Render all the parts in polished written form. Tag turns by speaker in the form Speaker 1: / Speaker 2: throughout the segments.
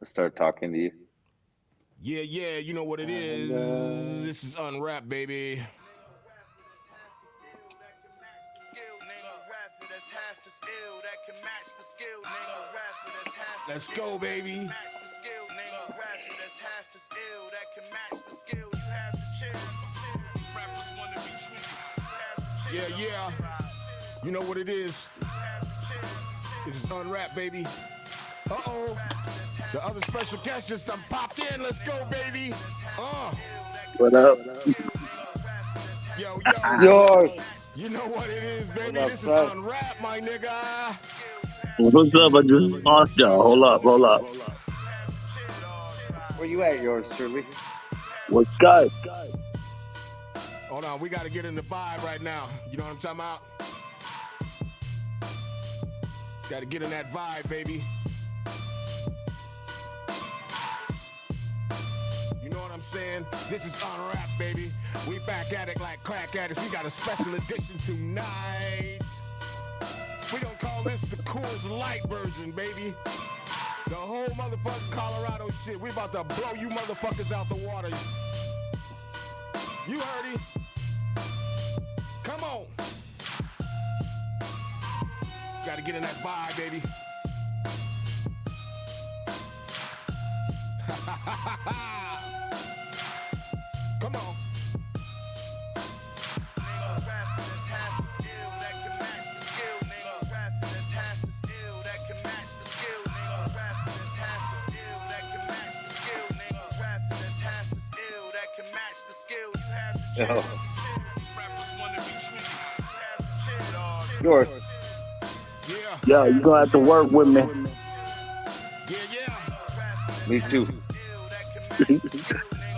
Speaker 1: start talking to you.
Speaker 2: Yeah, you know what it
Speaker 1: And
Speaker 2: is. This is Unwrap, baby. Let's go, baby. Yeah. You know what it is. This is Unwrap, baby. Uh-oh. The other special guest just done popped in. Let's go, baby.
Speaker 3: What up?
Speaker 2: Yo.
Speaker 1: yours.
Speaker 2: You know what it is,
Speaker 1: What
Speaker 2: baby.
Speaker 1: up,
Speaker 2: This is
Speaker 1: son?
Speaker 2: Unwrap, my nigga.
Speaker 3: What's up? I just lost y'all. Hold up.
Speaker 1: Where you at, yours truly?
Speaker 3: What's good?
Speaker 2: Hold on, we got to get in the vibe right now. You know what I'm talking about? Got to get in that vibe, baby. You know what I'm saying? This is Unwrap, baby. We back at it like crack addicts. We got a special edition tonight. We gonna call this the Coors Light version, baby. The whole motherfucking Colorado shit. We about to blow you motherfuckers out the water. You heard it. Come on. Gotta get in that vibe, baby. Come on.
Speaker 1: Oh. Yours.
Speaker 2: Yeah.
Speaker 3: Yo, you gonna have to work with me.
Speaker 2: Yeah.
Speaker 1: Me too.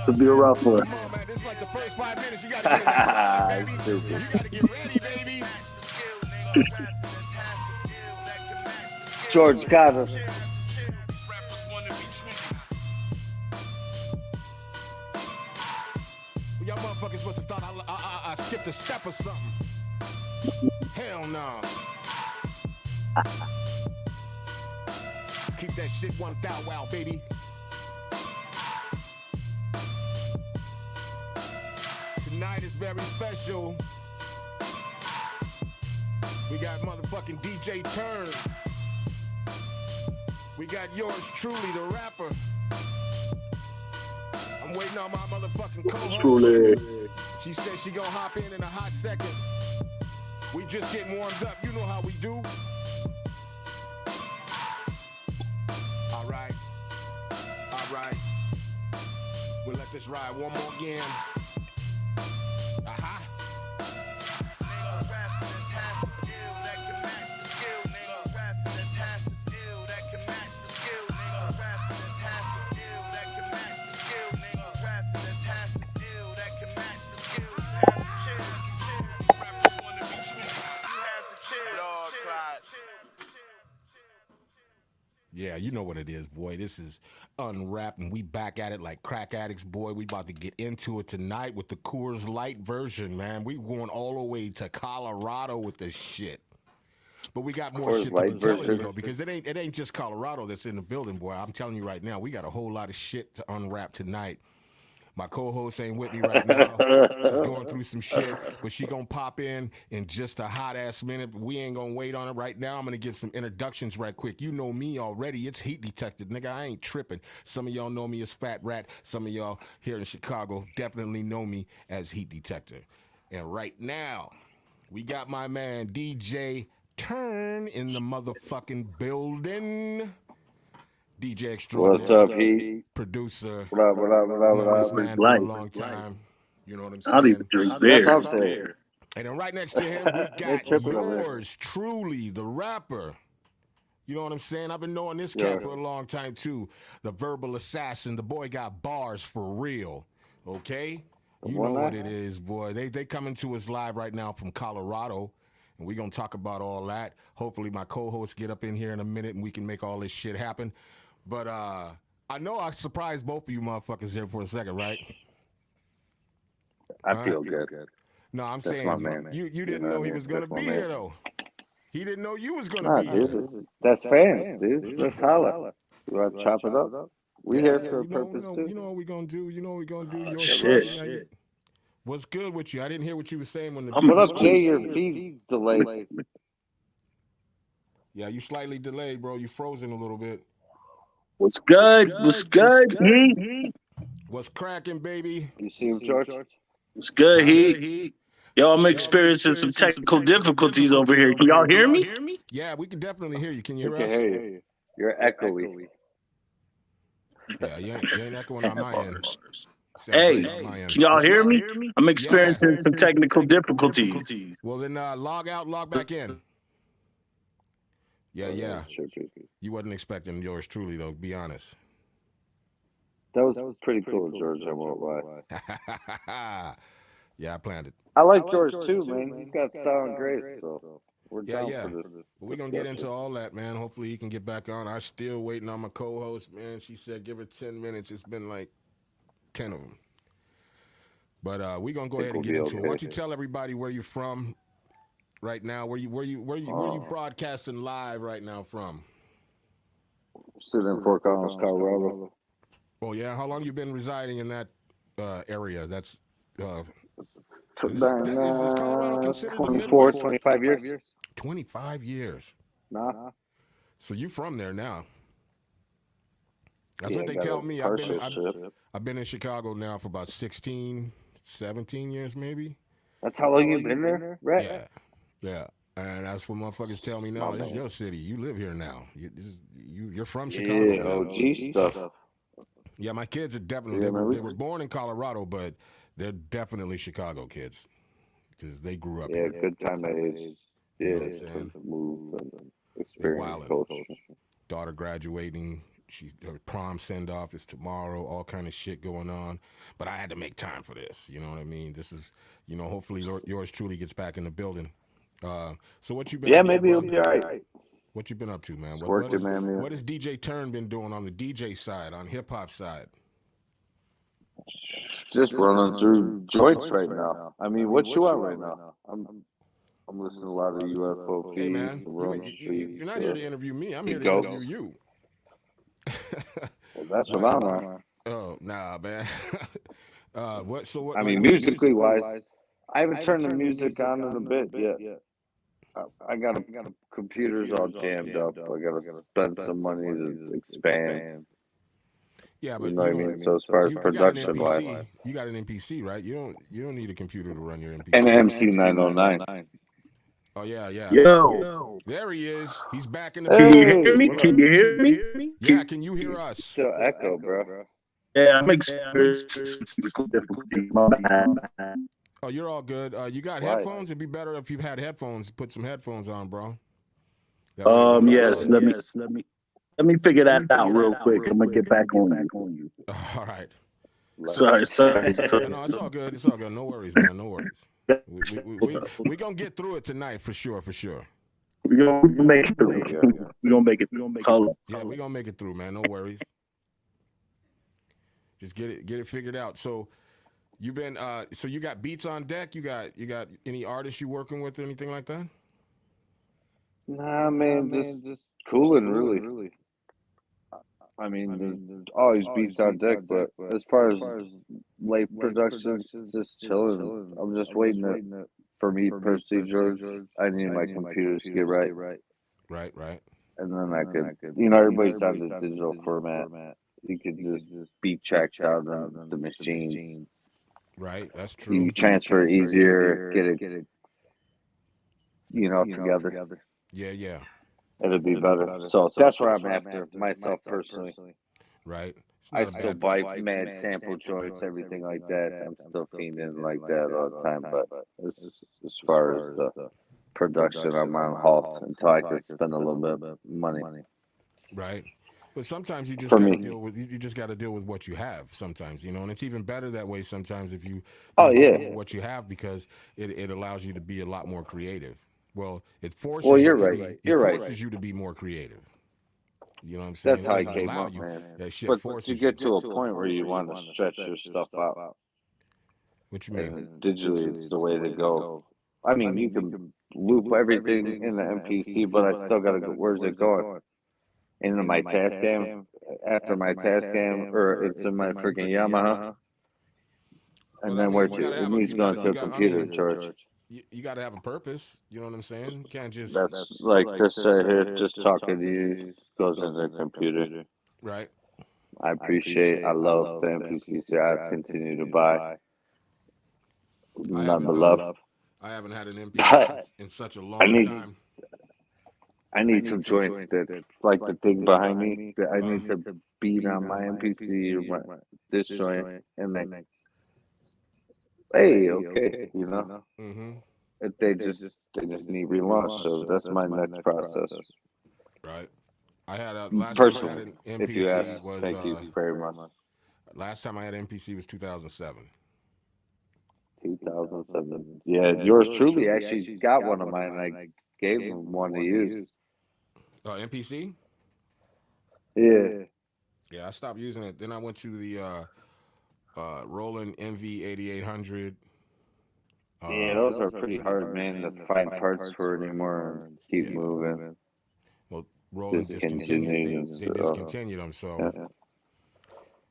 Speaker 3: To be a rough one.
Speaker 2: Come on, man. This is like the first 5 minutes. You gotta get in that vibe, baby. You
Speaker 1: Stupid.
Speaker 2: gotta get ready, baby.
Speaker 1: George got us.
Speaker 2: Y'all motherfuckers supposed to thought I skipped a step or something. Hell no. Keep that shit 1,000 wow, baby. Tonight is very special. We got motherfucking DJ Turn. We got yours truly, the rapper. I'm waiting on my motherfucking co-host.
Speaker 3: Truly.
Speaker 2: She said she gonna hop in a hot second. We just getting warmed up. You know how we do. All right. We'll let this ride one more again. Aha. Yeah, you know what it is, boy. This is Unwrapped, and we back at it like crack addicts, boy. We about to get into it tonight with the Coors Light version, man. We going all the way to Colorado with this shit. But we got more
Speaker 1: Coors
Speaker 2: shit to
Speaker 1: Light
Speaker 2: be telling you,
Speaker 1: version.
Speaker 2: though, because it ain't just Colorado that's in the building, boy. I'm telling you right now, we got a whole lot of shit to unwrap tonight. My co-host ain't with me right now. She's going through some shit, but she gonna pop in just a hot ass minute. We ain't gonna wait on it right now. I'm gonna give some introductions right quick. You know me already. It's Heat Detector, nigga. I ain't tripping. Some of y'all know me as Fat Rat. Some of y'all here in Chicago definitely know me as Heat Detector. And right now, we got my man DJ Turn in the motherfucking building. DJ
Speaker 1: What's
Speaker 2: extraordinaire,
Speaker 1: up, Pete?
Speaker 2: producer,
Speaker 1: What up, what up, what up, what
Speaker 2: known this
Speaker 1: up?
Speaker 3: It's
Speaker 2: man for a
Speaker 3: light.
Speaker 2: long time. You know what I'm
Speaker 3: I don't even
Speaker 2: saying?
Speaker 3: drink
Speaker 1: That's
Speaker 3: beer.
Speaker 1: what I'm saying.
Speaker 2: And then right next to him, we
Speaker 1: They're
Speaker 2: got
Speaker 1: tripping over there.
Speaker 2: yours truly, the rapper. You know what I'm saying? I've been knowing this cat
Speaker 1: Yours.
Speaker 2: for a long time too. The verbal assassin. The boy got bars for real. Okay? You know what it is, boy. They coming to us live right now from Colorado. And we're gonna talk about all that. Hopefully my co-hosts get up in here in a minute and we can make all this shit happen. But I know I surprised both of you motherfuckers here for a second, right?
Speaker 1: I feel good.
Speaker 2: No, I'm
Speaker 1: That's my
Speaker 2: saying
Speaker 1: man.
Speaker 2: you
Speaker 1: You
Speaker 2: didn't
Speaker 1: know what I
Speaker 2: know he
Speaker 1: mean?
Speaker 2: was gonna
Speaker 1: That's my
Speaker 2: be
Speaker 1: man.
Speaker 2: here though. He didn't know you was gonna
Speaker 1: Nah,
Speaker 2: be
Speaker 1: dude.
Speaker 2: here.
Speaker 1: That's fans, dude. Let's holla. You want to chop it up? We
Speaker 2: Yeah,
Speaker 1: here
Speaker 2: yeah,
Speaker 1: for a purpose too.
Speaker 2: you know what we're gonna do. You know what we're gonna do. Yours
Speaker 3: Shit.
Speaker 2: truly. Now what's good with you? I didn't hear what you were saying when the
Speaker 3: I'm
Speaker 2: beat
Speaker 1: What
Speaker 2: was
Speaker 1: up,
Speaker 2: playing.
Speaker 1: Jay? Your feed's delayed.
Speaker 2: Yeah, you slightly delayed, bro. You frozen a little bit.
Speaker 3: What's good? What's good, Heat?
Speaker 2: What's cracking, baby?
Speaker 1: You see him, George?
Speaker 3: What's good,
Speaker 2: Huh?
Speaker 3: Heat? Yo, I'm experiencing some technical difficulties over here. Can y'all hear me?
Speaker 2: Yeah, we can definitely hear you. Can you
Speaker 1: We
Speaker 2: hear
Speaker 1: can
Speaker 2: us?
Speaker 1: hear you. You're echoey.
Speaker 2: Yeah, you ain't echoing on my end. Sound
Speaker 3: Hey,
Speaker 2: great on my end.
Speaker 3: can y'all hear me? I'm experiencing some technical difficulties.
Speaker 2: Well, then log out, log back in. Yeah. You wasn't expecting yours truly, though. Be honest.
Speaker 1: That was pretty cool, George. I won't lie.
Speaker 2: Yeah, I planned it.
Speaker 1: I like George too, man. He's got style and grace, so we're down for this.
Speaker 2: We're gonna get into all that, man. Hopefully he can get back on. I'm still waiting on my co-host, man. She said give her 10 minutes. It's been like 10 of them. But we're gonna go ahead and get into it. Why don't you tell everybody where you're from right now? Where you broadcasting live right now from?
Speaker 1: Sitting in Fort Collins, Colorado.
Speaker 2: Oh yeah, how long you been residing in that area? That's is Colorado considered
Speaker 1: 24,
Speaker 2: the
Speaker 1: 25 years.
Speaker 2: 25 years.
Speaker 1: Nah.
Speaker 2: So you from there now? That's
Speaker 1: Yeah,
Speaker 2: what they
Speaker 1: got
Speaker 2: tell
Speaker 1: a
Speaker 2: me.
Speaker 1: partialship.
Speaker 2: I've been in Chicago now for about 16, 17 years maybe.
Speaker 1: That's how long you've been there, right?
Speaker 2: Yeah. And that's what motherfuckers tell me now. It's your city. You live here now. You're from Chicago now.
Speaker 1: OG stuff.
Speaker 2: Yeah, my kids are definitely they were born in Colorado, but they're definitely Chicago kids because they grew up here.
Speaker 1: Yeah, good time at age. Yeah,
Speaker 2: You know what I'm saying?
Speaker 1: to move and
Speaker 2: They
Speaker 1: experience
Speaker 2: wildin'.
Speaker 1: culture.
Speaker 2: Daughter graduating. Her prom send off is tomorrow. All kind of shit going on, but I had to make time for this. You know what I mean? This is, hopefully yours truly gets back in the building. So what you been?
Speaker 1: Yeah,
Speaker 2: up
Speaker 1: maybe
Speaker 2: to,
Speaker 1: it'll be all right.
Speaker 2: What you been up to, man?
Speaker 1: Working, man.
Speaker 2: What has DJ Turn been doing on the DJ side, on hip hop side?
Speaker 1: Just running through joints right now. I mean, what you want right now? I'm listening to a lot of UFO feeds.
Speaker 2: Hey man, you're not here to interview me. I'm here to interview you.
Speaker 1: Well, that's what I'm on.
Speaker 2: Oh nah, man. What?
Speaker 1: I mean, musically wise, I haven't turned the music on in a bit yet. I got computers all jammed up. I got to spend some money to expand.
Speaker 2: Yeah, but
Speaker 1: you know what I mean. So as far as production wise,
Speaker 2: you got an MPC, right? You don't need a computer to run your MPC.
Speaker 1: And an MC 909.
Speaker 2: Oh yeah.
Speaker 3: Yo.
Speaker 2: There he is. He's back in the.
Speaker 3: Can you hear me? Can you hear me?
Speaker 2: Yeah, can you hear us?
Speaker 1: Still echo, bro.
Speaker 3: Yeah, I'm experiencing some technical difficulties. My bad.
Speaker 2: Oh, you're all good. You got headphones? It'd be better if you had headphones. Put some headphones on, bro.
Speaker 3: Yes. Let me figure that out real quick. I'm gonna get back on you.
Speaker 2: All right.
Speaker 3: Sorry.
Speaker 2: No, it's all good. It's all good. No worries, man. No worries. We gonna get through it tonight for sure.
Speaker 3: We're gonna make it through. We're gonna make it through.
Speaker 2: Yeah, we're gonna make it through, man. No worries. Just get it figured out. So you've been so you got beats on deck? You got any artists you working with or anything like that?
Speaker 1: Nah, man, just cooling, really. I mean, there's always beats on deck, but as far as late production, just chilling. I'm just waiting for me personally, George. I need my computers to get right.
Speaker 2: Right.
Speaker 1: And then I could, everybody's on the digital format. You could just beat tracks out on the machines.
Speaker 2: Right, that's true.
Speaker 1: You transfer easier, get it, together.
Speaker 2: Yeah.
Speaker 1: It'll be better. So that's where I'm after myself personally.
Speaker 2: Right.
Speaker 1: I still buy mad sample joints, everything like that. I'm still fiending like that all the time. But as far as the production, I'm on halt until I can spend a little bit of money.
Speaker 2: Right. But sometimes you just gotta deal with what you have sometimes, and it's even better that way sometimes if you with what you have because it allows you to be a lot more creative. Well, it forces you to be more creative. You know what I'm saying?
Speaker 1: That's how I came up, man. But you get to a point where you want to stretch your stuff out.
Speaker 2: What you mean?
Speaker 1: And digitally, it's the way to go. I mean, you can loop everything in the MPC, but I still got to go. Where's it going? Into my task game, after my Tascam, or it's in my freaking Yamaha, and
Speaker 2: Well, I
Speaker 1: then
Speaker 2: mean,
Speaker 1: it needs to go into a computer and charge.
Speaker 2: You got to have a purpose. You know what I'm saying? You can't just
Speaker 1: That's like this right here, just talking to you goes in the computer.
Speaker 2: right.
Speaker 1: I love the MPCs that I've continued to buy.
Speaker 2: I
Speaker 1: None but love.
Speaker 2: I haven't had an MPC
Speaker 1: But
Speaker 2: in such a
Speaker 1: I
Speaker 2: long
Speaker 1: need
Speaker 2: time.
Speaker 1: I need some joints that, like the thing behind me, that I need to beat on my MPC or this joint, and then, hey, okay, you know,
Speaker 2: Mm-hmm.
Speaker 1: they just need relaunch. So that's my next process.
Speaker 2: Right. I had last time I had
Speaker 1: Personally,
Speaker 2: an
Speaker 1: if you ask,
Speaker 2: MPC was
Speaker 1: thank you very much.
Speaker 2: last time I had an MPC was 2007.
Speaker 1: 2007. Yeah, yours truly actually got one of mine. I gave him one to use.
Speaker 2: MPC?
Speaker 1: Yeah.
Speaker 2: Yeah, I stopped using it. Then I went to the Roland MV 8800.
Speaker 1: Yeah, those are pretty hard, man, to find parts for anymore and keep moving.
Speaker 2: Well, Roland
Speaker 1: Discontinued.
Speaker 2: they discontinued them. So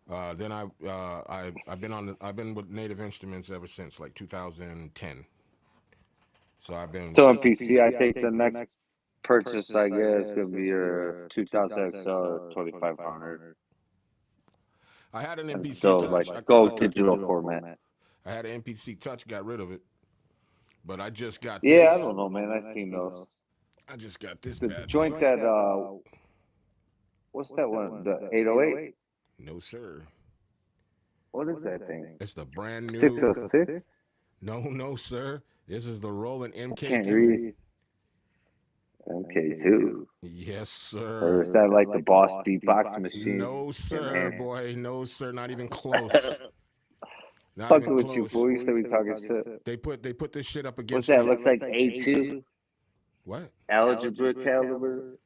Speaker 1: Yeah.
Speaker 2: then I've been with Native Instruments ever since like 2010. So I've been
Speaker 1: Still on PC. I think the next purchase I get is gonna be your 2000 XL or 2500.
Speaker 2: I had an
Speaker 1: And
Speaker 2: MPC
Speaker 1: still
Speaker 2: Touch.
Speaker 1: like gold digital format.
Speaker 2: I had an MPC Touch, got rid of it, but I just got
Speaker 1: Yeah,
Speaker 2: this.
Speaker 1: I don't know, man. I've seen those.
Speaker 2: I just got this
Speaker 1: The
Speaker 2: bad
Speaker 1: joint
Speaker 2: boy.
Speaker 1: that what's that one? The 808?
Speaker 2: No sir.
Speaker 1: What is that thing?
Speaker 2: It's the brand new
Speaker 1: 606?
Speaker 2: No sir. This is the Roland
Speaker 1: Can't
Speaker 2: MK2.
Speaker 1: read. MK2.
Speaker 2: Yes
Speaker 1: Or
Speaker 2: sir.
Speaker 1: is that like the Boss beatbox machine?
Speaker 2: No sir,
Speaker 1: enhanced?
Speaker 2: boy. No sir. Not even close. Not
Speaker 1: Fucking
Speaker 2: even
Speaker 1: with you,
Speaker 2: close.
Speaker 1: fool. You used to be talking shit.
Speaker 2: They put this shit up
Speaker 1: What's
Speaker 2: against
Speaker 1: that?
Speaker 2: the
Speaker 1: Looks like A2?
Speaker 2: what?
Speaker 1: Algebra caliber?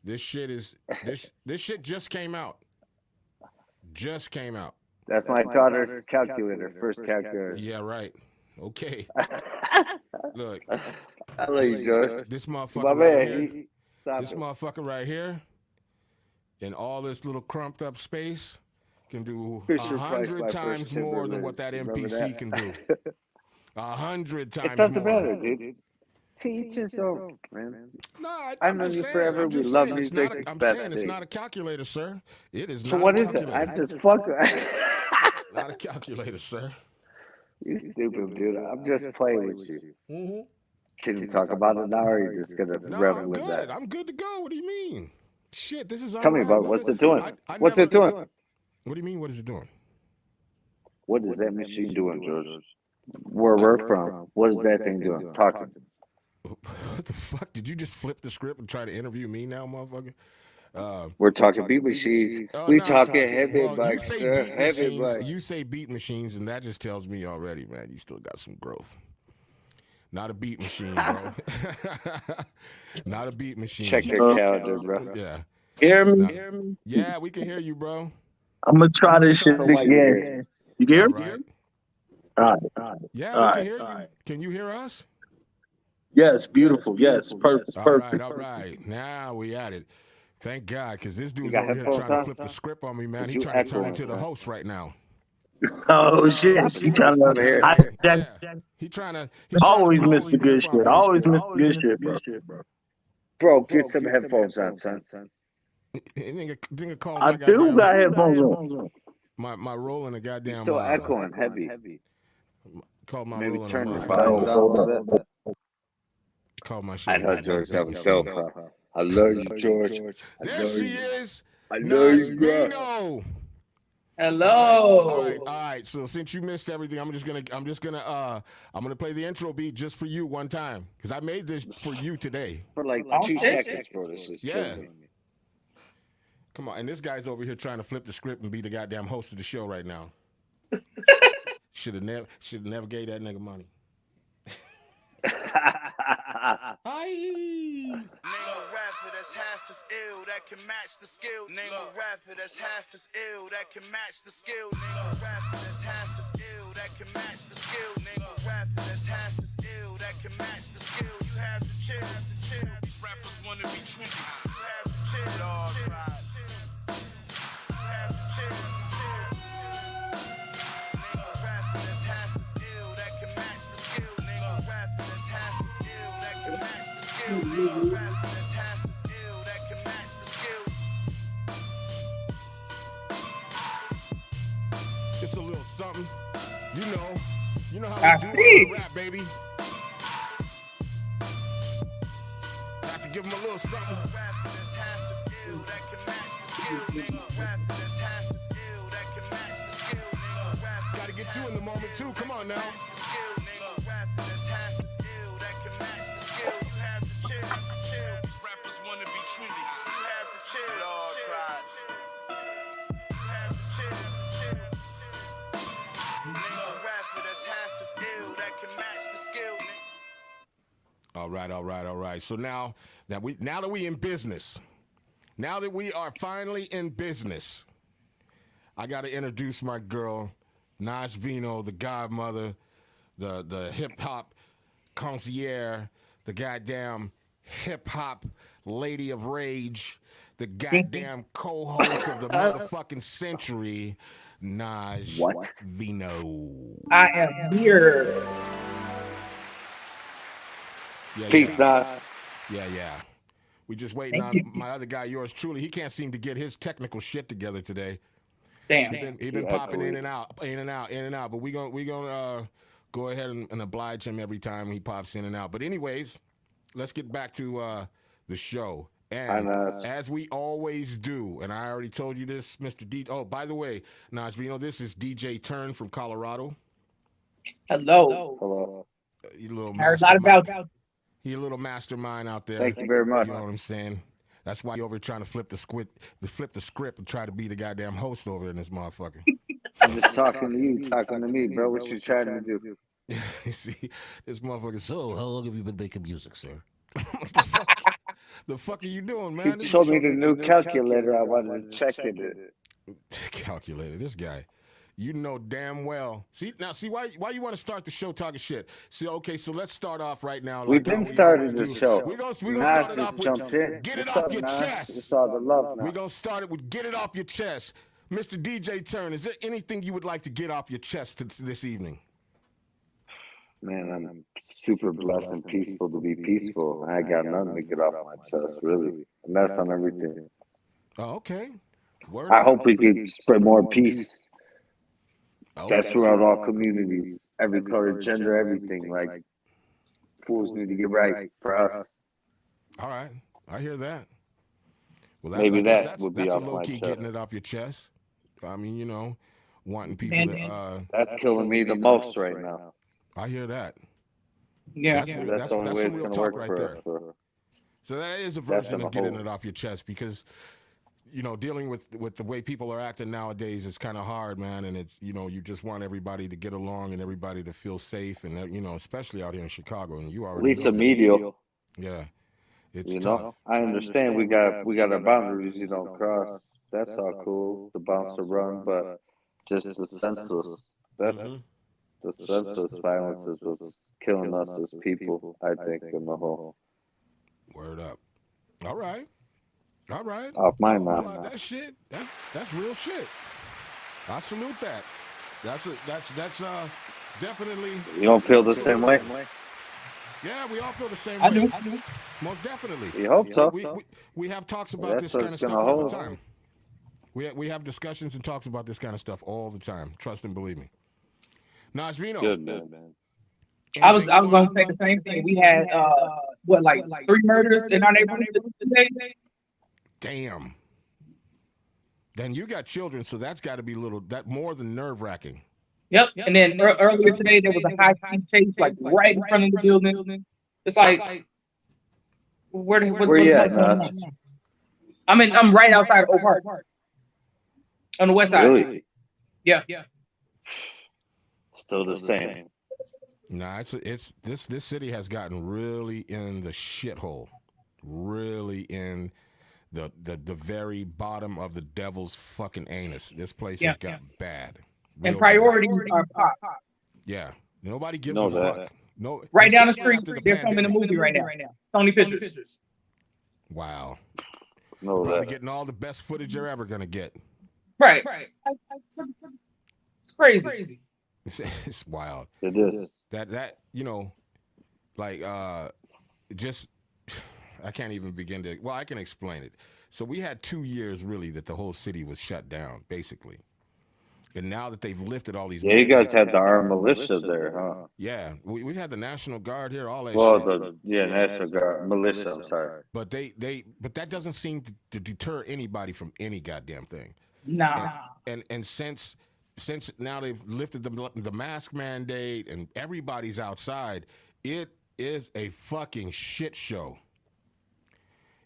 Speaker 2: This shit is this shit just came out. Just came out.
Speaker 1: That's my daughter's calculator, first calculator.
Speaker 2: Yeah, right. Okay. Look.
Speaker 1: I love you, George.
Speaker 2: This
Speaker 1: My
Speaker 2: motherfucker right
Speaker 1: man,
Speaker 2: here.
Speaker 1: stop
Speaker 2: This
Speaker 1: it.
Speaker 2: motherfucker right here, in all this little crumped up space, can do
Speaker 1: Fisher Price,
Speaker 2: 100
Speaker 1: my
Speaker 2: times
Speaker 1: first
Speaker 2: more than what that
Speaker 1: Timberlands. Remember
Speaker 2: MPC
Speaker 1: that?
Speaker 2: can do. 100 times
Speaker 1: It doesn't
Speaker 2: more.
Speaker 1: matter, dude. Teach us own, man.
Speaker 2: No,
Speaker 1: I've
Speaker 2: I'm
Speaker 1: known
Speaker 2: just
Speaker 1: you
Speaker 2: saying.
Speaker 1: forever.
Speaker 2: I'm
Speaker 1: We
Speaker 2: just
Speaker 1: love
Speaker 2: saying. It's
Speaker 1: music.
Speaker 2: not. I'm
Speaker 1: Best
Speaker 2: saying it's
Speaker 1: thing.
Speaker 2: not a calculator, sir. It is
Speaker 1: So
Speaker 2: not
Speaker 1: what
Speaker 2: a
Speaker 1: is it?
Speaker 2: calculator.
Speaker 1: I just fucking.
Speaker 2: Not a calculator, sir.
Speaker 1: You stupid dude. I'm just playing with you.
Speaker 2: Mm-hmm.
Speaker 1: Can you talk about it now, or are you just gonna
Speaker 2: No,
Speaker 1: revel
Speaker 2: I'm
Speaker 1: in
Speaker 2: good.
Speaker 1: that?
Speaker 2: I'm good to go. What do you mean? Shit, this is
Speaker 1: Tell me
Speaker 2: unwrapped.
Speaker 1: about what's it doing? What's it doing?
Speaker 2: What do you mean? What is it doing?
Speaker 1: What is that machine doing, George? Where we're from, what is that thing doing? Talk to me.
Speaker 2: What the fuck? Did you just flip the script and try to interview me now, motherfucker?
Speaker 1: We're talking beat machines. We talking heavy bikes, sir. Heavy bikes.
Speaker 2: You say beat machines, and that just tells me already, man, you still got some growth. Not a beat machine, bro. Not a beat machine.
Speaker 1: Check your calendar, bro.
Speaker 2: Yeah.
Speaker 3: Hear me?
Speaker 2: Yeah, we can hear you, bro.
Speaker 3: I'm gonna try this shit again. You hear me?
Speaker 2: Right.
Speaker 3: All right.
Speaker 2: Yeah,
Speaker 3: All
Speaker 2: we
Speaker 3: right.
Speaker 2: can hear you. Can you hear us?
Speaker 3: Yes, beautiful. Yes, perfect.
Speaker 2: All right. Now we at it. Thank God, because this dude's over here trying to flip the script on me, man. He's trying to turn into the host right now.
Speaker 3: Oh shit! He trying to hijack.
Speaker 2: He trying to.
Speaker 3: Always miss the good shit. Always miss the good shit, bro.
Speaker 1: Bro, get some headphones on, son.
Speaker 2: Nigga called
Speaker 3: I
Speaker 2: my
Speaker 3: do
Speaker 2: goddamn,
Speaker 3: got headphones on.
Speaker 2: my rolling a goddamn.
Speaker 1: You're still echoing heavy.
Speaker 2: Called my
Speaker 1: Maybe
Speaker 2: rolling
Speaker 1: turn
Speaker 2: a
Speaker 1: your
Speaker 2: motherfucker.
Speaker 1: volume down a bit.
Speaker 2: Called my shit.
Speaker 1: I know George having self. I love you, George.
Speaker 2: There she is.
Speaker 1: I love you, bro.
Speaker 2: NASHVINO.
Speaker 4: Hello.
Speaker 2: All right. So since you missed everything, I'm gonna play the intro beat just for you one time because I made this for you today.
Speaker 1: For like 2 seconds, bro. This is killing me.
Speaker 2: Come on, and this guy's over here trying to flip the script and be the goddamn host of the show right now. Should have never gave that nigga money. Hi.
Speaker 5: Name a rapper that's half as ill that can match the skill. Name a rapper that's half as ill that can match the skill. Name a rapper that's half as ill that can match the skill. Name a rapper that's half as ill that can match the skill. You have to chill. These rappers wanna be trendy. You have to chill, dog. Name a rapper that's half as ill that can match the skill.
Speaker 2: It's a little something. You know how
Speaker 4: I
Speaker 2: we do
Speaker 4: see.
Speaker 2: on rap, baby. Have to give him a little something.
Speaker 5: Name a rapper that's half as ill that can match the skill. Name a rapper that's half as ill that can match the skill. Name a rapper.
Speaker 2: Gotta get you in the moment too. Come on now.
Speaker 5: Match the skill. Name a rapper that's half as ill that can match the skill. You have to chill. These rappers wanna be trendy. You have to chill. Lord cried. You have to chill. Name a rapper that's half as ill that can match the skill.
Speaker 2: All right. So now that we in business, now that we are finally in business, I got to introduce my girl, NASHVINO, the godmother, the hip hop concierge, the goddamn hip hop lady of rage, the goddamn co-host of the motherfucking century, NASHVINO.
Speaker 4: I am here.
Speaker 1: Peace, Nas.
Speaker 2: Yeah. We just waiting on my other guy, yours truly. He can't seem to get his technical shit together today.
Speaker 4: Damn.
Speaker 2: He been popping in and out. But we gonna go ahead and oblige him every time he pops in and out. But anyways, let's get back to the show. And as we always do, and I already told you this, Mr. D. Oh, by the way, NASHVINO, this is DJ Turn from Colorado.
Speaker 4: Hello.
Speaker 2: You little
Speaker 4: Heard a lot about
Speaker 2: He a little mastermind out there.
Speaker 1: Thank you very much.
Speaker 2: You know what I'm saying? That's why you're over trying to flip the script and try to be the goddamn host over in this motherfucker.
Speaker 1: I'm just talking to you, talking to me, bro. What you trying to do?
Speaker 2: You see, this motherfucker. So, how long have you been making music, sir? What the fuck are you doing, man?
Speaker 1: He showed me the new calculator. I wanted to check it.
Speaker 2: Calculator. This guy. You know damn well. See why you want to start the show talking shit? See, okay, so let's start off right now.
Speaker 1: We've been starting the show.
Speaker 2: We're gonna
Speaker 1: Nas
Speaker 2: start it off
Speaker 1: just jumped
Speaker 2: with
Speaker 1: in.
Speaker 2: get it
Speaker 1: What's
Speaker 2: off
Speaker 1: up,
Speaker 2: your
Speaker 1: Nas?
Speaker 2: chest.
Speaker 1: It's all the love now.
Speaker 2: We're gonna start it with get it off your chest. Mr. DJ Turn, is there anything you would like to get off your chest this evening?
Speaker 1: Man, I'm super blessed and peaceful to be peaceful. I got nothing to get off my chest, really. And that's on everything.
Speaker 2: Oh, okay. Word
Speaker 1: I
Speaker 2: up.
Speaker 1: hope we can spread more peace.
Speaker 2: Oh,
Speaker 1: That's throughout all communities, every color, gender, everything. Like, fools need to get right for us.
Speaker 2: all right. I hear that. Well,
Speaker 1: Maybe
Speaker 2: I guess
Speaker 1: that would be
Speaker 2: that's a
Speaker 1: off my
Speaker 2: low-key
Speaker 1: chest.
Speaker 2: getting it off your chest. I mean, wanting people to...
Speaker 1: That's killing me the most right now.
Speaker 2: I hear that.
Speaker 4: Yeah.
Speaker 1: That's the only way
Speaker 2: some
Speaker 1: it's
Speaker 2: real
Speaker 1: going to
Speaker 2: talk
Speaker 1: work
Speaker 2: right
Speaker 1: for
Speaker 2: there.
Speaker 1: us. So
Speaker 2: So that is a
Speaker 1: That's
Speaker 2: version
Speaker 1: on
Speaker 2: of
Speaker 1: the
Speaker 2: getting
Speaker 1: whole.
Speaker 2: it off your chest because, dealing with the way people are acting nowadays is kind of hard, man. And it's, you just want everybody to get along and everybody to feel safe. And, especially out here in Chicago. And you
Speaker 1: At
Speaker 2: already
Speaker 1: least
Speaker 2: know
Speaker 1: a
Speaker 2: this.
Speaker 1: medial,
Speaker 2: Yeah. It's
Speaker 1: you
Speaker 2: tough.
Speaker 1: know. I understand we got our boundaries you don't cross. That's all cool. The bounce to run, but just the senseless. That's
Speaker 2: Mhm.
Speaker 1: the senseless violence is what's killing us as people. I think in the whole.
Speaker 2: Word up. All right.
Speaker 1: Off my
Speaker 2: I'll
Speaker 1: mind
Speaker 2: applaud
Speaker 1: now.
Speaker 2: that shit. That's real shit. I salute that. That's definitely.
Speaker 1: You don't feel the same way?
Speaker 2: Yeah, we all feel the same
Speaker 4: I
Speaker 2: way.
Speaker 4: do.
Speaker 2: Most definitely.
Speaker 1: You hope so.
Speaker 2: We have talks about
Speaker 1: That's
Speaker 2: this
Speaker 1: what
Speaker 2: kind of
Speaker 1: it's
Speaker 2: stuff
Speaker 1: gonna
Speaker 2: all the
Speaker 1: hold.
Speaker 2: time. We have discussions and talks about this kind of stuff all the time. Trust and believe me. NASHVINO.
Speaker 1: Good, man.
Speaker 4: I was going to say the same thing. We had like 3 murders in our neighborhood today.
Speaker 2: Damn. Then you got children, so that's got to be more than nerve wracking.
Speaker 4: Yep. And then earlier today there was a high-speed chase like right in front of the building. It's like where
Speaker 1: you at, Nas?
Speaker 4: I'm right outside of Oak Park on the west side.
Speaker 1: Really?
Speaker 4: Yeah.
Speaker 1: Still the same.
Speaker 2: Nah, it's this city has gotten really in the shithole, really in the very bottom of the devil's fucking anus. This place has got bad.
Speaker 4: And
Speaker 2: Real
Speaker 4: priorities are pop.
Speaker 2: Yeah, nobody gives
Speaker 1: Know
Speaker 2: a
Speaker 1: that.
Speaker 2: fuck. No,
Speaker 4: Right down the
Speaker 2: especially
Speaker 4: street,
Speaker 2: after
Speaker 4: they're filming a
Speaker 2: pandemic.
Speaker 4: movie right now. Sony Pictures.
Speaker 2: Wow,
Speaker 1: Know
Speaker 2: probably
Speaker 1: that.
Speaker 2: getting all the best footage you're ever gonna get.
Speaker 4: Right. It's crazy.
Speaker 2: It's wild.
Speaker 1: It is.
Speaker 2: That just I can't even begin to. Well, I can explain it. So we had 2 years really that the whole city was shut down, basically. And now that they've lifted all these
Speaker 1: Yeah, you guys
Speaker 2: mandates,
Speaker 1: had the armed militia there, huh?
Speaker 2: yeah, we've had the National Guard here, all that
Speaker 1: Well,
Speaker 2: shit.
Speaker 1: National Guard militia. I'm sorry.
Speaker 2: But but that doesn't seem to deter anybody from any goddamn thing.
Speaker 4: Nah.
Speaker 2: And since now they've lifted the mask mandate and everybody's outside, it is a fucking shit show.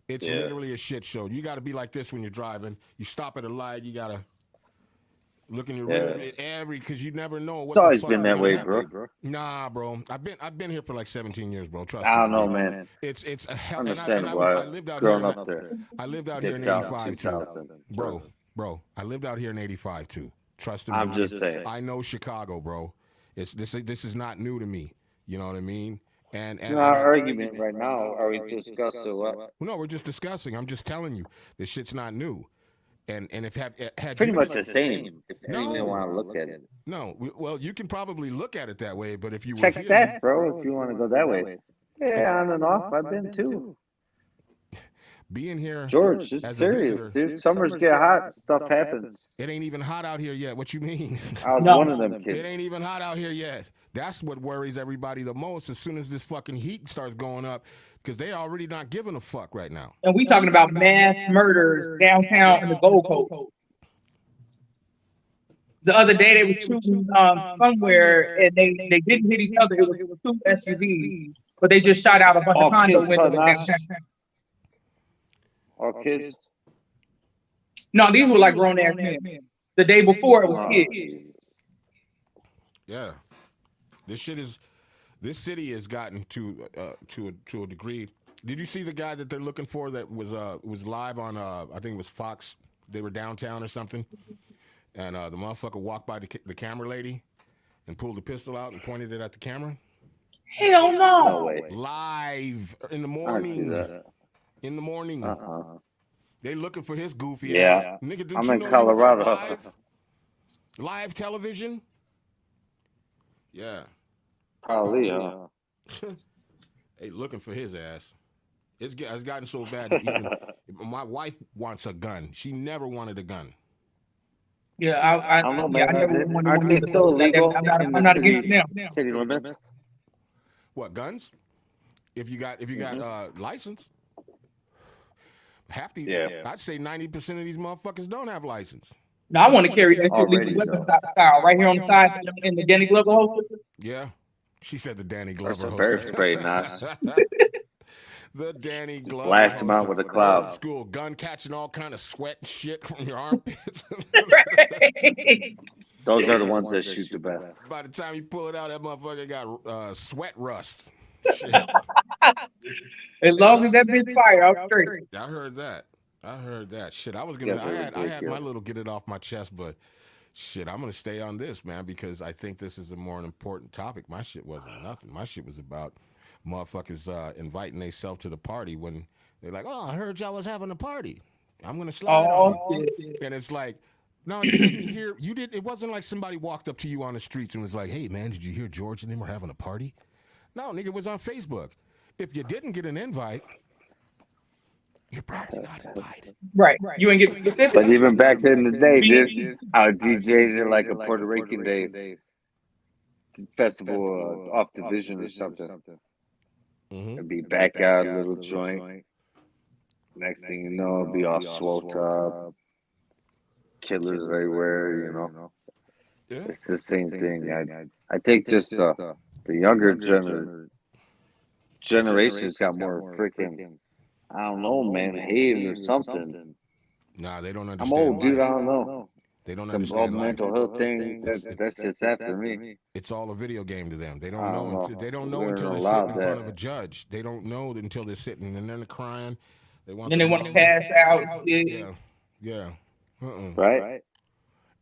Speaker 2: It's literally a shit show. You got to be like this when you're driving. You stop at a light, you got to look in your rear because you never know what.
Speaker 1: It's always
Speaker 2: the fuck
Speaker 1: been that way, bro.
Speaker 2: Nah, bro. I've been here for like 17 years, bro. Trust
Speaker 1: I
Speaker 2: me.
Speaker 1: don't know, man.
Speaker 2: It's a hell.
Speaker 1: Understandable.
Speaker 2: I lived out
Speaker 1: growing
Speaker 2: here.
Speaker 1: up there.
Speaker 2: I lived out here in '85 too, bro. I lived out here in '85 too. Trust me.
Speaker 1: I'm just saying.
Speaker 2: I know Chicago, bro. This is not new to me. You know what I mean? And
Speaker 1: it's not our argument right now. Are we discussing what?
Speaker 2: No, we're just discussing. I'm just telling you, this shit's not new. And if had
Speaker 1: pretty much the same. If you want to look at it.
Speaker 2: No, well, you can probably look at it that way, but if you
Speaker 1: check stats, bro, if you want to go that way. Yeah, on and off. I've been too.
Speaker 2: Being here,
Speaker 1: George, it's serious, dude. Summers get hot, stuff happens.
Speaker 2: It ain't even hot out here yet. What you mean?
Speaker 1: I was one of them kids.
Speaker 2: It ain't even hot out here yet. That's what worries everybody the most. As soon as this fucking heat starts going up, because they already not giving a fuck right now.
Speaker 4: And we talking about mass murders downtown in the Gold Coast. The other day they were shooting somewhere and they didn't hit each other. It was two SUVs, but they just shot out a bunch of condo windows downtown.
Speaker 1: All kids?
Speaker 4: No, these were like grown ass men. The day before it was kids.
Speaker 2: Yeah, this city has gotten to a degree. Did you see the guy that they're looking for that was live on I think it was Fox? They were downtown or something, and the motherfucker walked by the camera lady and pulled the pistol out and pointed it at the camera.
Speaker 4: Hell no!
Speaker 2: Live in the morning. In the morning. They looking for his goofy ass. Nigga, didn't
Speaker 1: I'm
Speaker 2: you
Speaker 1: in
Speaker 2: know
Speaker 1: Colorado.
Speaker 2: Live television? Yeah.
Speaker 1: Probably, huh?
Speaker 2: They looking for his ass. It's gotten so bad that even my wife wants a gun. She never wanted a gun.
Speaker 4: Yeah, I don't know, man.
Speaker 1: Aren't they still illegal
Speaker 4: I'm not against them.
Speaker 1: City limits?
Speaker 2: What, guns? If you got license. I'd say 90% of these motherfuckers don't have license.
Speaker 4: No, I want to carry that shit weapon style right here on the side in the Danny Glover holster.
Speaker 2: Yeah, she said the Danny Glover holster.
Speaker 1: Bear spray, nice.
Speaker 2: The Danny Glover.
Speaker 1: Blast him out with a cloud.
Speaker 2: School gun catching all kind of sweat and shit from your armpits.
Speaker 1: Those are the ones that shoot the best.
Speaker 2: By the time you pull it out, that motherfucker got sweat rust.
Speaker 4: As long as that bitch fire, I'm straight.
Speaker 2: I heard that. Shit, I had my little get it off my chest, but shit, I'm gonna stay on this, man, because I think this is a more important topic. My shit wasn't nothing. My shit was about motherfuckers inviting themselves to the party when they're like, "Oh, I heard y'all was having a party. I'm gonna slide on you." And it's like, no, you didn't hear. You did. It wasn't like somebody walked up to you on the streets and was like, "Hey, man, did you hear George and them were having a party?" No, nigga, it was on Facebook. If you didn't get an invite, you're probably not invited.
Speaker 4: Right. You ain't get specific.
Speaker 1: But even back in the day, dude, our DJs are like a Puerto Rican Day festival off division or something. It'd be back out, a little joint. Next thing you know, it'll be all swole up. Killers everywhere, you know.
Speaker 2: Yeah.
Speaker 1: It's the same thing. I think just the younger generation's got more freaking, I don't know, man, hate or something.
Speaker 2: Nah, they don't
Speaker 1: I'm
Speaker 2: understand.
Speaker 1: old, dude. I don't know.
Speaker 2: They don't
Speaker 1: The
Speaker 2: understand
Speaker 1: mental health thing. That's just after me.
Speaker 2: It's all a video game to them. They don't know. They don't know
Speaker 1: We're
Speaker 2: until they're
Speaker 1: allowed
Speaker 2: sitting in front
Speaker 1: that.
Speaker 2: of a judge. They don't know until they're sitting and then they're crying. They want
Speaker 4: to pass out.
Speaker 2: Yeah.
Speaker 1: Right?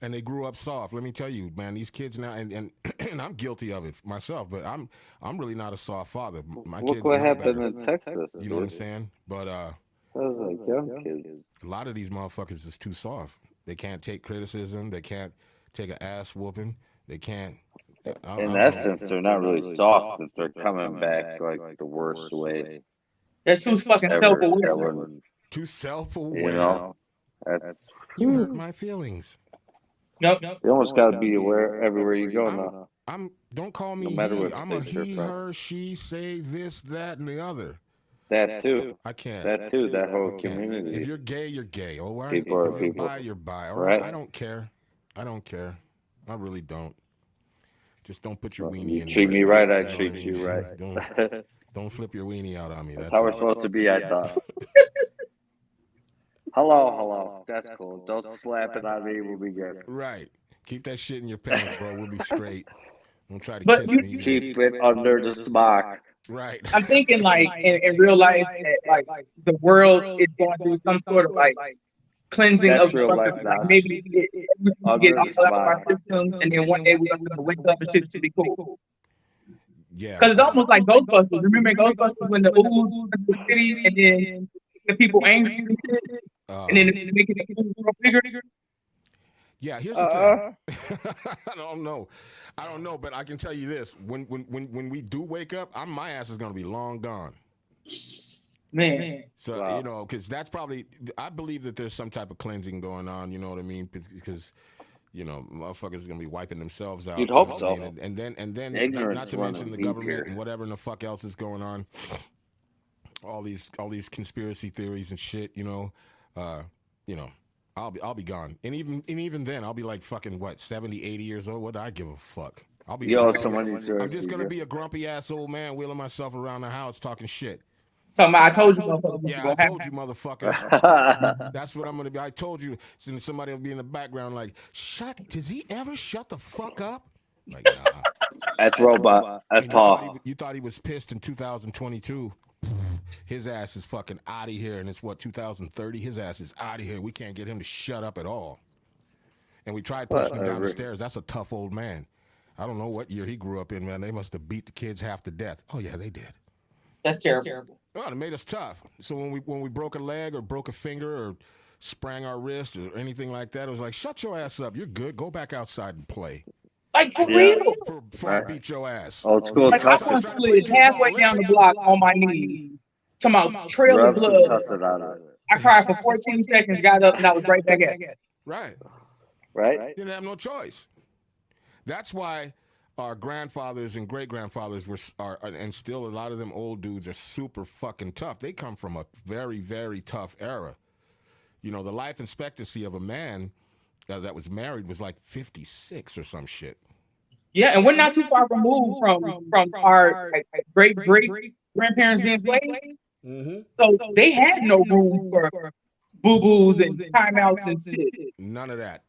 Speaker 2: And they grew up soft. Let me tell you, man, these kids now, and I'm guilty of it myself, but I'm really not a soft father. My
Speaker 1: Look
Speaker 2: kids
Speaker 1: what
Speaker 2: know
Speaker 1: happened
Speaker 2: better.
Speaker 1: in Texas.
Speaker 2: You know what I'm saying? But
Speaker 1: That was like young kids.
Speaker 2: a lot of these motherfuckers is too soft. They can't take criticism. They can't take an ass whooping. They can't.
Speaker 1: In essence, they're not really soft. If they're coming back like the worst way.
Speaker 4: They're too fucking self-aware.
Speaker 2: Too self-aware.
Speaker 1: You know, that's
Speaker 2: you hurt my feelings.
Speaker 4: Nope.
Speaker 1: You almost got to be aware everywhere you go now.
Speaker 2: Don't call me
Speaker 1: no matter
Speaker 2: he.
Speaker 1: what
Speaker 2: I'm a
Speaker 1: state you're
Speaker 2: he,
Speaker 1: from.
Speaker 2: her, she, say this, that, and the other.
Speaker 1: That too.
Speaker 2: I can't.
Speaker 1: That too. That whole community.
Speaker 2: If you're gay, you're gay. All right.
Speaker 1: People are
Speaker 2: if you're
Speaker 1: people.
Speaker 2: bi, you're bi. All
Speaker 1: Right.
Speaker 2: right. I don't care. I really don't. Just don't put your weenie
Speaker 1: You
Speaker 2: in.
Speaker 1: treat me right, I treat you right.
Speaker 2: Don't flip your weenie out on me.
Speaker 1: That's how we're supposed to be, I thought. Hello. That's cool. Don't slap it on me. We'll be good.
Speaker 2: Right. Keep that shit in your pants, bro. We'll be straight. Don't try to
Speaker 4: But
Speaker 2: kiss me.
Speaker 1: Keep it under the smock.
Speaker 2: Right.
Speaker 4: I'm thinking like in real life that like the world is going through some sort of like cleansing
Speaker 1: That's
Speaker 4: of
Speaker 1: real life
Speaker 4: like
Speaker 1: now.
Speaker 4: maybe it used to
Speaker 1: Under
Speaker 4: get all
Speaker 1: the
Speaker 4: out of our
Speaker 1: smock.
Speaker 4: systems, and then one day we're gonna wake up and shit should be cool.
Speaker 2: Yeah.
Speaker 4: Because it's almost like Ghostbusters. Remember Ghostbusters when the ooze went to the city and then the people angry and shit, and then they make it grow bigger.
Speaker 2: Yeah, here's the thing. I don't know, but I can tell you this: when we do wake up, my ass is gonna be long gone.
Speaker 4: Man.
Speaker 2: So you know, because that's probably I believe that there's some type of cleansing going on. You know what I mean? Because you know, motherfuckers are gonna be wiping themselves out.
Speaker 1: You'd hope
Speaker 2: you know
Speaker 1: so.
Speaker 2: I mean? And then
Speaker 1: Ignorance
Speaker 2: not to mention the
Speaker 1: running
Speaker 2: government
Speaker 1: deep here.
Speaker 2: and whatever the fuck else is going on. All these conspiracy theories and shit. You know, I'll be gone. And even then, I'll be like fucking what 70, 80 years old. What do I give a fuck? I'll be.
Speaker 1: Yo,
Speaker 2: I'm just gonna be a grumpy ass old man wheeling myself around the house talking shit.
Speaker 4: So I told you, motherfucker.
Speaker 2: Yeah, I told you, motherfucker. That's what I'm gonna be. I told you. And somebody will be in the background like, does he ever shut the fuck up? Like, nah.
Speaker 1: That's Robot. That's Paul.
Speaker 2: You thought he was pissed in 2022. His ass is fucking out of here, and it's what 2030. His ass is out of here. We can't get him to shut up at all. And we tried pushing him down the stairs. That's a tough old man. I don't know what year he grew up in, man. They must have beat the kids half to death. Oh yeah, they did.
Speaker 4: That's terrible.
Speaker 2: Oh, it made us tough. So when we broke a leg or broke a finger or sprang our wrist or anything like that, it was like, shut your ass up. You're good. Go back outside and play.
Speaker 4: Like for real.
Speaker 2: Before I beat your ass.
Speaker 1: Old school
Speaker 4: Like I
Speaker 1: tussle.
Speaker 4: slid halfway down the block on my knees. Talking about trail of
Speaker 1: Rub some
Speaker 4: blood.
Speaker 1: tussle out of it.
Speaker 4: I cried for 14 seconds, got up, and I was right back at it.
Speaker 2: Right.
Speaker 1: Right?
Speaker 2: Didn't have no choice. That's why our grandfathers and great grandfathers are, and still a lot of them old dudes are super fucking tough. They come from a very, very tough era. You know, the life expectancy of a man that was married was like 56 or some shit.
Speaker 4: Yeah, and we're not too far removed from our great grandparents being slaves.
Speaker 2: Mm-hmm.
Speaker 4: So they had no room for boo-boos and timeouts and shit.
Speaker 2: None of that.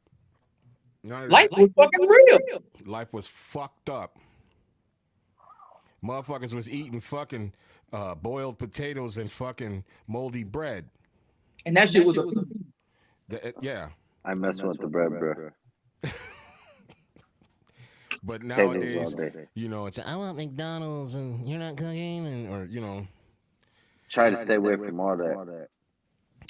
Speaker 4: Life was fucking real.
Speaker 2: Life was fucked up. Motherfuckers was eating fucking boiled potatoes and fucking moldy bread.
Speaker 4: And that shit was
Speaker 2: yeah.
Speaker 1: I mess with the bread, bro.
Speaker 2: But nowadays, you know, it's I want McDonald's and you're not cooking, or you know.
Speaker 1: Try to stay away from all that.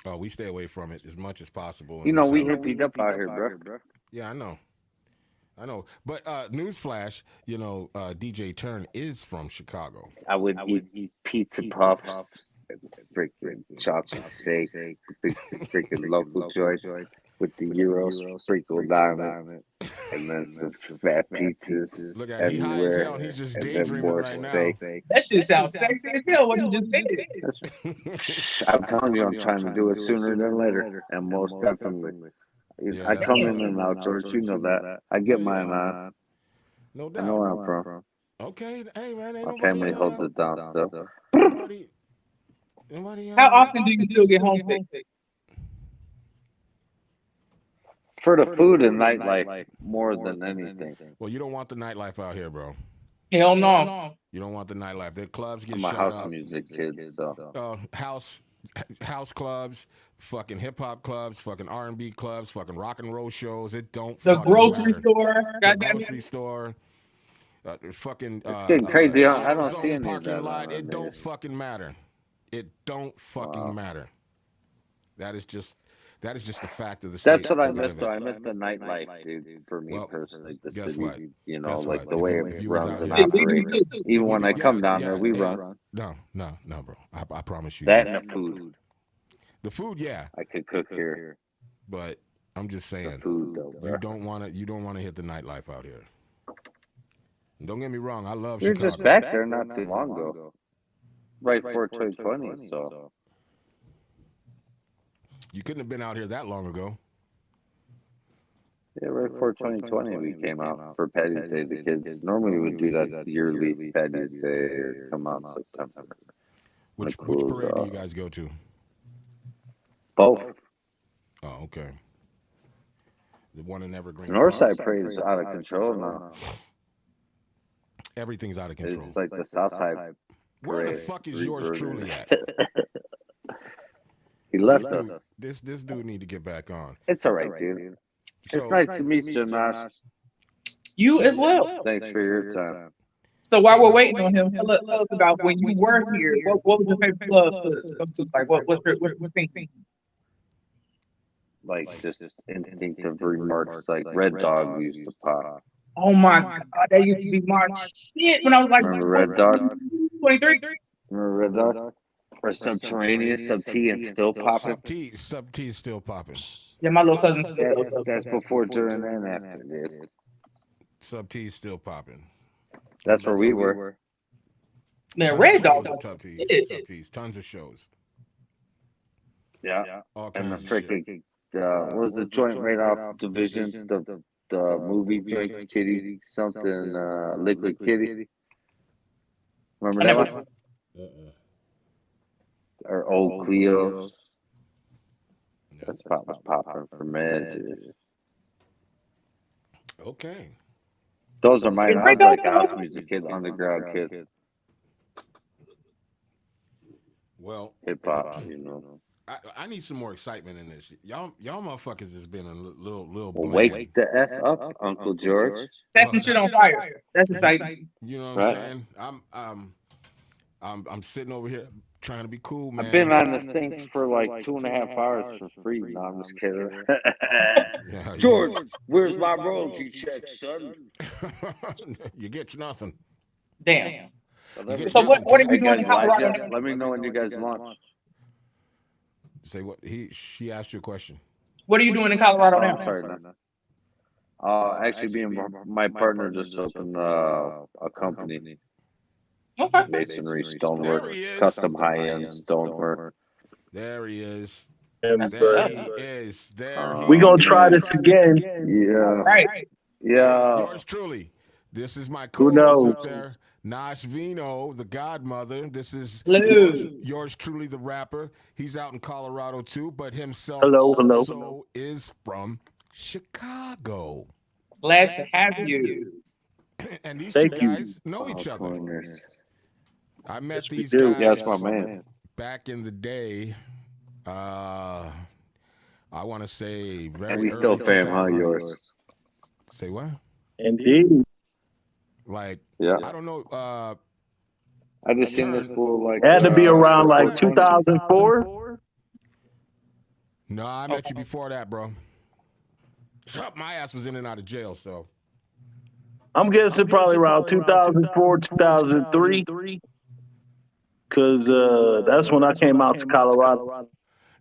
Speaker 2: Oh, we stay away from it as much as possible.
Speaker 1: You know, we hippied up out here, bro.
Speaker 2: Yeah, I know. But newsflash, you know, DJ Turn is from Chicago.
Speaker 1: I would eat pizza puffs, freaking chocolate shakes, freaking local joints with the Euros sprinkled on it, and then some fat pizzas.
Speaker 2: Look at he high as hell. He's just daydreaming right
Speaker 1: steak.
Speaker 2: now.
Speaker 4: that shit sounds sexy as hell. What you just said.
Speaker 1: I'm telling you, I'm trying to do it sooner than later, and most definitely.
Speaker 2: Yeah,
Speaker 1: I come in and out, George. You know that. I get mine on.
Speaker 2: No doubt.
Speaker 1: I know where I'm from.
Speaker 2: Okay, hey man, ain't
Speaker 1: My family holds it down still.
Speaker 4: How often do you still get homesick?
Speaker 1: For the food and nightlife more than anything.
Speaker 2: Well, you don't want the nightlife out here, bro.
Speaker 4: Hell no.
Speaker 2: You don't want the nightlife. The clubs get
Speaker 1: I'm a
Speaker 2: shut
Speaker 1: house
Speaker 2: up.
Speaker 1: music kid, so.
Speaker 2: House clubs, fucking hip hop clubs, fucking R&B clubs, fucking rock and roll shows. It don't.
Speaker 4: The
Speaker 2: fucking
Speaker 4: grocery
Speaker 2: matter.
Speaker 4: store.
Speaker 2: The grocery store. Fucking.
Speaker 1: It's getting crazy. I don't see any of
Speaker 2: parking
Speaker 1: that.
Speaker 2: lot. It don't fucking matter. It don't fucking matter. That is just That is just the fact of the state.
Speaker 1: That's what I
Speaker 2: that we
Speaker 1: miss,
Speaker 2: live
Speaker 1: though.
Speaker 2: in.
Speaker 1: I miss the nightlife, dude. For me
Speaker 2: Well,
Speaker 1: personally, the
Speaker 2: guess
Speaker 1: city,
Speaker 2: what?
Speaker 1: you know,
Speaker 2: Guess
Speaker 1: like
Speaker 2: what?
Speaker 1: the
Speaker 2: If
Speaker 1: way
Speaker 2: you-
Speaker 1: it
Speaker 2: if you was
Speaker 1: runs
Speaker 2: out
Speaker 1: and
Speaker 2: here-
Speaker 1: operates. Even when I come down there, we run.
Speaker 2: No, bro. I promise you.
Speaker 1: That and the food.
Speaker 2: The food, yeah.
Speaker 1: I could cook here.
Speaker 2: But I'm just saying,
Speaker 1: The food, though, bro.
Speaker 2: you don't want to hit the nightlife out here. And don't get me wrong, I love
Speaker 1: You're
Speaker 2: Chicago.
Speaker 1: just back there not too long ago. Right before 2020, so.
Speaker 2: You couldn't have been out here that long ago.
Speaker 1: Yeah, right before 2020 we came out for Paddy's Day. The kids normally would do that yearly Paddy's Day or come out in September.
Speaker 2: Which
Speaker 1: Cool,
Speaker 2: parade do you guys go to?
Speaker 1: Both.
Speaker 2: Oh, okay. The one in Evergreen.
Speaker 1: Northside parade is out of control now.
Speaker 2: Everything's out of control.
Speaker 1: It's like the Southside.
Speaker 2: Where the fuck is yours truly at?
Speaker 1: He left us.
Speaker 2: This dude need to get back on.
Speaker 1: It's all right, dude. It's
Speaker 2: So,
Speaker 1: nice to meet you, Nash.
Speaker 4: You as well.
Speaker 1: Thanks for your time.
Speaker 4: So while we're waiting on him, tell us about when you were here. What was your favorite club to come to? Like, what's your thing?
Speaker 1: Like just instinctive remarks, like Red Dog used to pop.
Speaker 4: Oh my God, that used to be my shit when I was like
Speaker 1: Remember Red Dog?
Speaker 4: 23.
Speaker 1: Remember Red Dog? Or Subterraneous, Sub T, and still popping.
Speaker 2: Sub T is still popping.
Speaker 4: Yeah, my little cousin.
Speaker 1: That's before, during, and after, dude.
Speaker 2: Sub T is still popping.
Speaker 1: That's where we were.
Speaker 4: Man, Red Dog.
Speaker 2: Sub T's, tons of shows.
Speaker 1: Yeah.
Speaker 2: All
Speaker 1: And
Speaker 2: kinds
Speaker 1: the
Speaker 2: of shit.
Speaker 1: freaking, what was the joint right off Division? The movie joint, Kitty, something, Liquid Kitty. Remember that one? Or Old Cleo's. That's was popping for Med.
Speaker 2: Okay.
Speaker 1: Those are mine. I was like house music kid, underground kid,
Speaker 2: Well,
Speaker 1: hip hop. You know.
Speaker 2: I need some more excitement in this. Y'all motherfuckers has been a little
Speaker 1: Well,
Speaker 2: bland.
Speaker 1: wake the F up, Uncle George.
Speaker 4: Set some shit on fire. That's exciting.
Speaker 2: You know what I'm saying? I'm sitting over here trying to be cool, man.
Speaker 1: I've been on this thing for like 2.5 hours for free. No, I'm just kidding.
Speaker 2: Yeah,
Speaker 1: George, where's my royalty check, son?
Speaker 2: You get nothing.
Speaker 4: Damn.
Speaker 2: get
Speaker 4: So what are
Speaker 1: Hey
Speaker 4: you doing
Speaker 1: guys,
Speaker 4: in Colorado?
Speaker 1: like, let me know when you guys launch.
Speaker 2: Say what? She asked you a question.
Speaker 4: What are you doing in Colorado
Speaker 1: Oh,
Speaker 4: now?
Speaker 1: I'm sorry. No. Actually, being my partner just opened a company.
Speaker 4: Okay.
Speaker 1: Masonry, stonework,
Speaker 2: There he is.
Speaker 1: custom high-end stonework.
Speaker 2: There he is.
Speaker 3: And,
Speaker 2: There he is. There he
Speaker 3: we gonna
Speaker 2: is.
Speaker 3: try this again.
Speaker 1: Yeah.
Speaker 4: Right.
Speaker 1: Yeah.
Speaker 2: Yours truly. This is my
Speaker 3: Who
Speaker 2: co-host up
Speaker 3: knows?
Speaker 2: there, NASHVINO, the godmother. This is
Speaker 4: Hello.
Speaker 2: yours truly, the rapper. He's out in Colorado too, but himself
Speaker 3: Hello.
Speaker 2: also is from Chicago.
Speaker 4: Glad to have you.
Speaker 2: And these
Speaker 3: Thank
Speaker 2: two
Speaker 3: you.
Speaker 2: guys know each other.
Speaker 1: Corners.
Speaker 2: I met
Speaker 3: Yes, we
Speaker 2: these
Speaker 3: do.
Speaker 2: guys
Speaker 1: Yeah, that's my man.
Speaker 2: back in the day. I want to say very
Speaker 1: And we still
Speaker 2: early
Speaker 1: fam, huh?
Speaker 2: 2000s.
Speaker 1: Yours.
Speaker 2: Say what?
Speaker 3: Indeed.
Speaker 2: Like,
Speaker 1: Yeah.
Speaker 2: I don't know.
Speaker 1: I just seen this fool like.
Speaker 3: It had to be around like 2004.
Speaker 2: No, I met you before that, bro. My ass was in and out of jail, so.
Speaker 3: I'm guessing probably around 2004, 2003. Because that's when I came out to Colorado.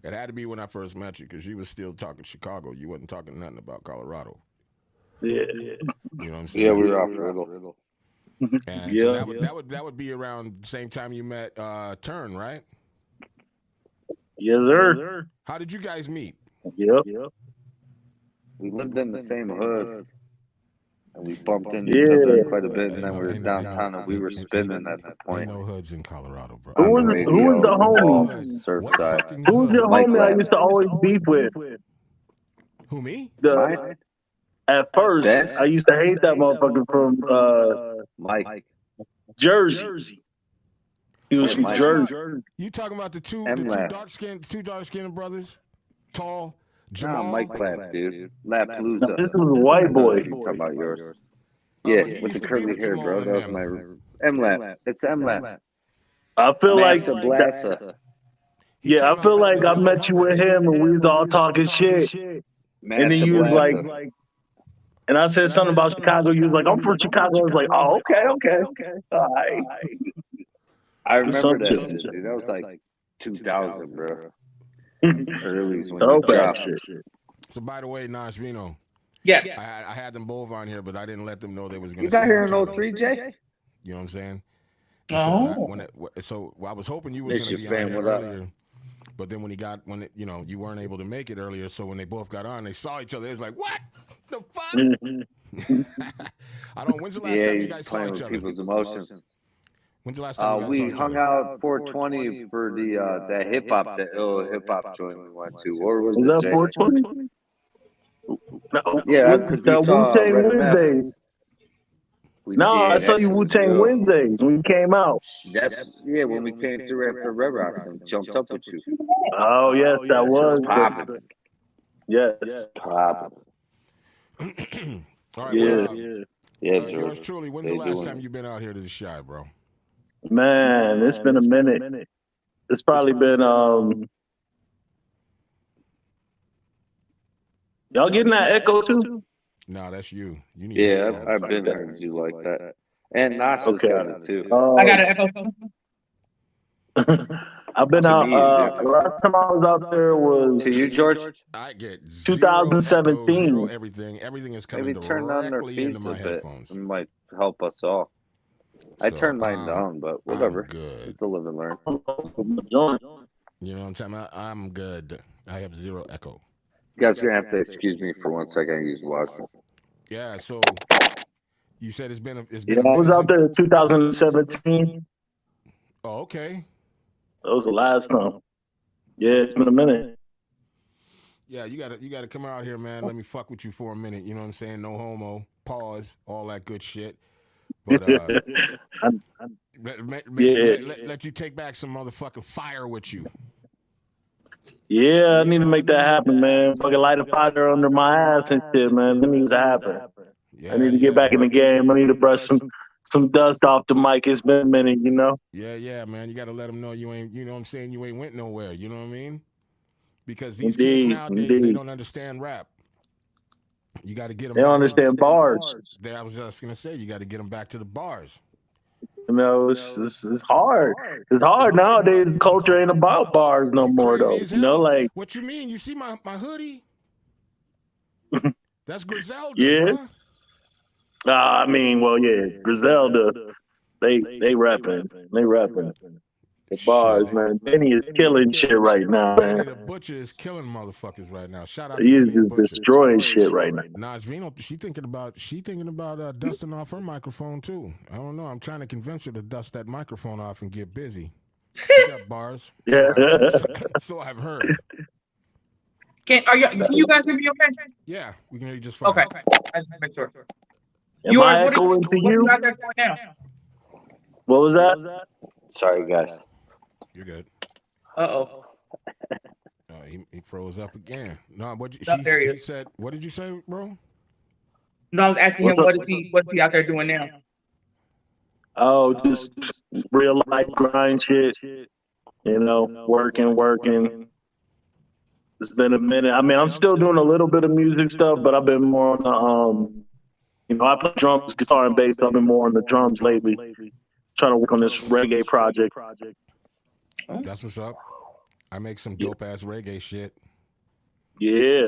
Speaker 2: It had to be when I first met you because you was still talking Chicago. You wasn't talking nothing about Colorado.
Speaker 3: Yeah.
Speaker 2: You know what I'm saying?
Speaker 1: Yeah, we were off riddle.
Speaker 2: And
Speaker 3: Yeah.
Speaker 2: so that would be around the same time you met Turn, right?
Speaker 3: Yes, sir.
Speaker 2: How did you guys meet?
Speaker 3: Yep.
Speaker 1: We lived in the same hood. And we bumped into each other quite a bit, and then we were downtown, and we were spinning at that point.
Speaker 2: Ain't no hoods in Colorado, bro.
Speaker 3: Who was the homie?
Speaker 1: Surfside.
Speaker 3: Who was your
Speaker 1: Mike
Speaker 3: homie I
Speaker 1: Lab.
Speaker 3: used to always beef with?
Speaker 2: Who, me?
Speaker 1: Mike?
Speaker 3: At first,
Speaker 1: Dex?
Speaker 3: I used to hate that motherfucker from
Speaker 1: Mike.
Speaker 3: Jersey. He was from
Speaker 1: Mike.
Speaker 3: Jersey.
Speaker 2: You talking about the two
Speaker 1: M-Lab.
Speaker 2: dark skinned brothers? Tall,
Speaker 1: Nah,
Speaker 2: Jamal.
Speaker 1: Mike Lab, dude. Lab
Speaker 3: No,
Speaker 1: Palooza.
Speaker 3: this was a white boy.
Speaker 1: You talking about yours?
Speaker 2: Oh,
Speaker 1: Yeah,
Speaker 2: but he
Speaker 1: with
Speaker 2: used
Speaker 1: the
Speaker 2: to be
Speaker 1: curly
Speaker 2: with
Speaker 1: hair,
Speaker 2: Jamal
Speaker 1: bro.
Speaker 2: and
Speaker 1: That was
Speaker 2: them.
Speaker 1: my M-Lab. It's M-Lab.
Speaker 3: I feel like
Speaker 1: Massa Blassa.
Speaker 3: Yeah, I feel like I met you with him and we was all talking shit. And then
Speaker 1: Massive
Speaker 3: you was like,
Speaker 1: Lassa.
Speaker 3: and I said something about Chicago. You was like, I'm from Chicago. I was like, oh, okay. All right.
Speaker 1: I remember that
Speaker 3: shit.
Speaker 1: shit, dude. That was like 2000, bro. Early's when
Speaker 3: So
Speaker 1: you
Speaker 3: bad
Speaker 1: dropped.
Speaker 3: shit.
Speaker 2: So by the way, NASHVINO,
Speaker 4: Yes.
Speaker 2: I had them both on here, but I didn't let them know they was gonna
Speaker 1: You got
Speaker 2: see
Speaker 1: here
Speaker 2: each
Speaker 1: in
Speaker 2: other.
Speaker 1: 03, Jay?
Speaker 2: You know what I'm saying?
Speaker 4: Oh.
Speaker 2: So I was hoping you was
Speaker 1: Miss
Speaker 2: gonna
Speaker 1: you,
Speaker 2: be on
Speaker 1: fam.
Speaker 2: here
Speaker 1: What up?
Speaker 2: earlier. But then when you weren't able to make it earlier, so when they both got on, they saw each other. It's like, what the fuck? I don't. When's the last time you
Speaker 1: He's
Speaker 2: guys saw
Speaker 1: playing
Speaker 2: each
Speaker 1: with
Speaker 2: other?
Speaker 1: people's emotions.
Speaker 2: When's the last time you guys
Speaker 1: We
Speaker 2: saw each
Speaker 1: hung
Speaker 2: other?
Speaker 1: out 420 for the that hip hop, that hip hop joint we went to. Or was
Speaker 3: Was
Speaker 1: it
Speaker 3: that
Speaker 1: Jay?
Speaker 3: 420? No,
Speaker 1: Yeah,
Speaker 3: with
Speaker 1: because
Speaker 3: the
Speaker 1: we saw
Speaker 3: Wu-Tang
Speaker 1: Red MF.
Speaker 3: Wednesdays.
Speaker 1: We
Speaker 3: No, I
Speaker 1: did.
Speaker 3: saw
Speaker 1: That
Speaker 3: you
Speaker 1: shit was
Speaker 3: Wu-Tang
Speaker 1: ill.
Speaker 3: Wednesdays when you came out.
Speaker 1: Yeah, when we came through after Red Rocks and jumped up with you.
Speaker 3: Oh, yes, that was.
Speaker 1: Popping.
Speaker 3: Yes.
Speaker 1: Popping.
Speaker 2: All right.
Speaker 3: Yeah.
Speaker 2: Well,
Speaker 1: Yeah,
Speaker 2: yours
Speaker 1: George.
Speaker 2: truly. When's
Speaker 1: They
Speaker 2: the last
Speaker 1: doing
Speaker 2: time
Speaker 1: it.
Speaker 2: you've been out here to the Shy, bro?
Speaker 3: Man, it's been a minute. It's probably been y'all getting that echo too?
Speaker 2: No, that's you. You need
Speaker 1: Yeah,
Speaker 2: headphones.
Speaker 1: I've been heard you like that. And Nasa's
Speaker 3: Okay.
Speaker 1: got it too.
Speaker 4: I got an echo.
Speaker 3: I've been
Speaker 1: To
Speaker 3: out.
Speaker 1: me, you do.
Speaker 3: Last time I was out there was
Speaker 1: To you, George?
Speaker 2: I get zero echo,
Speaker 3: 2017.
Speaker 2: zero everything. Everything is coming
Speaker 1: Maybe turn on their
Speaker 2: directly into
Speaker 1: feeds
Speaker 2: my
Speaker 1: a bit.
Speaker 2: headphones.
Speaker 1: It might help us all. I
Speaker 2: So,
Speaker 1: turned mine down, but whatever.
Speaker 2: I'm good.
Speaker 1: It's a live and learn.
Speaker 2: You know what I'm talking about? I'm good. I have zero echo.
Speaker 1: You guys are gonna have to excuse me for 1 second. I use the washroom.
Speaker 2: Yeah. So you said it's been a
Speaker 3: Yeah, I was
Speaker 2: minute
Speaker 3: out there in 2017.
Speaker 2: Oh, okay.
Speaker 3: That was the last time. Yeah, it's been a minute.
Speaker 2: Yeah, you gotta come out here, man. Let me fuck with you for a minute. You know what I'm saying? No homo. Pause. All that good shit. But let you take back some motherfucking fire with you.
Speaker 3: Yeah, I need to make that happen, man. Fucking light a fire under my ass and shit, man. That needs to happen.
Speaker 2: Yeah,
Speaker 3: I need to get back in the game. I need to brush some dust off the mic. It's been a minute, you know?
Speaker 2: Yeah, man. You gotta let them know you ain't. You know what I'm saying? You ain't went nowhere. You know what I mean? Because these kids nowadays they don't understand rap. You got to get them.
Speaker 3: They don't understand bars.
Speaker 2: I was just gonna say you got to get them back to the bars.
Speaker 3: You know, it's hard. It's hard nowadays. The culture ain't about bars no more, though. You know, like
Speaker 2: what you mean? You see my hoodie? That's Griselda,
Speaker 3: yeah.
Speaker 2: Bro.
Speaker 3: I mean, well, yeah, Griselda. They rapping. They rapping. The bars, man. Benny is killing shit right now, man.
Speaker 2: Benny the Butcher is killing motherfuckers right now. Shout out to
Speaker 3: He is
Speaker 2: Benny the
Speaker 3: just
Speaker 2: Butcher.
Speaker 3: destroying shit right now.
Speaker 2: NASHVINO, she thinking about dusting off her microphone too. I don't know. I'm trying to convince her to dust that microphone off and get busy. She got bars.
Speaker 3: Yeah.
Speaker 2: So I've heard.
Speaker 4: Can you guys hear me okay?
Speaker 2: Yeah, we can hear you just fine.
Speaker 4: Okay. I just make sure.
Speaker 3: Am I echoing to you?
Speaker 4: Out there going now?
Speaker 3: What was that?
Speaker 1: Sorry, guys.
Speaker 2: You're good.
Speaker 4: Uh-oh.
Speaker 2: He froze up again. No,
Speaker 4: he
Speaker 2: said. What did you say, bro?
Speaker 4: No, I was asking him what's he out there doing now?
Speaker 3: Oh, just real life grind shit. You know, working. It's been a minute. I mean, I'm still doing a little bit of music stuff, but I've been more on the I play drums, guitar, and bass. I've been more on the drums lately. Trying to work on this reggae project.
Speaker 2: That's what's up. I make some dope ass reggae shit.
Speaker 3: Yeah,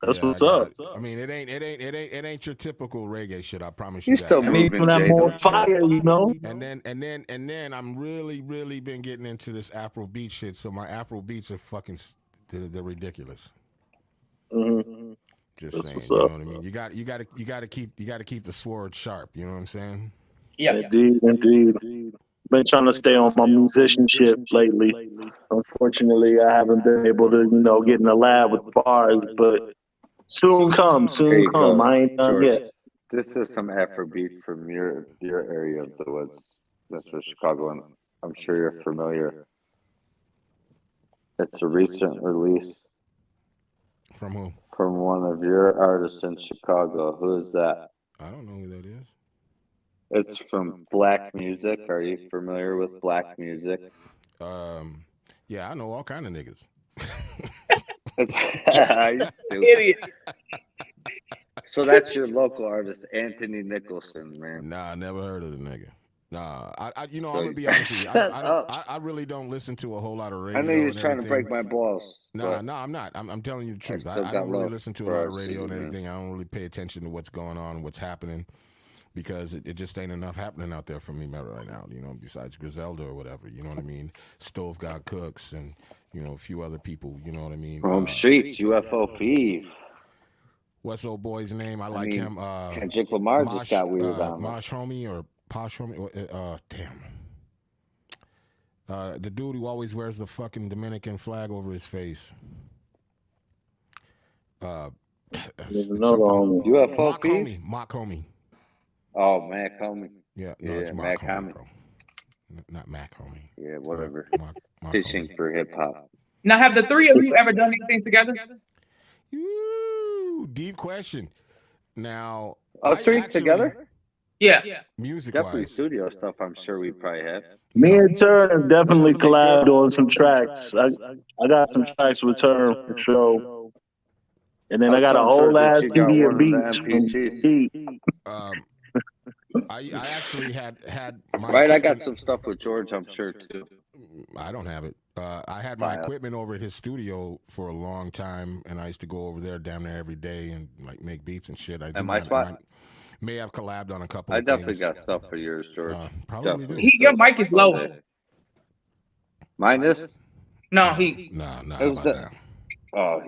Speaker 3: that's what's up.
Speaker 2: I mean, it ain't your typical reggae shit. I promise
Speaker 1: You
Speaker 2: that.
Speaker 1: still moving, Jay?
Speaker 3: More fire, you know.
Speaker 2: And then I'm really been getting into this Afro beat shit. So my Afro beats are fucking they're ridiculous.
Speaker 3: Mm-hmm.
Speaker 2: Just saying, you know what I mean. You got to keep the sword sharp. You know what I'm saying?
Speaker 4: Yeah.
Speaker 3: Indeed. Been trying to stay on my musicianship lately. Unfortunately, I haven't been able to, get in the lab with bars, but soon come. I ain't done
Speaker 1: George,
Speaker 3: yet.
Speaker 1: This is some Afrobeat from your area of the woods. That's for Chicago, and I'm sure you're familiar. It's a recent release.
Speaker 2: From who?
Speaker 1: From one of your artists in Chicago. Who is that?
Speaker 2: I don't know who that is.
Speaker 1: It's from Black Music. Are you familiar with Black Music?
Speaker 2: Yeah, I know all kind of niggas.
Speaker 1: You stupid.
Speaker 4: Idiot.
Speaker 1: So that's your local artist, Anthony Nicholson, man.
Speaker 2: Nah, I never heard of the nigga. Nah, I'm
Speaker 1: So
Speaker 2: gonna be honest with you.
Speaker 1: shut
Speaker 2: I
Speaker 1: up.
Speaker 2: I really don't listen to a whole lot of radio.
Speaker 1: I know you was
Speaker 2: and
Speaker 1: trying to break
Speaker 2: everything.
Speaker 1: my balls.
Speaker 2: Nah,
Speaker 1: but
Speaker 2: no, I'm not. I'm telling you the truth.
Speaker 1: still
Speaker 2: I
Speaker 1: got
Speaker 2: don't really
Speaker 1: love
Speaker 2: listen to a
Speaker 1: for
Speaker 2: lot
Speaker 1: our
Speaker 2: of radio
Speaker 1: city,
Speaker 2: and
Speaker 1: man.
Speaker 2: everything. I don't really pay attention to what's going on, what's happening, because it just ain't enough happening out there for me right now. You know, besides Griselda or whatever. You know what I mean? Stove God Cooks and a few other people. You know what I mean?
Speaker 1: Home Streets, UFO Feeve.
Speaker 2: What's old boy's name? I like him.
Speaker 1: Kendrick Lamar just
Speaker 2: Mosh,
Speaker 1: got weird on
Speaker 2: Mosh
Speaker 1: us.
Speaker 2: Homie or Posh Homie. Damn. The dude who always wears the fucking Dominican flag over his face.
Speaker 1: UFO
Speaker 2: Mock
Speaker 1: Feeve?
Speaker 2: Homie. Mock Homie.
Speaker 1: Oh, Mac Homie.
Speaker 2: Yeah, no,
Speaker 1: Yeah,
Speaker 2: it's Mock
Speaker 1: Mac
Speaker 2: Homie,
Speaker 1: Homie.
Speaker 2: bro. Not Mac Homie.
Speaker 1: Yeah, whatever.
Speaker 2: Mock
Speaker 1: Fishing
Speaker 2: Homie.
Speaker 1: for hip hop.
Speaker 4: Now, have the three of you ever done anything together?
Speaker 2: Ooh, deep question. Now,
Speaker 1: Us three together?
Speaker 4: Yeah.
Speaker 2: music
Speaker 1: Definitely
Speaker 2: wise,
Speaker 1: studio stuff. I'm sure we probably have.
Speaker 3: Me and Turn have definitely collabed on some tracks. I got some tracks with Turn for sure. And then I got a whole ass
Speaker 1: you got
Speaker 3: CD of
Speaker 1: one of the
Speaker 3: beats from
Speaker 1: MPCs.
Speaker 3: Heat.
Speaker 2: I actually had my
Speaker 1: Right, I got
Speaker 2: equipment-
Speaker 1: some stuff with George, I'm sure, too.
Speaker 2: I don't have it. I had my equipment over at his studio for a long time, and I used to go over there damn near every day and like make beats and shit.
Speaker 1: At my spot?
Speaker 2: May have collabed on a couple.
Speaker 1: I
Speaker 2: of
Speaker 1: definitely
Speaker 2: things.
Speaker 1: got stuff for yours, George.
Speaker 2: Probably do.
Speaker 4: Your mic is low.
Speaker 1: Mine is?
Speaker 4: No, he.
Speaker 2: Nah.
Speaker 1: It
Speaker 2: How
Speaker 1: was
Speaker 2: about
Speaker 1: the-
Speaker 2: that?
Speaker 1: Oh,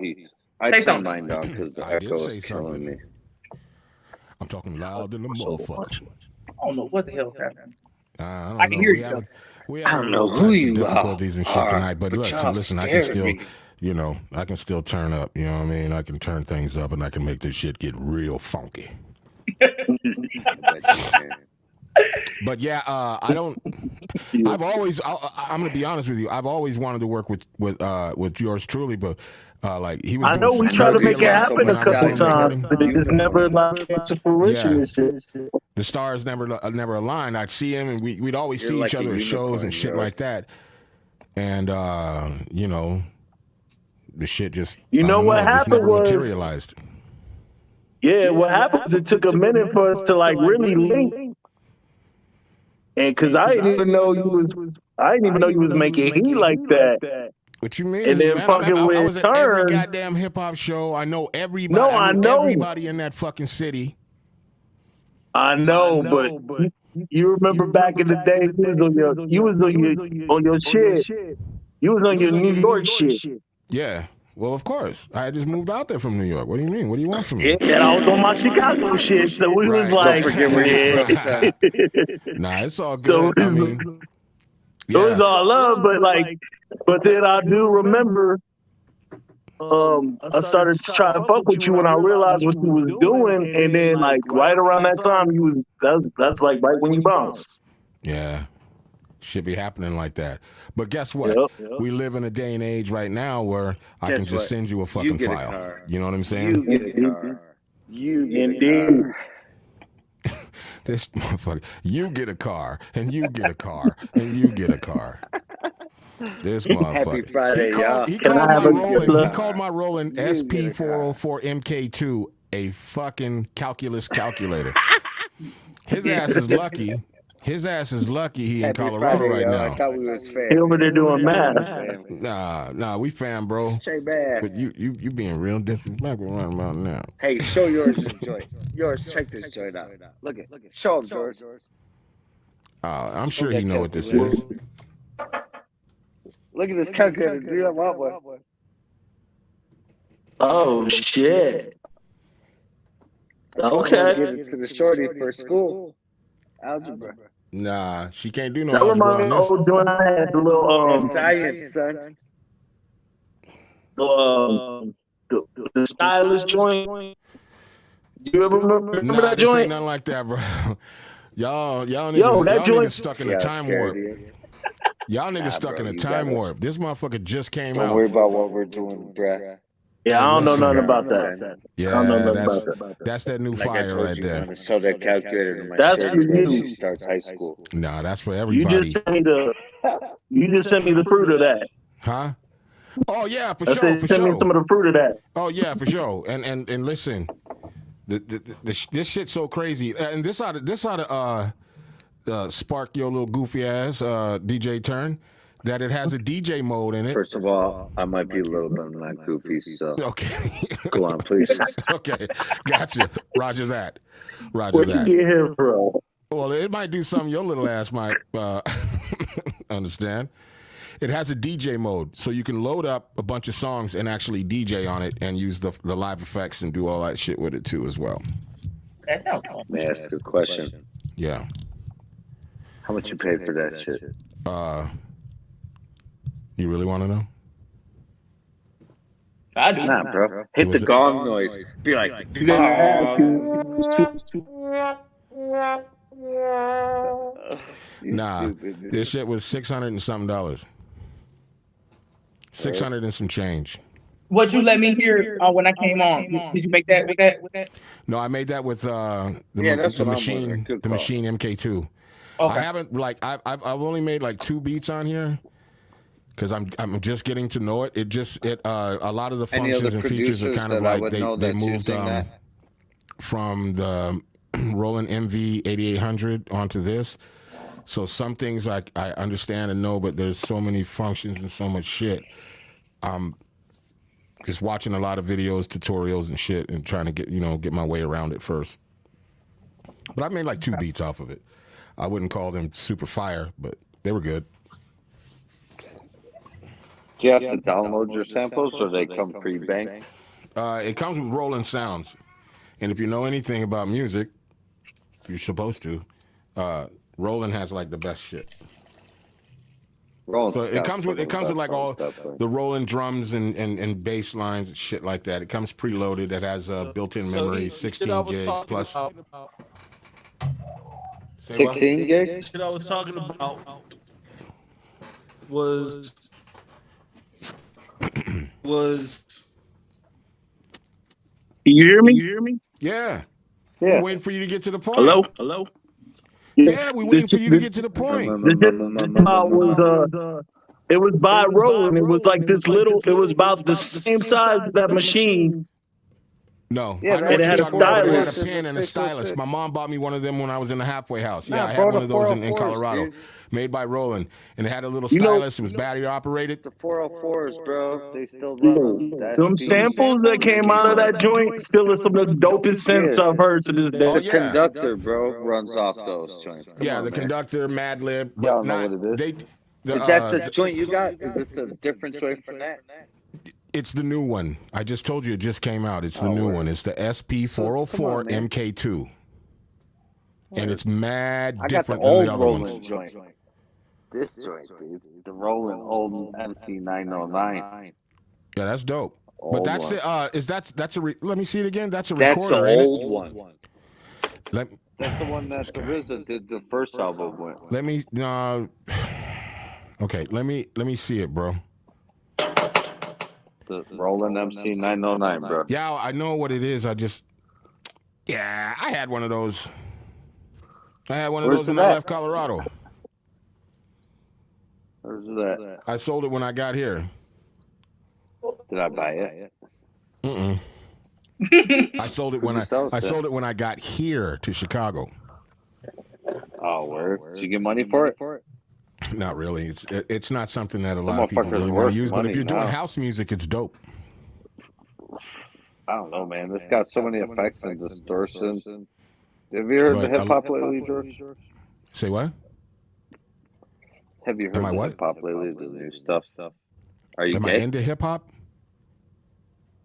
Speaker 1: I
Speaker 4: Say
Speaker 1: turned
Speaker 4: something.
Speaker 1: mine down because the
Speaker 2: I did
Speaker 1: echo
Speaker 2: say
Speaker 1: is killing
Speaker 2: something.
Speaker 1: me.
Speaker 2: I'm talking loud than a motherfucker.
Speaker 4: I don't know what the hell's happening.
Speaker 2: I don't
Speaker 4: I can
Speaker 2: know.
Speaker 4: hear
Speaker 2: We
Speaker 4: you,
Speaker 2: have
Speaker 1: I don't know who you
Speaker 2: difficulties and shit
Speaker 1: are,
Speaker 2: tonight, but
Speaker 1: but y'all
Speaker 2: listen. I can
Speaker 1: scared
Speaker 2: still,
Speaker 1: me.
Speaker 2: I can still turn up. You know what I mean? I can turn things up, and I can make this shit get real funky. But yeah, I don't. I've always. I'm gonna be honest with you. I've always wanted to work with yours truly, but like he was.
Speaker 3: I know we tried to make it happen a couple times, but it just never came to fruition and shit.
Speaker 2: The stars never aligned. I'd see him, and we'd always see each other at shows and shit like that. And the shit just.
Speaker 3: What happened
Speaker 2: never
Speaker 3: was
Speaker 2: materialized.
Speaker 3: Yeah, what happened was it took a minute for us to like really link. And cause I didn't even know you was making heat like that.
Speaker 2: What you mean?
Speaker 3: And then
Speaker 2: man,
Speaker 3: fucking
Speaker 2: I
Speaker 3: with
Speaker 2: was at every
Speaker 3: Turn.
Speaker 2: goddamn hip hop show. I know everybody.
Speaker 3: No,
Speaker 2: I
Speaker 3: I
Speaker 2: knew
Speaker 3: know.
Speaker 2: everybody in that fucking city.
Speaker 3: I know, but you remember back in the day, you was on your shit. You was on your New York shit.
Speaker 2: Yeah. Well, of course. I just moved out there from New York. What do you mean? What do you want from me?
Speaker 3: Yeah, and I was on my Chicago shit, so we was like,
Speaker 1: Don't forget where you're from.
Speaker 2: Nah, it's all good.
Speaker 3: So
Speaker 2: I mean,
Speaker 3: it was all love, but then I do remember I started to try to fuck with you when I realized what you was doing, and then like right around that time that's like right when you bounced.
Speaker 2: Yeah. Should be happening like that. But guess what?
Speaker 3: Yep.
Speaker 2: We live in a day and age right now where I can just send you a fucking file. You know what I'm
Speaker 1: You
Speaker 2: saying?
Speaker 1: get a car. You get
Speaker 3: Indeed.
Speaker 1: a car.
Speaker 2: This motherfucker. You get a car, and you get a car, and you get a car. This motherfucker.
Speaker 1: Happy Friday, y'all.
Speaker 2: He
Speaker 3: Can I have a Tesla?
Speaker 2: called my Roland
Speaker 1: You get a
Speaker 2: SP404 MK2 a fucking calculus calculator. His ass is lucky. He in
Speaker 1: Happy
Speaker 2: Colorado
Speaker 1: Friday,
Speaker 2: right
Speaker 1: y'all.
Speaker 2: now.
Speaker 1: I thought we was fam.
Speaker 3: He over there doing math.
Speaker 2: Nah, we fam, bro.
Speaker 1: Straight bad.
Speaker 2: But you being real disrespectful right about now.
Speaker 1: Hey, show yours a joint. Yours, check this joint out. Look it. Show him, George.
Speaker 2: I'm sure he know what this is.
Speaker 1: Look at this calculator, dude. I want one.
Speaker 3: Oh shit.
Speaker 1: Get
Speaker 3: Okay.
Speaker 1: it to the shorty for school. Algebra.
Speaker 2: Nah, she can't do no
Speaker 3: That
Speaker 2: algebra
Speaker 3: reminds me
Speaker 2: on
Speaker 3: of
Speaker 2: this.
Speaker 3: old joint I had, the little
Speaker 1: That's science, son.
Speaker 3: the stylus joint. Do you ever remember
Speaker 2: Nah,
Speaker 3: that
Speaker 2: this ain't
Speaker 3: joint?
Speaker 2: nothing like that, bro. Y'all
Speaker 3: Yo,
Speaker 2: niggas,
Speaker 3: that
Speaker 2: y'all
Speaker 3: joint-
Speaker 2: niggas stuck in
Speaker 1: See
Speaker 2: a
Speaker 1: how
Speaker 2: time
Speaker 1: scared
Speaker 2: warp.
Speaker 1: he is.
Speaker 2: Y'all niggas stuck
Speaker 1: bro,
Speaker 2: in a
Speaker 1: you
Speaker 2: time
Speaker 1: got us.
Speaker 2: warp. This motherfucker just came
Speaker 1: Don't
Speaker 2: out.
Speaker 1: worry about what we're doing, bruh.
Speaker 3: Yeah, I don't know
Speaker 2: listen,
Speaker 3: nothing about that.
Speaker 2: Yeah,
Speaker 3: I don't know nothing about that.
Speaker 2: that's that new
Speaker 1: Like I
Speaker 2: fire
Speaker 1: told
Speaker 2: right
Speaker 1: you,
Speaker 2: there.
Speaker 1: I'm gonna show that calculator to my
Speaker 3: That's
Speaker 1: shorty
Speaker 3: for
Speaker 1: when
Speaker 3: you.
Speaker 1: she starts high school.
Speaker 2: Nah, that's for
Speaker 3: You
Speaker 2: everybody.
Speaker 3: just sent me the fruit of that.
Speaker 2: Huh? Oh yeah, for
Speaker 3: I
Speaker 2: sure.
Speaker 3: said,
Speaker 2: For
Speaker 3: send me
Speaker 2: sure.
Speaker 3: some of the fruit of that.
Speaker 2: Oh yeah, for sure. And listen, this shit's so crazy. And this ought to spark your little goofy ass DJ turn that it has a DJ mode in it.
Speaker 1: First of all, I might be a little bit not goofy, so
Speaker 2: Okay.
Speaker 1: go on, please.
Speaker 2: Okay, gotcha. Roger that. Roger
Speaker 3: Where'd you
Speaker 2: that.
Speaker 3: get here from?
Speaker 2: Well, it might do something your little ass might understand. It has a DJ mode, so you can load up a bunch of songs and actually DJ on it and use the live effects and do all that shit with it too as well.
Speaker 4: That sounds fun.
Speaker 1: May I ask a question?
Speaker 2: Yeah.
Speaker 1: How much you paid for that shit?
Speaker 2: You really want to know?
Speaker 4: I do.
Speaker 1: Nah, bro. Hit the gong noise. Be like,
Speaker 3: You gotta
Speaker 2: Nah, this shit was $600 and something. $600 and some change.
Speaker 4: What you let me hear when I came on? Did you make that with that?
Speaker 2: No, I made that with the
Speaker 1: that's what I'm
Speaker 2: machine,
Speaker 1: wondering. Good
Speaker 2: the
Speaker 1: call.
Speaker 2: machine MK2.
Speaker 4: Okay.
Speaker 2: I haven't I've only made like 2 beats on here because I'm just getting to know it. A lot of the
Speaker 1: Any
Speaker 2: functions
Speaker 1: other
Speaker 2: and features are
Speaker 1: producers
Speaker 2: kind of
Speaker 1: that I
Speaker 2: like
Speaker 1: would
Speaker 2: they
Speaker 1: know that's
Speaker 2: moved
Speaker 1: using that?
Speaker 2: from the Roland MV 8800 onto this. So some things I understand and know, but there's so many functions and so much shit. Just watching a lot of videos, tutorials and shit and trying to get my way around it first. But I made like 2 beats off of it. I wouldn't call them super fire, but they were good.
Speaker 1: Do you have to download your samples or they come pre-banked?
Speaker 2: It comes with Roland sounds. And if you know anything about music, you're supposed to. Roland has like the best shit. So it comes with like all the Roland drums and bass lines and shit like that. It comes preloaded. It has built-in memory, 16 gigs plus.
Speaker 1: 16 gigs?
Speaker 6: Shit I was talking about was
Speaker 3: Can you hear me?
Speaker 2: Yeah.
Speaker 1: Yeah.
Speaker 2: We're waiting for you to get to the point.
Speaker 3: Hello.
Speaker 2: Yeah, we're waiting for you to get to the point.
Speaker 3: It was by Roland. It was like this little. It was about the same size as that machine.
Speaker 2: No,
Speaker 1: Yeah,
Speaker 2: I know
Speaker 1: but
Speaker 2: what
Speaker 3: it
Speaker 2: you're
Speaker 3: had a
Speaker 2: talking about. It had a
Speaker 3: stylus.
Speaker 2: pen and a stylus. My mom bought me one of them when I was in the halfway house. Yeah,
Speaker 1: Nah,
Speaker 2: I
Speaker 1: bro,
Speaker 2: had one
Speaker 1: the
Speaker 2: of those in
Speaker 1: 404s,
Speaker 2: Colorado,
Speaker 1: dude.
Speaker 2: made by Roland, and it had a little
Speaker 3: You know-
Speaker 2: stylus. It was battery operated.
Speaker 1: The 404s, bro, they still run.
Speaker 3: Them samples that came out of that joint still is some of the dopest synths I've heard to this day.
Speaker 2: Oh,
Speaker 1: The
Speaker 2: yeah.
Speaker 1: conductor, bro, runs off those joints. Come
Speaker 2: Yeah,
Speaker 1: on,
Speaker 2: the
Speaker 1: man.
Speaker 2: conductor, Mad Lib, but
Speaker 1: Y'all know
Speaker 2: not
Speaker 1: what it is.
Speaker 2: they.
Speaker 1: Is that the joint you got? Is this a different joint from that?
Speaker 2: It's the new one. I just told you it just came out. It's the new
Speaker 1: word.
Speaker 2: one. It's the SP404
Speaker 1: come on, man.
Speaker 2: MK2. And it's mad
Speaker 1: I got the
Speaker 2: different than
Speaker 1: old
Speaker 2: the other
Speaker 1: Roland
Speaker 2: ones.
Speaker 1: joint. This joint, dude. The Roland old MC909.
Speaker 2: Yeah, that's dope.
Speaker 1: Old
Speaker 2: But that's
Speaker 1: one.
Speaker 2: the let me see it again. That's a
Speaker 1: That's
Speaker 2: recorder.
Speaker 1: the
Speaker 2: ain't it?
Speaker 1: old one.
Speaker 2: Let,
Speaker 1: That's the one that the RZA did the first album with.
Speaker 2: let me okay, let me see it, bro.
Speaker 1: The Roland MC909, bro.
Speaker 2: Yeah, I know what it is. I had one of those. I had one of
Speaker 1: Where's
Speaker 2: those when
Speaker 1: it
Speaker 2: I
Speaker 1: at?
Speaker 2: left Colorado.
Speaker 1: Where's that?
Speaker 2: I sold it when I got here.
Speaker 1: Did I buy it?
Speaker 2: I sold it
Speaker 1: Who'd you sell it
Speaker 2: I
Speaker 1: to?
Speaker 2: sold it when I got here to Chicago.
Speaker 1: Oh, where? Did you get money for it?
Speaker 2: Not really. It's not something that a
Speaker 1: The
Speaker 2: lot of people
Speaker 1: motherfucker's
Speaker 2: really want
Speaker 1: worth
Speaker 2: to use. But if
Speaker 1: money
Speaker 2: you're doing
Speaker 1: now.
Speaker 2: house music, it's dope.
Speaker 1: I don't know, man. It's got so many effects and distortion. Have you heard
Speaker 2: But
Speaker 1: the hip hop lately, George?
Speaker 2: Say what?
Speaker 1: Have you heard
Speaker 2: Am I
Speaker 1: the
Speaker 2: what?
Speaker 1: hip hop lately? The new stuff. Are you
Speaker 2: Am I
Speaker 1: gay?
Speaker 2: into hip hop?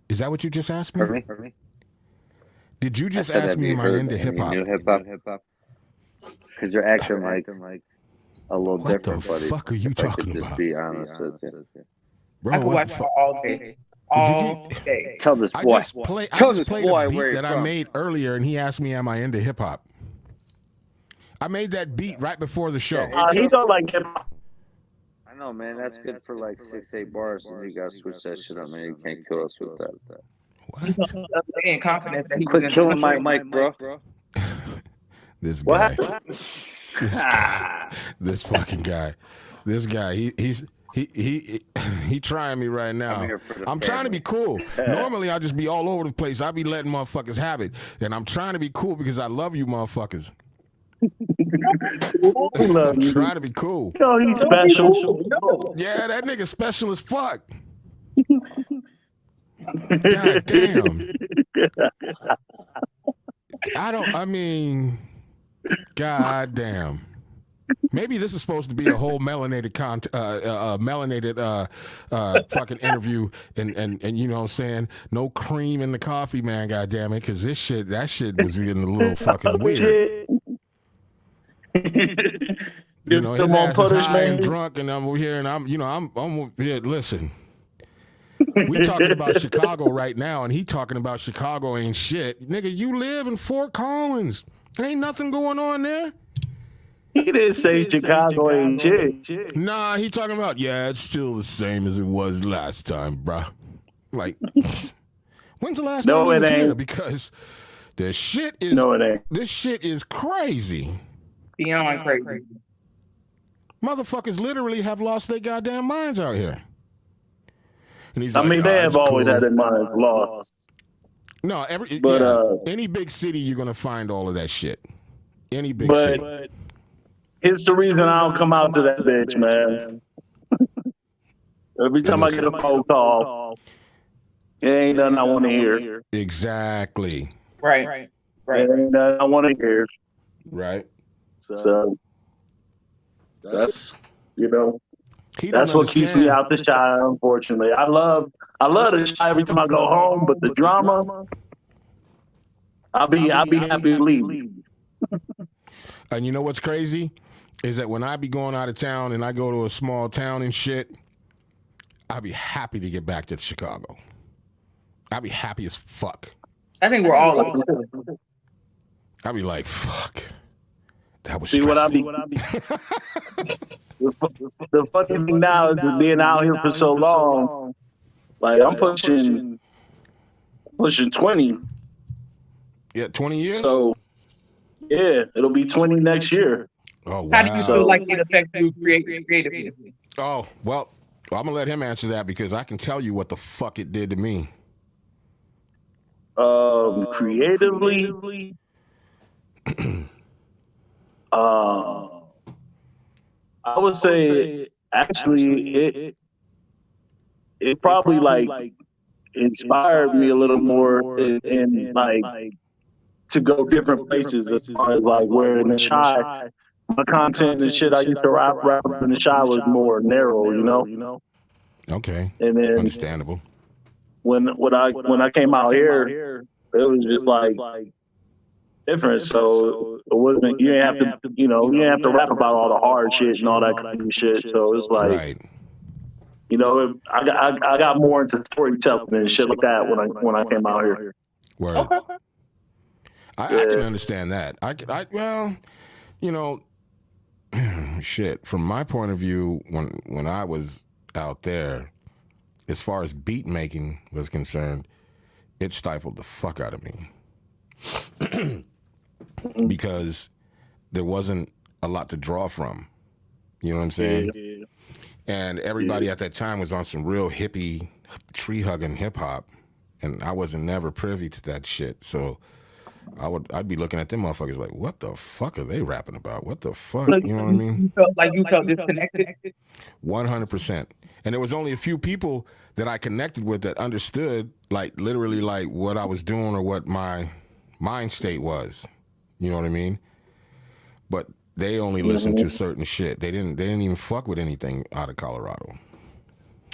Speaker 2: Is that what you just asked me?
Speaker 1: Heard me?
Speaker 2: Did you just
Speaker 1: I said,
Speaker 2: ask
Speaker 1: have
Speaker 2: me
Speaker 1: you
Speaker 2: am I
Speaker 1: heard
Speaker 2: into
Speaker 1: any
Speaker 2: hip hop?
Speaker 1: New hip hop. Because you're acting like a little
Speaker 2: What the
Speaker 1: different, buddy.
Speaker 2: fuck are you
Speaker 1: If I could
Speaker 2: talking
Speaker 1: just
Speaker 2: about?
Speaker 1: be honest with you.
Speaker 2: Bro,
Speaker 4: I can
Speaker 2: what
Speaker 4: watch
Speaker 2: the
Speaker 4: it
Speaker 2: fuck?
Speaker 4: all day. All day.
Speaker 1: Tell this
Speaker 2: I
Speaker 1: boy.
Speaker 2: just played
Speaker 1: Tell this
Speaker 2: a
Speaker 1: boy
Speaker 2: beat
Speaker 1: where
Speaker 2: that
Speaker 1: you're
Speaker 2: I
Speaker 1: from.
Speaker 2: made earlier, and he asked me, "Am I into hip hop?" I made that beat right before the show.
Speaker 3: He don't like hip hop.
Speaker 1: I know, man. That's good for like 6-8 bars, and you gotta switch that shit up, man. You can't kill us with that.
Speaker 2: What?
Speaker 4: In confidence that he
Speaker 1: Quit
Speaker 4: was
Speaker 1: killing my mic, bro.
Speaker 2: This
Speaker 3: What
Speaker 2: guy.
Speaker 3: happened?
Speaker 2: This fucking guy. This guy. He's He trying me right now. I'm trying to be cool. Normally I just be all over the place. I be letting motherfuckers have it, and I'm trying to be cool because I love you, motherfuckers. I'm trying to be cool.
Speaker 3: You know he's special.
Speaker 2: Yeah, that nigga special as fuck. God damn. God damn. Maybe this is supposed to be a whole melanated fucking interview, and you know what I'm saying? No cream in the coffee, man, goddamn it, because that shit was getting a little fucking weird. You know, his ass is high and drunk, and I'm here, and I'm here. Listen, we talking about Chicago right now, and he talking about Chicago ain't shit, nigga. You live in Fort Collins. Ain't nothing going on there.
Speaker 3: He didn't say Chicago ain't shit.
Speaker 2: Nah, he talking about, yeah, it's still the same as it was last time, bruh. Like, when's the last time he was here? Because this shit is crazy.
Speaker 4: Beyond crazy.
Speaker 2: Motherfuckers literally have lost their goddamn minds out here. And he's
Speaker 3: they have always had their minds lost.
Speaker 2: No, any big city, you're going to find all of that shit. Any big city.
Speaker 3: It's the reason I don't come out to that bitch, man. Every time I get a phone call, it ain't nothing I want to hear.
Speaker 2: Exactly.
Speaker 4: Right.
Speaker 3: It ain't nothing I want to hear.
Speaker 2: Right.
Speaker 3: So that's, that's what keeps me out the shy, unfortunately. I love the shy every time I go home, but the drama, I'll be happy to leave.
Speaker 2: And you know what's crazy? Is that when I be going out of town and I go to a small town and shit, I'll be happy to get back to Chicago. I'll be happy as fuck.
Speaker 4: I think we're all like that.
Speaker 2: I'll be like, fuck. That was
Speaker 3: stressful. The fucking thing now is being out here for so long. Like, I'm pushing 20.
Speaker 2: Yeah, 20 years?
Speaker 3: So, yeah, it'll be 20 next year.
Speaker 2: Oh, wow.
Speaker 4: How do you feel like it affects you creatively?
Speaker 2: Oh, well, I'm going to let him answer that because I can tell you what the fuck it did to me.
Speaker 3: Creatively, I would say actually it probably like inspired me a little more in like to go different places as far as like where in the shy my content and shit I used to rap in the shy was more narrow,
Speaker 2: Okay.
Speaker 3: And then
Speaker 2: understandable.
Speaker 3: When I came out here, it was just like different. So it wasn't you didn't have to rap about all the hard shit and all that kind of shit. So it's like
Speaker 2: right.
Speaker 3: I got more into storytelling and shit like that when I came out here.
Speaker 2: Word. Okay. I can understand that. Shit. From my point of view, when I was out there, as far as beat making was concerned, it stifled the fuck out of me. Because there wasn't a lot to draw from. You know what I'm saying? Yeah. And everybody at that time was on some real hippie, tree-hugging hip-hop, and I wasn't never privy to that shit. So I'd be looking at them motherfuckers like, what the fuck are they rapping about? What the fuck? You know what I mean?
Speaker 4: You felt disconnected?
Speaker 2: 100%. And there was only a few people that I connected with that understood, like, literally, like, what I was doing or what my mind state was. You know what I mean? But they only listened to certain shit. They didn't even fuck with anything out of Colorado.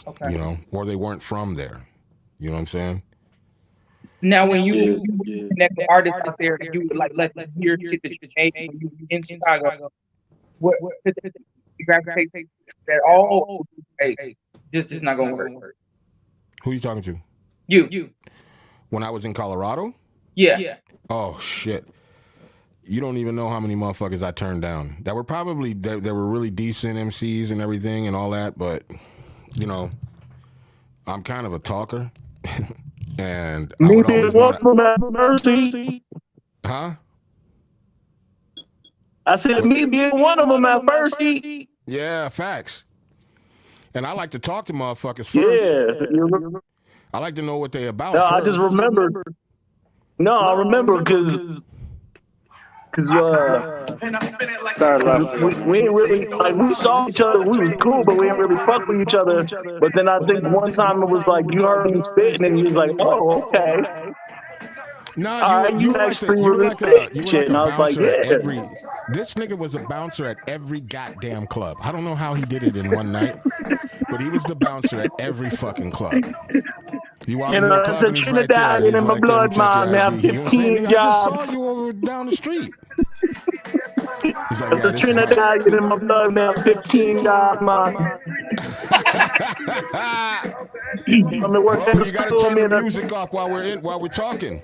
Speaker 2: Okay. Or they weren't from there. You know what I'm saying?
Speaker 4: Now, when you connect with artists out there, and you would like let them hear shit that you made when you in Chicago, what you gravitate that all? Hey, this is not gonna work.
Speaker 2: Who are you talking to?
Speaker 4: You.
Speaker 2: When I was in Colorado?
Speaker 4: Yeah.
Speaker 2: Oh shit. You don't even know how many motherfuckers I turned down. That were probably they were really decent MCs and everything and all that, but I'm kind of a talker. And I would always
Speaker 3: mercy.
Speaker 2: Huh?
Speaker 3: I said me being one of them at first.
Speaker 2: Yeah, facts. And I like to talk to motherfuckers first.
Speaker 3: Yeah.
Speaker 2: I like to know what they about
Speaker 3: No,
Speaker 2: first.
Speaker 3: I just remembered. No, I remember because
Speaker 1: Sorry, left.
Speaker 3: we ain't really like we saw each other. We was cool, but we didn't really fuck with each other. But then I think one time it was like you heard me spitting, and you was like, "Oh, okay."
Speaker 2: No, you were like a bouncer at every. This nigga was a bouncer at every goddamn club. I don't know how he did it in one night, but he was the bouncer at every fucking club. You walk into a club and he's right there. He's
Speaker 3: in my
Speaker 2: like,
Speaker 3: blood, man. I have 15
Speaker 2: I just saw
Speaker 3: jobs.
Speaker 2: you over down the street. He's like,
Speaker 3: It's a Trinidad in my blood, man. 15 jobs, man.
Speaker 2: You gotta turn the music off while we're talking.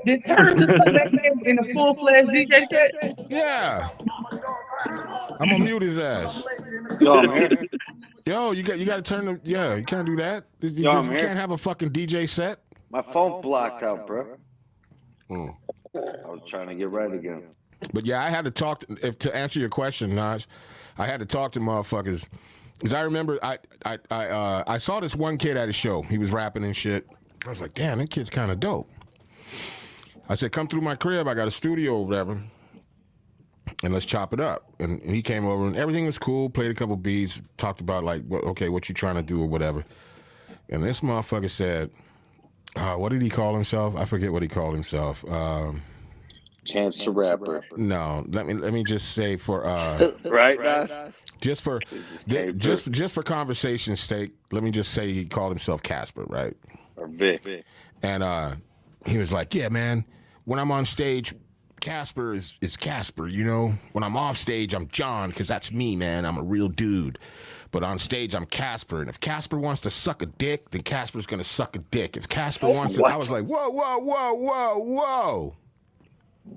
Speaker 4: Did Turner just put that man in a full-fledged DJ set?
Speaker 2: Yeah. I'm gonna mute his ass.
Speaker 1: Yo, I'm here.
Speaker 2: Yo, you got to turn the. Yeah, you can't do that. You can't have a fucking DJ set.
Speaker 1: My phone blocked out, bro.
Speaker 2: Mm.
Speaker 1: I was trying to get right again.
Speaker 2: But yeah, I had to talk to answer your question, Naj. I had to talk to motherfuckers because I remember I saw this one kid at a show. He was rapping and shit. I was like, damn, that kid's kind of dope. I said, come through my crib. I got a studio or whatever, and let's chop it up. And he came over and everything was cool. Played a couple beats. Talked about like, what you trying to do or whatever. And this motherfucker said, what did he call himself? I forget what he called himself.
Speaker 1: Chance the Rapper.
Speaker 2: No, let me just say for
Speaker 1: right, Nas?
Speaker 2: just for conversation's sake, let me just say he called himself Casper, right?
Speaker 1: Or Vic.
Speaker 2: And he was like, yeah, man, when I'm on stage, Casper is Casper, you know? When I'm off stage, I'm John, because that's me, man. I'm a real dude. But on stage, I'm Casper. And if Casper wants to suck a dick, then Casper's going to suck a dick. If Casper wants to... I was like, whoa.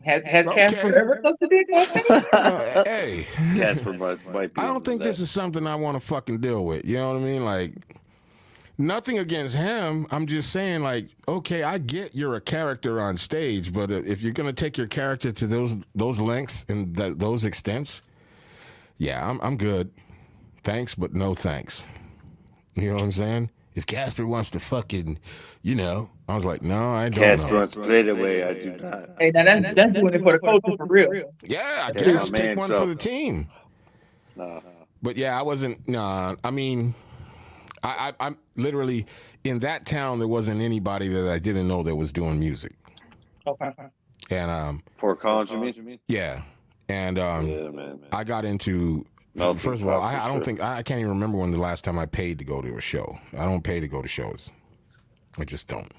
Speaker 4: Has Casper ever sucked a dick?
Speaker 2: Hey.
Speaker 1: Casper might be.
Speaker 2: I don't think this is something I want to fucking deal with. You know what I mean? Like... Nothing against him. I'm just saying, like, okay, I get you're a character on stage, but if you're gonna take your character to those lengths and those extents, yeah, I'm good. Thanks, but no thanks. You know what I'm saying? If Casper wants to fucking, I was like, no, I don't.
Speaker 1: Casper wants to play the way I do not.
Speaker 4: Hey, now that's doing it for the culture for real.
Speaker 2: Yeah, I guess take one for the team.
Speaker 1: No.
Speaker 2: But yeah, I wasn't. Nah, I mean. I'm literally in that town. There wasn't anybody that I didn't know that was doing music.
Speaker 4: Okay.
Speaker 2: And
Speaker 1: for college, you mean?
Speaker 2: Yeah, and
Speaker 1: yeah, man.
Speaker 2: I got into. First of all, I don't think I can't even remember when the last time I paid to go to a show. I don't pay to go to shows. I just don't.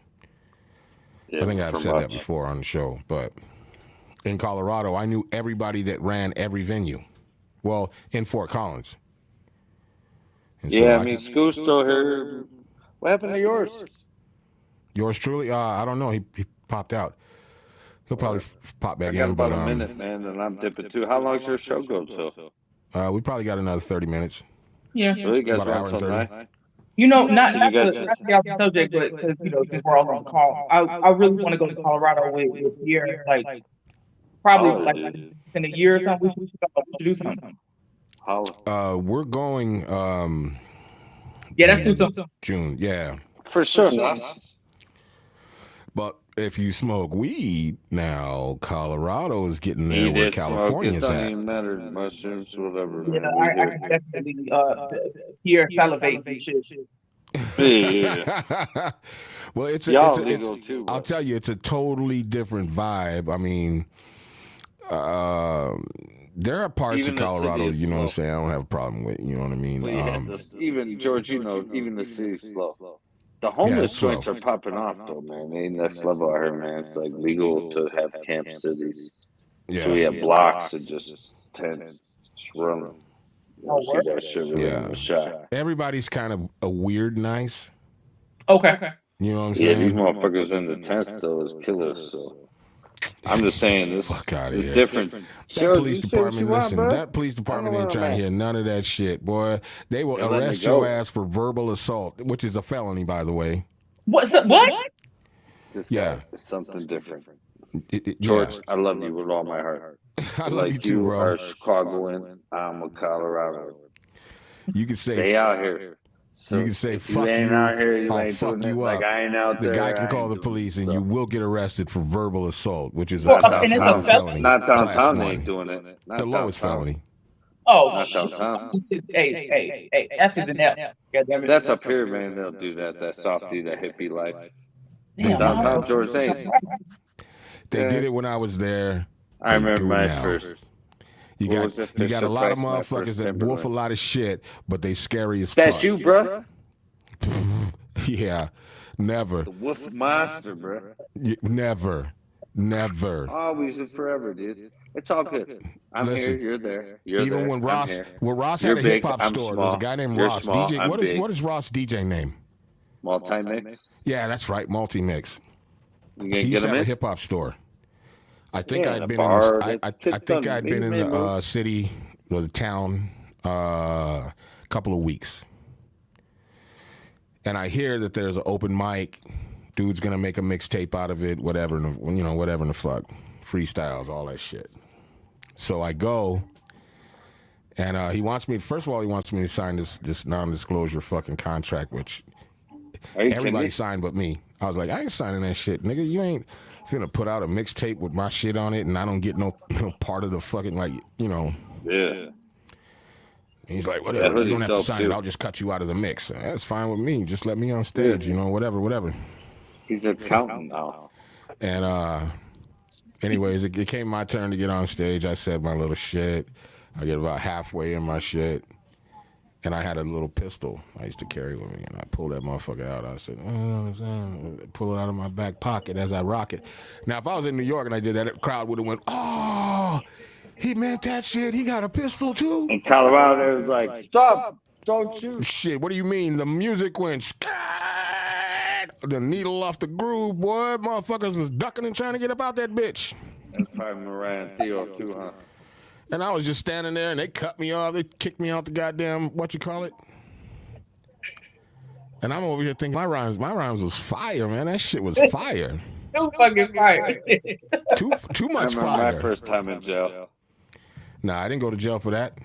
Speaker 2: Yeah, I think I've said that before on the show, but in Colorado, I knew everybody that ran every venue. Well, in Fort Collins. So
Speaker 1: yeah, I mean, Scoot's still here. What happened to yours?
Speaker 2: Yours truly? I don't know. He popped out. He'll probably pop back in.
Speaker 1: I got about a minute, man, and I'm dipping too. How long's your show go till?
Speaker 2: We probably got another 30 minutes.
Speaker 4: Yeah.
Speaker 1: Really? You guys about an hour and 30?
Speaker 4: Not to get off the subject, but because, since we're all on the call, I really want to go to Colorado with Pierre, like, probably in a year or something. We should do something.
Speaker 2: We're going.
Speaker 4: Yeah, that's too soon.
Speaker 2: June, yeah,
Speaker 1: for sure.
Speaker 2: But if you smoke weed now, Colorado is getting there where California's at. It doesn't even
Speaker 1: matter. Mushrooms, whatever.
Speaker 4: Yeah, I can definitely hear salivate and shit.
Speaker 1: Yeah.
Speaker 2: Well, it's
Speaker 1: too.
Speaker 2: I'll tell you, it's a totally different vibe. I mean, there are parts
Speaker 1: even
Speaker 2: of Colorado, you know what I'm saying, I don't have a problem with, you know what I mean?
Speaker 1: Even, George, even the city's slow. The homeless joints are popping off, though, man. They next level out here, man. It's like legal to have camp cities. Yeah. So we have blocks of just tents, running. That shit really in the shot.
Speaker 2: Everybody's kind of a weird nice.
Speaker 4: Okay.
Speaker 2: You know what I'm saying?
Speaker 1: Yeah, these motherfuckers in the tents, though, is killers, so... I'm just saying this is different.
Speaker 2: That police department, that police department ain't trying to hear none of that shit, boy. They will arrest your ass for verbal assault, which is a felony, by the way.
Speaker 4: What?
Speaker 1: This guy is something different. George, I love you with all my heart.
Speaker 2: I love you too, bro.
Speaker 1: You are Chicagoan. I'm a Colorado.
Speaker 2: You can say
Speaker 1: they out here. So
Speaker 2: you can say,
Speaker 1: if you
Speaker 2: fuck
Speaker 1: ain't
Speaker 2: you,
Speaker 1: out here, you
Speaker 2: I'll
Speaker 1: ain't
Speaker 2: fuck
Speaker 1: doing it.
Speaker 2: you
Speaker 1: Like
Speaker 2: up.
Speaker 1: I ain't out
Speaker 2: The
Speaker 1: there.
Speaker 2: guy can
Speaker 1: I
Speaker 2: call
Speaker 1: ain't
Speaker 2: the
Speaker 1: doing
Speaker 2: police
Speaker 1: it,
Speaker 2: and
Speaker 1: so.
Speaker 2: you will get arrested for verbal assault, which is
Speaker 4: Well,
Speaker 2: a
Speaker 4: and
Speaker 2: class
Speaker 4: it's a
Speaker 2: 1
Speaker 4: felony.
Speaker 2: felony.
Speaker 1: Not
Speaker 2: Class
Speaker 1: downtown. They
Speaker 2: 1.
Speaker 1: ain't doing it. Not
Speaker 2: The lowest
Speaker 1: downtown.
Speaker 2: felony.
Speaker 4: Oh,
Speaker 1: Not
Speaker 4: shit.
Speaker 1: downtown.
Speaker 4: Hey, F is an F. Goddamn it.
Speaker 1: That's up here, man. They'll do that. That softy, that hippie life.
Speaker 4: Damn,
Speaker 1: Downtown
Speaker 4: I-
Speaker 1: Georgia ain't.
Speaker 2: They did it when I was there.
Speaker 1: I
Speaker 2: They
Speaker 1: remember
Speaker 2: do it
Speaker 1: my
Speaker 2: now.
Speaker 1: first.
Speaker 2: You
Speaker 1: What
Speaker 2: got
Speaker 1: was the
Speaker 2: you got a
Speaker 1: Fisher
Speaker 2: lot of
Speaker 1: Price, my
Speaker 2: motherfuckers
Speaker 1: first
Speaker 2: that wolf a
Speaker 1: Timberlands.
Speaker 2: lot of shit, but they scary as
Speaker 1: That's
Speaker 2: fuck.
Speaker 1: you, bruh.
Speaker 2: Yeah, never,
Speaker 1: The wolf monster, bruh.
Speaker 2: never.
Speaker 1: Always and forever, dude. It's all good. I'm
Speaker 2: Listen,
Speaker 1: here. You're there. You're
Speaker 2: even
Speaker 1: there.
Speaker 2: when
Speaker 1: I'm
Speaker 2: Ross,
Speaker 1: here.
Speaker 2: well, Ross
Speaker 1: You're
Speaker 2: had a
Speaker 1: big.
Speaker 2: hip hop
Speaker 1: I'm
Speaker 2: store.
Speaker 1: small.
Speaker 2: There's a guy named
Speaker 1: You're
Speaker 2: Ross.
Speaker 1: small.
Speaker 2: DJ,
Speaker 1: I'm
Speaker 2: what
Speaker 1: big.
Speaker 2: is Ross DJ name?
Speaker 1: Multi-mix.
Speaker 2: Yeah, that's right, Multi-Mix.
Speaker 1: You
Speaker 2: He
Speaker 1: gonna
Speaker 2: used
Speaker 1: get
Speaker 2: to
Speaker 1: him
Speaker 2: have a
Speaker 1: in?
Speaker 2: hip hop store. I think
Speaker 1: Yeah,
Speaker 2: I'd
Speaker 1: a
Speaker 2: been
Speaker 1: bar.
Speaker 2: in the, I
Speaker 1: Kid's
Speaker 2: think
Speaker 1: done.
Speaker 2: I'd been
Speaker 1: He
Speaker 2: in
Speaker 1: made
Speaker 2: the
Speaker 1: moves.
Speaker 2: city or the town a couple of weeks, and I hear that there's an open mic. Dude's gonna make a mixtape out of it, whatever, whatever in the fuck, freestyles, all that shit. So I go, and he wants me. First of all, he wants me to sign this non-disclosure fucking contract, which
Speaker 1: Are you
Speaker 2: everybody
Speaker 1: kidding
Speaker 2: signed but me. I was like, I ain't signing that shit, nigga. You ain't finna put out a mixtape with my shit on it, and I don't get no part of the fucking
Speaker 1: me? Yeah.
Speaker 2: He's like,
Speaker 1: That
Speaker 2: whatever. You
Speaker 1: hoodie's
Speaker 2: don't have to
Speaker 1: dope,
Speaker 2: sign
Speaker 1: too.
Speaker 2: it. I'll just cut you out of the mix. That's fine with me. Just let me on stage. Whatever.
Speaker 1: He's an accountant now.
Speaker 2: And anyways, it came my turn to get on stage. I said my little shit. I get about halfway in my shit, and I had a little pistol I used to carry with me, and I pulled that motherfucker out. I said, pull it out of my back pocket as I rock it. Now, if I was in New York and I did that, the crowd would have went, oh, he meant that shit. He got a pistol too?
Speaker 1: In Colorado, it was like, stop, don't shoot.
Speaker 2: Shit, what do you mean? The music went scat. The needle off the groove, boy. Motherfuckers was ducking and trying to get up out that bitch.
Speaker 1: That's probably Moran Theo too, huh?
Speaker 2: And I was just standing there, and they cut me off. They kicked me out the goddamn, what. And I'm over here thinking, my rhymes was fire, man. That shit was fire.
Speaker 4: Too fucking fire.
Speaker 2: Too
Speaker 1: I
Speaker 2: much
Speaker 1: remember
Speaker 2: fire.
Speaker 1: my first time in jail.
Speaker 2: Nah, I didn't go to jail for that.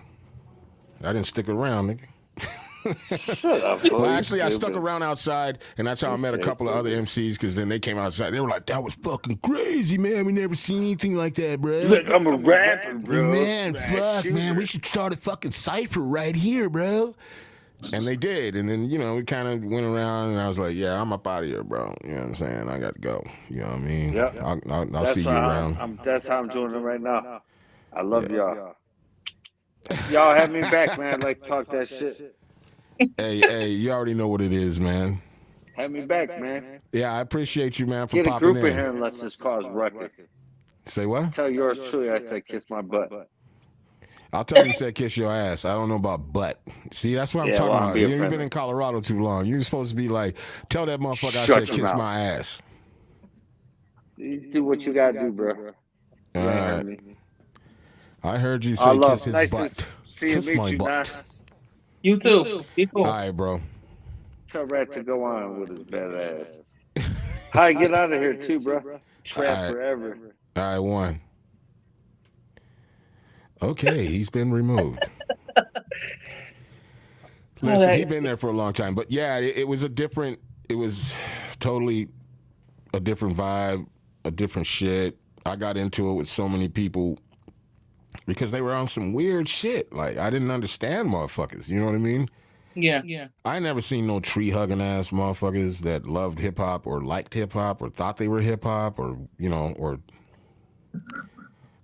Speaker 2: I didn't stick around, nigga.
Speaker 1: Shut up,
Speaker 2: Well,
Speaker 1: boy.
Speaker 2: actually, I stuck around outside, and that's how I met a
Speaker 1: say
Speaker 2: couple of other MCs, because then they came outside. They were like, that was fucking crazy, man. We never seen anything like that, bro.
Speaker 1: Look, I'm a rapper, bro.
Speaker 2: Man,
Speaker 1: Smash
Speaker 2: fuck,
Speaker 1: shooter.
Speaker 2: man. We should start a fucking cypher right here, bro. And they did. And then, we kind of went around, and I was like, yeah, I'm up out of here, bro. You know what I'm saying? I got to go. You know what I mean?
Speaker 1: Yep.
Speaker 2: I'll see you around.
Speaker 1: That's how I'm doing it right now. I love y'all. Y'all have me back, man. I'd like to talk that shit.
Speaker 2: Hey, you already know what it is, man.
Speaker 1: Have me back, man.
Speaker 2: Yeah, I appreciate you, man, for
Speaker 1: Get a
Speaker 2: popping
Speaker 1: group
Speaker 2: in.
Speaker 1: in here and let's just cause ruckus.
Speaker 2: Say what?
Speaker 1: Tell yours truly I said kiss my butt.
Speaker 2: I'll tell you said kiss your ass. I don't know about butt. See, that's what I'm talking about. You ain't been in Colorado too long. You're supposed to be like, tell that motherfucker I said kiss my ass.
Speaker 1: You do what you gotta do, bro.
Speaker 2: All right. I heard you say kiss his
Speaker 1: nice
Speaker 2: butt.
Speaker 1: To see
Speaker 2: Kiss
Speaker 1: and meet
Speaker 2: my
Speaker 1: you,
Speaker 2: butt.
Speaker 1: man.
Speaker 4: You too. Be cool.
Speaker 2: All right, bro.
Speaker 1: Tell Rat to go on with his bad ass. Hi, get out of here too, bro. Trap forever.
Speaker 2: All right, one. Okay, he's been removed. Listen, he's been there for a long time. But yeah, it was totally a different vibe, a different shit. I got into it with so many people because they were on some weird shit. Like, I didn't understand motherfuckers. You know what I mean?
Speaker 4: Yeah.
Speaker 2: I never seen no tree hugging ass motherfuckers that loved hip hop or liked hip hop or thought they were hip hop or or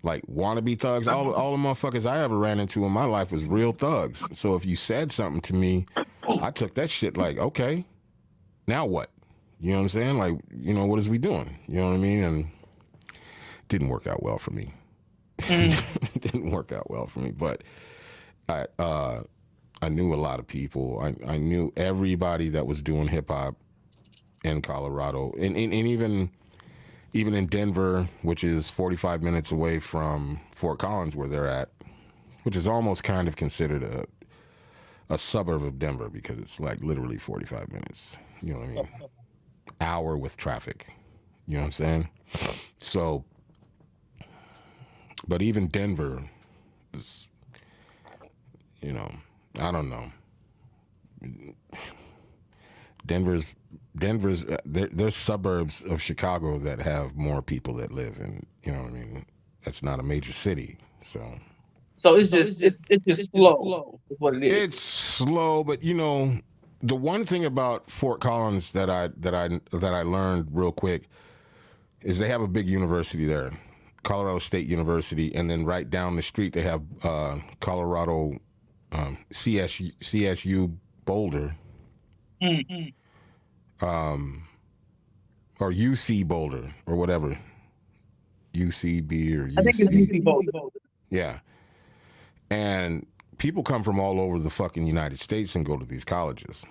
Speaker 2: like wannabe thugs. All the motherfuckers I ever ran into in my life was real thugs. So if you said something to me, I took that shit like, okay, now what? You know what I'm saying? Like, what is we doing? You know what I mean? And it didn't work out well for me. It didn't work out well for me. But I knew a lot of people. I knew everybody that was doing hip hop in Colorado, and even in Denver, which is 45 minutes away from Fort Collins, where they're at, which is almost kind of considered a suburb of Denver because it's like literally 45 minutes. You know what I mean? Hour with traffic. You know what I'm saying? So, but even Denver is, I don't know. there's suburbs of Chicago that have more people that live in, you know what I mean? That's not a major city, so.
Speaker 4: So it's just slow, is what it is.
Speaker 2: It's slow, but you know, the one thing about Fort Collins that I learned real quick is they have a big university there, Colorado State University, and then right down the street they have Colorado CSU Boulder, or UC Boulder or whatever, UCB or UC.
Speaker 4: I think it's UC Boulder.
Speaker 2: Yeah, and people come from all over the fucking United States and go to these colleges.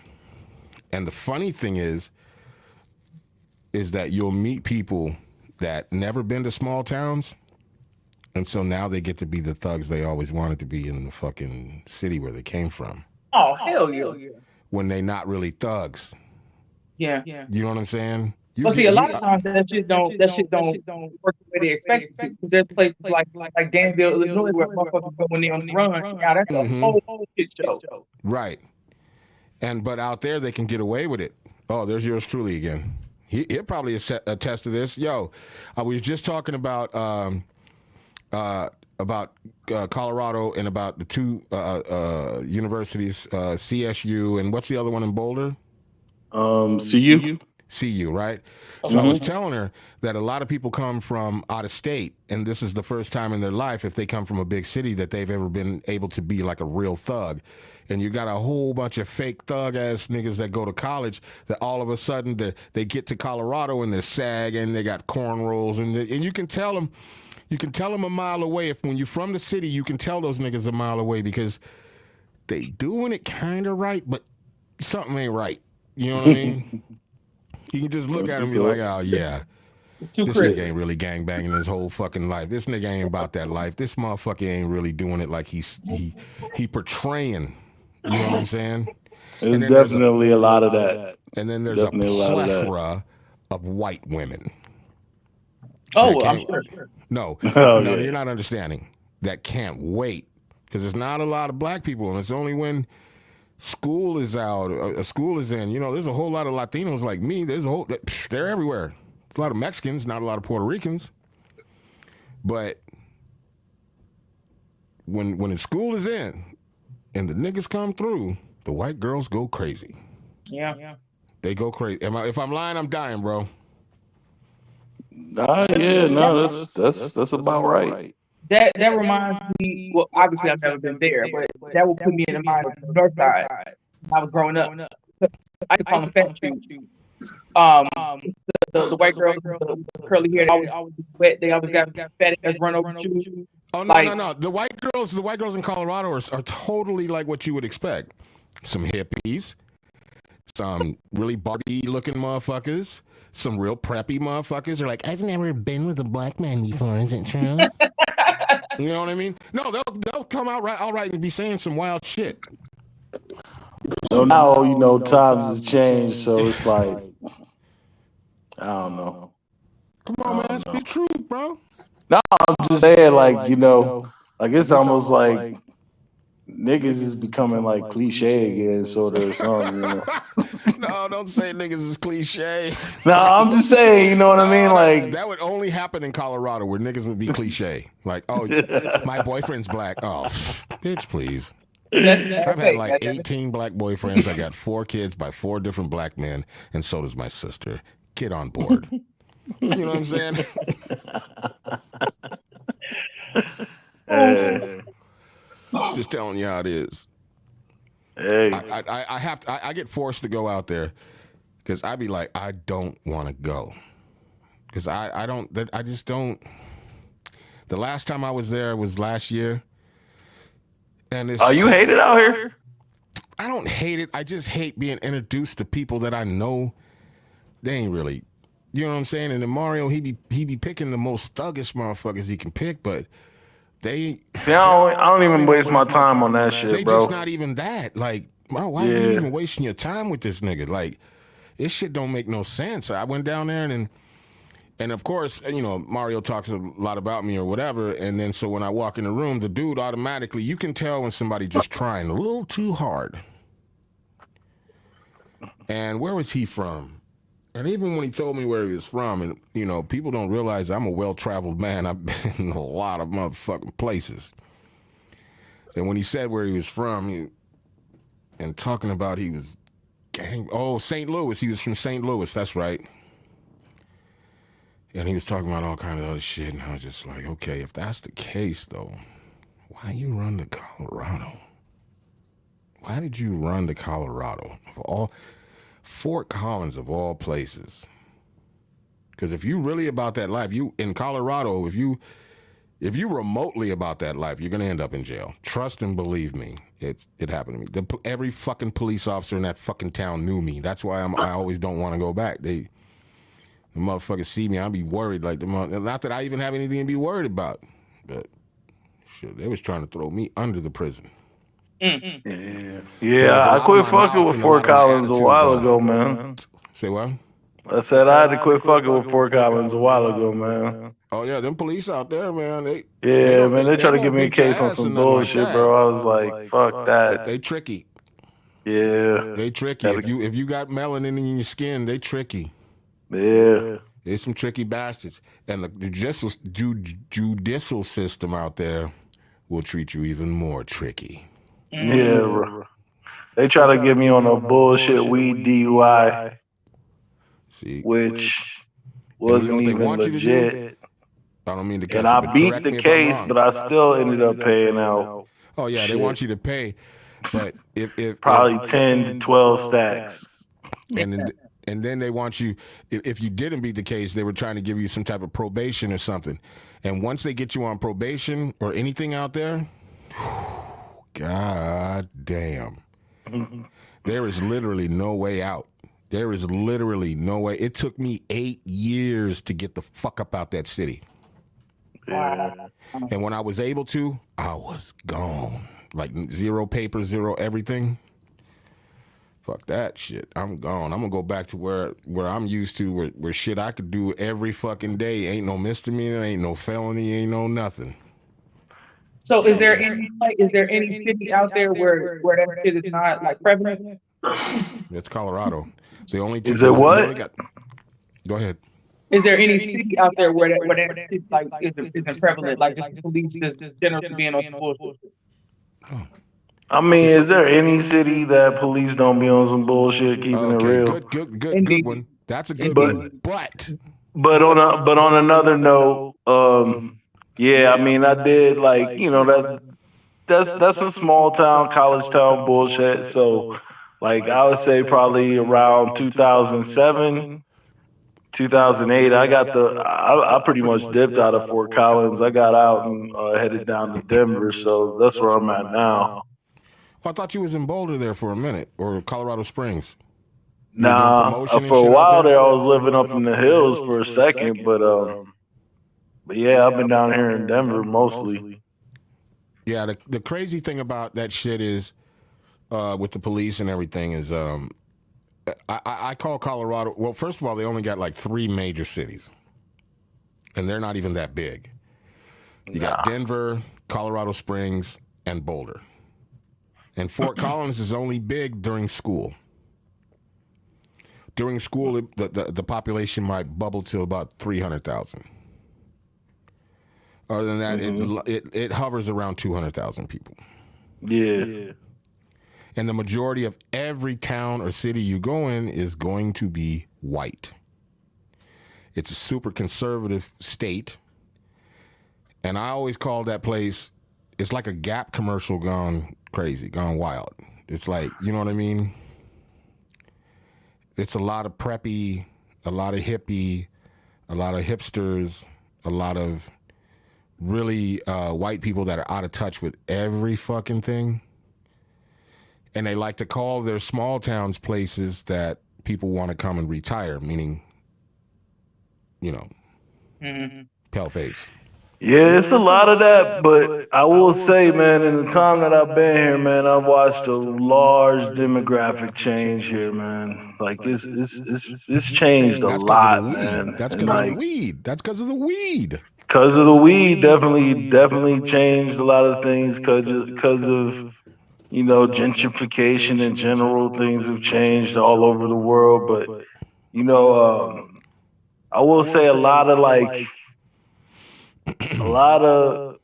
Speaker 2: And the funny thing is that you'll meet people that never been to small towns, and so now they get to be the thugs they always wanted to be in the fucking city where they came from.
Speaker 4: Oh, hell yeah.
Speaker 2: When they not really thugs.
Speaker 4: Yeah.
Speaker 2: You know what I'm saying?
Speaker 4: But see, a lot of times that shit don't work the way they expect it to. Because there's places like Danville, Illinois, where motherfuckers go when they on the run. Now that's a whole shit show.
Speaker 2: Right. But out there they can get away with it. Oh, there's yours truly again. He'll probably attest to this. Yo, I was just talking about Colorado and about the two universities, CSU, and what's the other one in Boulder?
Speaker 3: CU.
Speaker 2: CU, right? So I was telling her that a lot of people come from out of state, and this is the first time in their life, if they come from a big city, that they've ever been able to be like a real thug. And you got a whole bunch of fake thug-ass niggas that go to college that all of a sudden they get to Colorado and they're sagging, they got cornrows, and you can tell them, a mile away. If when you're from the city, you can tell those niggas a mile away because they doing it kind of right, but something ain't right. You know what I mean? You can just look at him and be like, oh, yeah.
Speaker 4: It's too
Speaker 2: This
Speaker 4: crisp.
Speaker 2: nigga ain't really gangbanging his whole fucking life. This nigga ain't about that life. This motherfucker ain't really doing it like he portraying. You know what I'm saying?
Speaker 3: There's definitely a lot of that.
Speaker 2: And then there's definitely a plethora of white women.
Speaker 4: Oh, I'm sure.
Speaker 2: No, you're not understanding. That can't wait. Because there's not a lot of black people, and it's only when school is out, school is in. You know, there's a whole lot of Latinos like me. They're everywhere. There's a lot of Mexicans, not a lot of Puerto Ricans. But when the school is in and the niggas come through, the white girls go crazy.
Speaker 4: Yeah.
Speaker 2: They go crazy. If I'm lying, I'm dying, bro.
Speaker 3: That's about right.
Speaker 4: That reminds me. Well, obviously I've never been there, but that will put me in the mind of the North Side when I was growing up. I used to call them fat shoes. The white girls with the curly hair, they always wet. They always got fat ass run over shoes.
Speaker 2: Oh no. The white girls in Colorado are totally like what you would expect. Some hippies, some really Barbie looking motherfuckers, some real preppy motherfuckers are like, I've never been with a black man before, is it true? You know what I mean? No, they'll come out all right and be saying some wild shit.
Speaker 3: So now, times have changed, so it's like, I don't know.
Speaker 2: Come on, man, speak true, bro.
Speaker 3: No, I'm just saying, like it's almost like niggas is becoming like cliche again, sort of, or something.
Speaker 2: No, don't say niggas is cliche.
Speaker 3: No, I'm just saying, you know what I mean? Like
Speaker 2: that would only happen in Colorado, where niggas would be cliche. Like, oh, my boyfriend's black. Oh, bitch, please. I've had like 18 black boyfriends. I got 4 kids by 4 different black men, and so does my sister. Get on board. You know what I'm saying? Just telling you how it is.
Speaker 3: Hey.
Speaker 2: I get forced to go out there because I be like, I don't want to go because I just don't. The last time I was there was last year, and it's.
Speaker 3: Oh, you hate it out here?
Speaker 2: I don't hate it. I just hate being introduced to people that I know. They ain't really, you know what I'm saying. And then Mario, he be picking the most thuggish motherfuckers he can pick, but. See,
Speaker 3: I don't even waste my time on that shit,
Speaker 2: they
Speaker 3: bro.
Speaker 2: Just not even that. Like, bro, why are you even wasting your time with this nigga? Like, this shit don't make no sense. I went down there and of course, Mario talks a lot about me or whatever. And then so when I walk in the room, the dude automatically, you can tell when somebody just trying a little too hard. And where was he from? And even when he told me where he was from, and you know, people don't realize I'm a well-traveled man. I've been in a lot of motherfucking places. And when he said where he was from, and talking about he was St. Louis. He was from St. Louis. That's right. And he was talking about all kind of other shit, and I was just like, okay, if that's the case, though, why you run to Colorado? Why did you run to Colorado? Of all Fort Collins, of all places. Because if you really about that life, you in Colorado, if you remotely about that life, you're gonna end up in jail. Trust and believe me, it happened to me. Every fucking police officer in that fucking town knew me. That's why I always don't want to go back. The motherfuckers see me, I'll be worried. Like not that I even have anything to be worried about, but shit, they was trying to throw me under the prison.
Speaker 3: Yeah, I quit fucking with Fort Collins a while ago, man.
Speaker 2: Say what?
Speaker 3: I said I had to quit fucking with Fort Collins a while ago, man.
Speaker 2: Oh yeah, them police out there, man. They
Speaker 3: try to give me a case on some bullshit, bro. I was like, fuck that.
Speaker 2: They tricky.
Speaker 3: Yeah,
Speaker 2: they tricky. If you got melanin in your skin, they tricky.
Speaker 3: Yeah,
Speaker 2: there's some tricky bastards, and the judicial system out there will treat you even more tricky.
Speaker 3: Yeah, bro. They try to get me on a bullshit weed DUI, which wasn't even legit.
Speaker 2: I don't mean to.
Speaker 3: And I beat the case, but I still ended up paying out.
Speaker 2: Oh yeah, they want you to pay, but if
Speaker 3: probably 10 to 12 stacks,
Speaker 2: and then they want you. If you didn't beat the case, they were trying to give you some type of probation or something. And once they get you on probation or anything out there, god damn, there is literally no way out. There is literally no way. It took me 8 years to get the fuck up out that city.
Speaker 3: Yeah.
Speaker 2: And when I was able to, I was gone. Like zero papers, zero everything. Fuck that shit. I'm gone. I'm gonna go back to where I'm used to, where shit I could do every fucking day. Ain't no misdemeanor, ain't no felony, ain't no nothing.
Speaker 4: So is there any city out there where that shit is not like prevalent?
Speaker 2: It's Colorado. The only two.
Speaker 3: Is it what?
Speaker 2: Go ahead.
Speaker 4: Is there any city out there where that shit like isn't prevalent? Like just police just generally being on some bullshit?
Speaker 2: Oh.
Speaker 3: I mean, is there any city that police don't be on some bullshit, keeping it real?
Speaker 2: Good one. That's a good one. But
Speaker 3: on another note, yeah, I mean, I did like, you know, that's a small town, college town bullshit. So, like, I would say probably around 2007, 2008, I pretty much dipped out of Fort Collins. I got out and headed down to Denver. So that's where I'm at now.
Speaker 2: I thought you was in Boulder there for a minute, or Colorado Springs.
Speaker 3: Nah, for a while there, I was living up in the hills for a second, but yeah, I've been down here in Denver mostly.
Speaker 2: Yeah, the crazy thing about that shit is, with the police and everything is, I call Colorado. Well, first of all, they only got like 3 major cities, and they're not even that big. You got Denver, Colorado Springs, and Boulder. And Fort Collins is only big during school. During school, the population might bubble to about 300,000. Other than that, it hovers around 200,000 people.
Speaker 3: Yeah.
Speaker 2: And the majority of every town or city you go in is going to be white. It's a super conservative state. And I always call that place, it's like a Gap commercial gone crazy, gone wild. It's like, you know what I mean? It's a lot of preppy, a lot of hippie, a lot of hipsters, a lot of really white people that are out of touch with every fucking thing. And they like to call their small towns places that people want to come and retire, meaning, you know, pale face.
Speaker 3: Yeah, it's a lot of that, but I will say, man, in the time that I've been here, man, I've watched a large demographic change here, man. Like it's changed a lot, man.
Speaker 2: That's because of the weed. That's because of the weed.
Speaker 3: Because of the weed, definitely changed a lot of things. Because of gentrification in general, things have changed all over the world. But I will say a lot of a lot of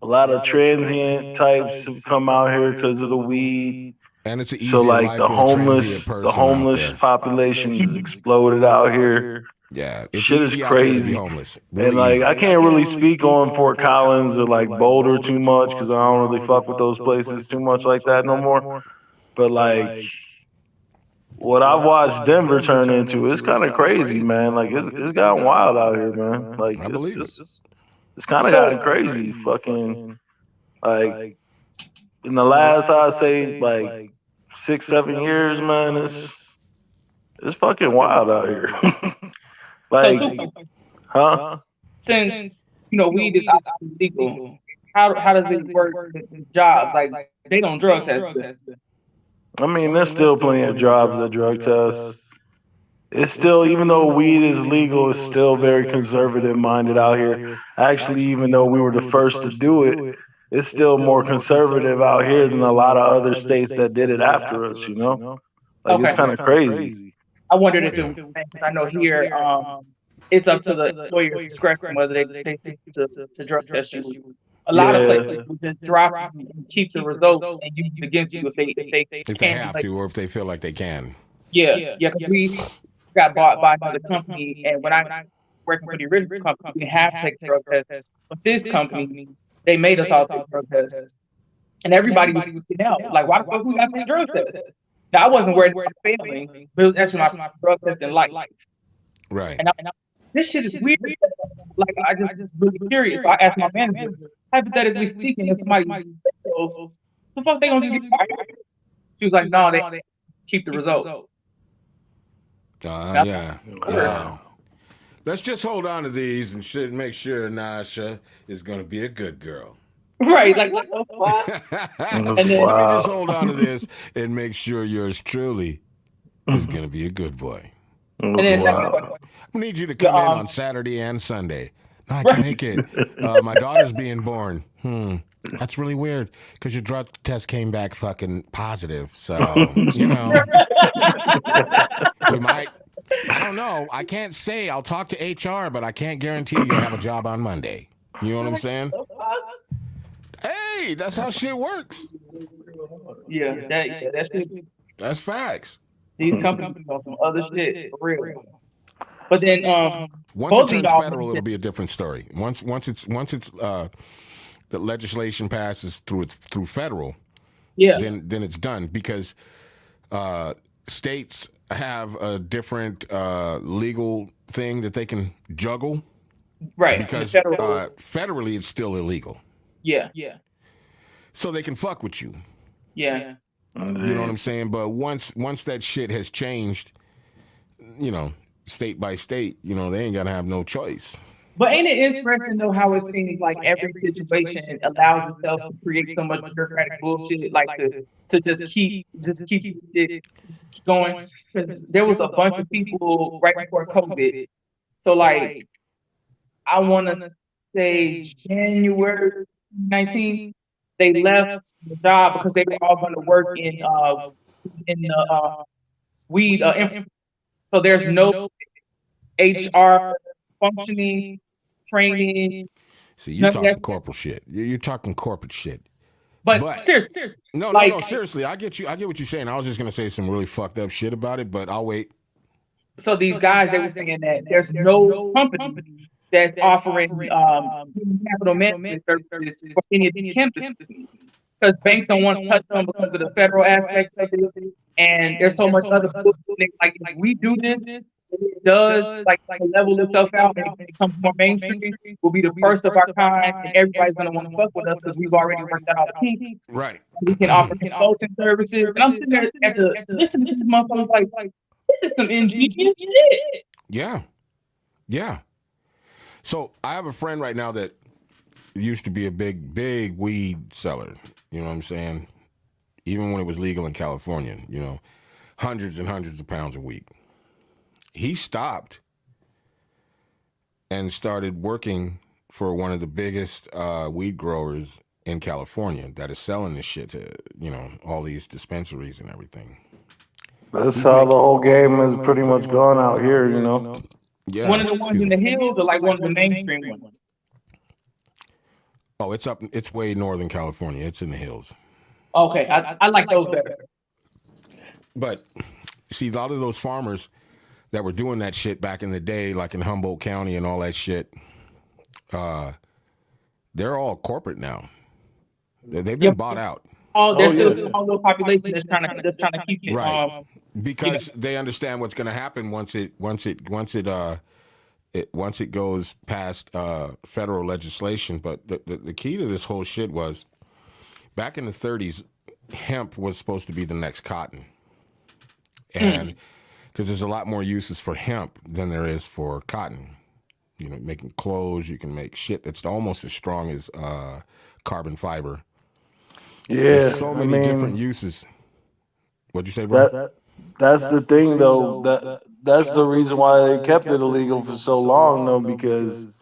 Speaker 3: a lot of transient types have come out here because of the weed.
Speaker 2: And it's an
Speaker 3: So
Speaker 2: easier life
Speaker 3: the
Speaker 2: for a transient
Speaker 3: homeless
Speaker 2: person out there.
Speaker 3: population has exploded out here.
Speaker 2: Yeah, it's
Speaker 3: Shit is
Speaker 2: easy out there to be
Speaker 3: crazy.
Speaker 2: homeless.
Speaker 3: And
Speaker 2: Really easy.
Speaker 3: I can't really speak on Fort Collins or Boulder too much because I don't really fuck with those places too much like that no more. But what I've watched Denver turn into, it's kind of crazy, man. It's gotten wild out here, man.
Speaker 2: I believe it.
Speaker 3: It's kind of gotten crazy. Fucking in the last, I'd say 6-7 years, man. It's fucking wild out here. Huh?
Speaker 4: Since weed is illegal, how does it work with jobs? Like they don't drug test it.
Speaker 3: I mean, there's still plenty of jobs that drug test. It's still, even though weed is legal, it's still very conservative minded out here. Actually, even though we were the first to do it, it's still more conservative out here than a lot of other states that did it after us, It's kind of crazy.
Speaker 4: I wondered if it was, because I know here, it's up to the employer's discretion whether they think to drug test you. A lot of places will just drop you and keep the results and use it against you if
Speaker 2: they have to, or if they feel like they can.
Speaker 4: Yeah, because we got bought by another company, and when I working for the original company, we have to take drug tests. But this company, they made us all take drug tests, and everybody was getting out. Like, why the fuck we got to take drug tests? Now, I wasn't worried about failing, but it was actually my drug test in life.
Speaker 2: Right.
Speaker 4: And this shit is weird. Like, I just really curious. So I asked my manager, hypothetically speaking, if somebody fails, the fuck they gonna just get fired? She was like, no, they keep the result.
Speaker 2: Yeah. Let's just hold on to these and make sure Nasha is going to be a good girl.
Speaker 4: Right, like what the fuck?
Speaker 2: And then let me just hold on to this and make sure yours truly is going to be a good boy.
Speaker 4: And then
Speaker 2: I need you to come in on Saturday and Sunday. No, I can't make it. My daughter's being born. That's really weird because your drug test came back fucking positive. So, we might. I don't know. I can't say. I'll talk to HR, but I can't guarantee you'll have a job on Monday. You know what I'm saying? Hey, that's how shit works.
Speaker 4: Yeah,
Speaker 2: that's facts.
Speaker 4: These companies are some other shit for real. But then,
Speaker 2: once it turns federal, it'll be a different story. Once it's the legislation passes through federal, then it's done because states have a different legal thing that they can juggle.
Speaker 4: Right.
Speaker 2: Because federally, it's still illegal.
Speaker 4: Yeah.
Speaker 2: So they can fuck with you.
Speaker 4: Yeah.
Speaker 2: You know what I'm saying? But once that shit has changed, state by state, they ain't gonna have no choice.
Speaker 4: But ain't it interesting though how it seems like every situation allows itself to create so much bureaucratic bullshit, like to just keep it going? Because there was a bunch of people right before COVID. So I want to say January 2019, they left the job because they were all going to work in the weed. So there's no HR functioning, training.
Speaker 2: See, you're talking corporate shit. You're talking corporate shit.
Speaker 4: But seriously.
Speaker 2: No, seriously. I get you. I get what you're saying. I was just going to say some really fucked up shit about it, but I'll wait.
Speaker 4: So these guys, they were saying that there's no company that's offering capital management services for any of these campuses. Because banks don't want to touch them because of the federal aspect of it. And there's so much other bullshit. Like we do this, it does level itself out and it becomes more mainstream. We'll be the first of our kind, and everybody's gonna want to fuck with us because we've already worked out all the kinks.
Speaker 2: Right.
Speaker 4: We can offer consulting services. And I'm sitting there at the listen to this motherfucker like, this is some ingenious shit.
Speaker 2: Yeah. So I have a friend right now that used to be a big weed seller. You know what I'm saying? Even when it was legal in California, hundreds and hundreds of pounds a week. He stopped and started working for one of the biggest weed growers in California that is selling this shit to, you know, all these dispensaries and everything.
Speaker 6: That's how the whole game is pretty much gone out here, you know.
Speaker 2: Yeah.
Speaker 4: One of the ones in the hills, or like one of the mainstream ones.
Speaker 2: Oh, it's way northern California. It's in the hills.
Speaker 4: Okay, I like those better.
Speaker 2: But see, a lot of those farmers that were doing that shit back in the day, like in Humboldt County and all that shit, they're all corporate now. They've been bought out.
Speaker 4: Oh, there's still a small little population that's trying to keep it.
Speaker 2: Right. Because they understand what's going to happen once it goes past federal legislation. But the key to this whole shit was back in the 30s, hemp was supposed to be the next cotton. And because there's a lot more uses for hemp than there is for cotton. You know, making clothes, you can make shit that's almost as strong as carbon fiber.
Speaker 6: Yeah,
Speaker 2: there's so many different uses. What'd you say, bro?
Speaker 6: That's the thing, though. That's the reason why they kept it illegal for so long, though, because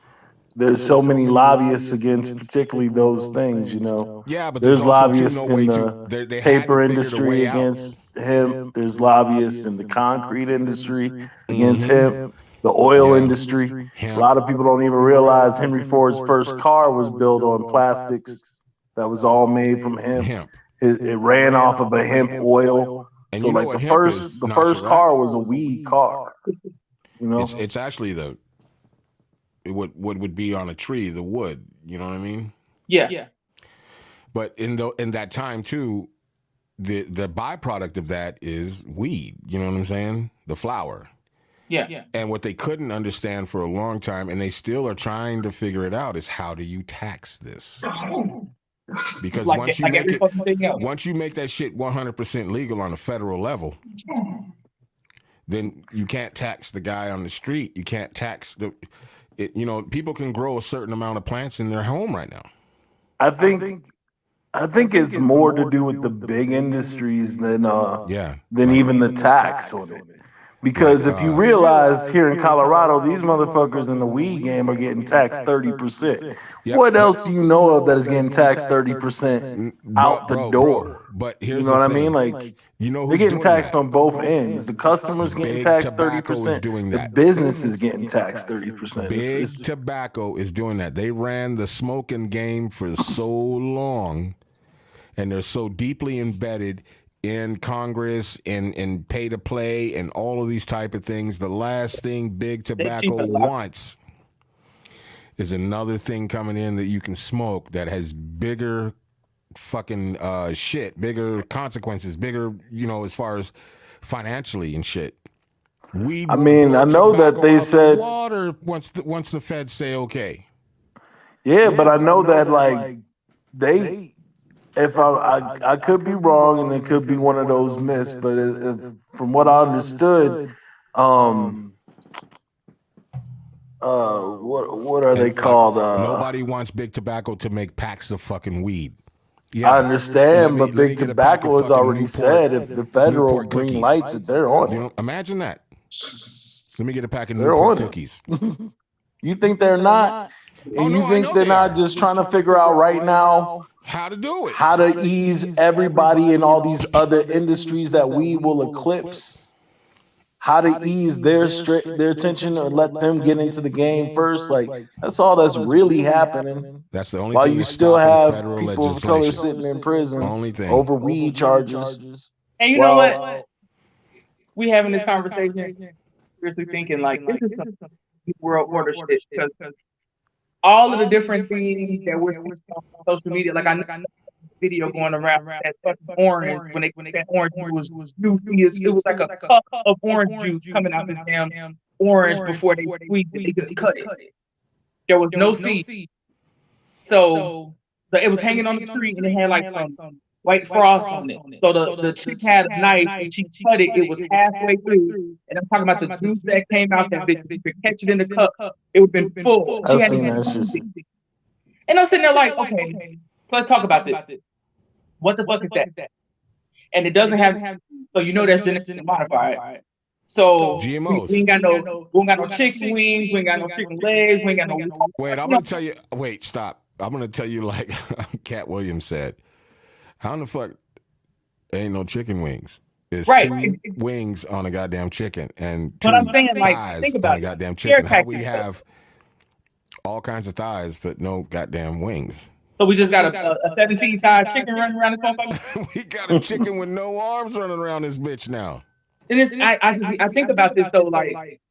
Speaker 6: there's so many lobbyists against particularly those things, you know.
Speaker 2: Yeah, but
Speaker 6: there's
Speaker 2: also
Speaker 6: lobbyists
Speaker 2: no
Speaker 6: in
Speaker 2: they
Speaker 6: the paper
Speaker 2: hadn't figured a way
Speaker 6: industry
Speaker 2: out.
Speaker 6: against hemp. There's lobbyists in the concrete industry against hemp. The oil industry. A lot of people don't even realize Henry Ford's first car was built on plastics that was all made from hemp. It ran off of a hemp oil.
Speaker 2: And
Speaker 6: so
Speaker 2: you know
Speaker 6: like the
Speaker 2: what
Speaker 6: first car was a weed car. You know,
Speaker 2: it's actually what would be on a tree, the wood. You know what I mean?
Speaker 4: Yeah.
Speaker 2: But in that time too, the byproduct of that is weed. You know what I'm saying? The flower.
Speaker 4: Yeah.
Speaker 2: And what they couldn't understand for a long time, and they still are trying to figure it out, is how do you tax this? Because once you make that shit 100% legal on a federal level, then you can't tax the guy on the street. You can't tax people can grow a certain amount of plants in their home right now.
Speaker 6: I think it's more to do with the big industries than even the tax on it. Because if you realize here in Colorado, these motherfuckers in the weed game are getting taxed 30%. Yep. What else do you know of that is getting taxed 30% out the door?
Speaker 2: But here's
Speaker 6: you know
Speaker 2: the
Speaker 6: what
Speaker 2: thing.
Speaker 6: I mean? Like,
Speaker 2: you know,
Speaker 6: they're getting taxed on both ends. The customers getting taxed 30%. The business is getting taxed 30%.
Speaker 2: Big tobacco is doing that. They ran the smoking game for so long, and they're so deeply embedded in Congress and pay to play and all of these type of things. The last thing big tobacco wants is another thing coming in that you can smoke that has bigger fucking shit, bigger consequences, bigger, as far as financially and shit. I
Speaker 6: know that they said
Speaker 2: water once the feds say okay.
Speaker 6: Yeah, but I know that like if I could be wrong, and it could be one of those myths, but from what I understood, what are they called?
Speaker 2: Nobody wants big tobacco to make packs of fucking weed. Yeah,
Speaker 6: I understand, but big tobacco has already said if the federal green lights it, they're on it.
Speaker 2: Imagine that. Let me get a pack of Newport cookies.
Speaker 6: You think they're not? And you think they're not just trying to figure out right now
Speaker 2: how to do it,
Speaker 6: how to ease everybody in all these other industries that we will eclipse, how to ease their attention or let them get into the game first? Like, that's all that's really happening.
Speaker 2: That's the only
Speaker 6: while
Speaker 2: thing
Speaker 6: you still have people of color sitting in prison over weed charges.
Speaker 4: And you know what? We having this conversation, seriously thinking like this is some world order shit, because all of the different things that we're seeing on social media, like I know a video going around that fucking orange, when that orange was juicy, it was like a cup of orange juice coming out the damn orange before they squeezed it. They just cut it. There was no seed. So it was hanging on the tree, and it had like some white frost on it. So the chick had a knife, and she cut it. It was halfway through, and I'm talking about the juice that came out. That bitch, you could catch it in the cup. It would have been full. She had and I'm sitting there like, okay, let's talk about this. What the fuck is that? And it doesn't have, so that's genetically modified. So
Speaker 2: GMOs.
Speaker 4: We ain't got no chicken wings. We ain't got no chicken legs. We ain't got no.
Speaker 2: Wait, I'm gonna tell you. Wait, stop. I'm gonna tell you like Cat Williams said. How in the fuck ain't no chicken wings? It's two wings on a goddamn chicken and two thighs on a goddamn chicken. How we have all kinds of thighs but no goddamn wings?
Speaker 4: So we just got a 17-thigh chicken running around this motherfucker?
Speaker 2: We got a chicken with no arms running around this bitch now.
Speaker 4: And it's, I think about this though, like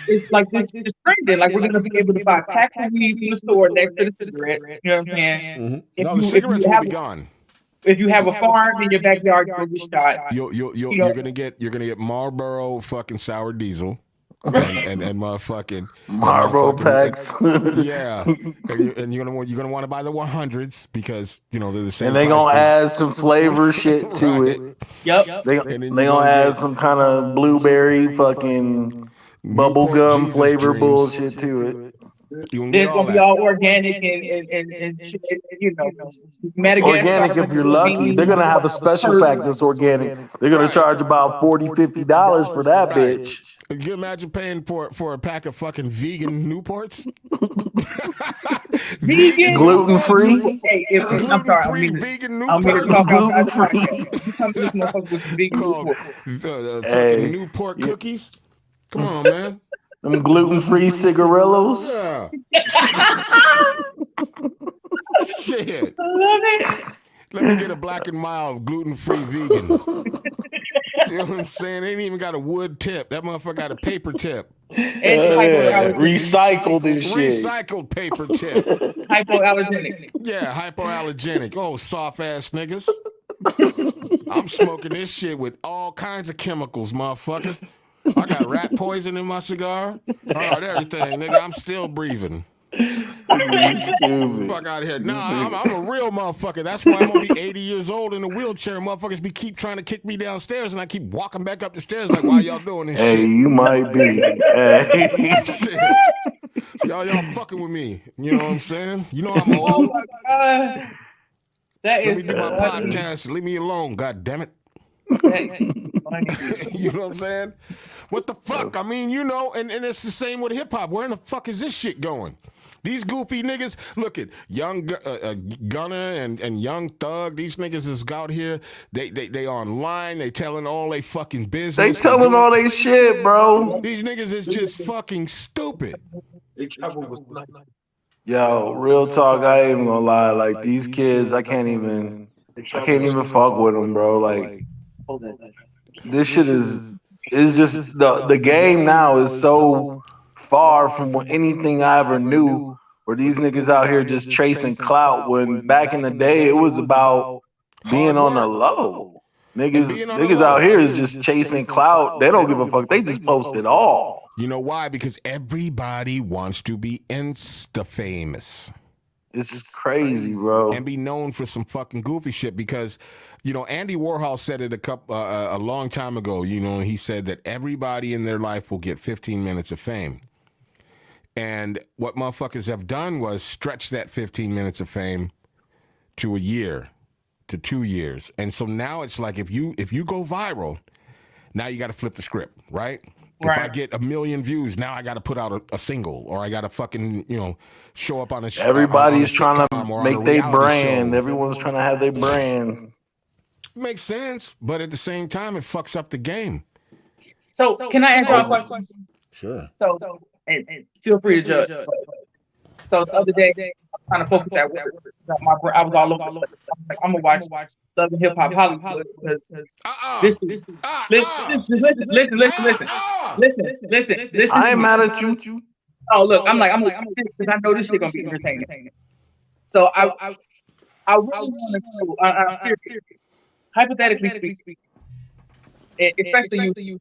Speaker 4: it's like this trending. Like we're gonna be able to buy packs of weed from the store next to the cigarette. You know what I'm saying?
Speaker 2: Mm-hmm. No, the cigarettes will be gone.
Speaker 4: If you have a farm in your backyard, you'll be shot.
Speaker 2: You're gonna get Marlboro fucking sour diesel. and motherfucking
Speaker 6: Marlboro packs.
Speaker 2: Yeah, and you're gonna want to buy the 100s because they're the same.
Speaker 6: And they gonna add some flavor shit to it.
Speaker 4: Yep.
Speaker 6: They gonna add some kind of blueberry fucking bubblegum flavor bullshit to it.
Speaker 4: It's gonna be all organic and shit,
Speaker 6: organic if you're lucky. They're gonna have a special pack that's organic. They're gonna charge about $40-$50 for that bitch.
Speaker 2: Can you imagine paying for a pack of fucking vegan Newports?
Speaker 4: Vegan,
Speaker 6: gluten free.
Speaker 4: Hey, I'm sorry,
Speaker 2: vegan
Speaker 6: Newport.
Speaker 2: Newport cookies. Come on, man.
Speaker 6: Them gluten-free cigarillos.
Speaker 2: Yeah. Shit.
Speaker 4: I love it.
Speaker 2: Let me get a Black and Mild gluten-free vegan. You know what I'm saying? They ain't even got a wood tip. That motherfucker got a paper tip.
Speaker 6: Recycled and shit.
Speaker 2: Recycled paper tip.
Speaker 4: Hypoallergenic.
Speaker 2: Yeah, hypoallergenic. Oh, soft ass niggas. I'm smoking this shit with all kinds of chemicals, motherfucker. I got rat poison in my cigar. Everything, nigga. I'm still breathing. Fuck out of here. Nah, I'm a real motherfucker. That's why I'm gonna be 80 years old in a wheelchair. Motherfuckers keep trying to kick me downstairs, and I keep walking back up the stairs like, why y'all doing this shit?
Speaker 6: Hey, you might be.
Speaker 2: Hey. Y'all fucking with me. You know what I'm saying? You know I'm old.
Speaker 4: Oh my God.
Speaker 2: Let me do my podcast. Leave me alone, god damn it. You know what I'm saying? What the fuck? I mean, and it's the same with hip hop. Where in the fuck is this shit going? These goofy niggas, look at young Gunner and Young Thug. These niggas is out here. They online. They telling all they fucking business.
Speaker 6: They telling all they shit, bro.
Speaker 2: These niggas is just fucking stupid.
Speaker 6: Yo, real talk. I ain't even gonna lie. Like these kids, I can't even fuck with them, bro. Like this shit is just the game now is so far from anything I ever knew. Where these niggas out here just chasing clout. When back in the day it was about being on the low. Niggas out here is just chasing clout. They don't give a fuck. They just post it all.
Speaker 2: You know why? Because everybody wants to be Insta famous.
Speaker 6: It's crazy, bro.
Speaker 2: And be known for some fucking goofy shit because, Andy Warhol said it a long time ago, he said that everybody in their life will get 15 minutes of fame. And what motherfuckers have done was stretch that 15 minutes of fame to a year, to 2 years. And so now it's like if you go viral, now you got to flip the script, right? If I get 1 million views, now I got to put out a single, or I got to fucking, show up on a show.
Speaker 6: Everybody's trying to make their brand. Show. Everyone's trying to have their brand.
Speaker 2: Makes sense, but at the same time, it fucks up the game.
Speaker 4: So can I answer a question?
Speaker 2: Sure.
Speaker 4: So and feel free to judge. So the other day, I was trying to focus at work. I was all over. Like, I'm gonna watch Southern hip hop Hollywood. Listen.
Speaker 6: I ain't mad at you.
Speaker 4: Oh look, I'm because I know this shit gonna be entertaining. So I really want to know. I'm serious. Hypothetically speaking, especially you.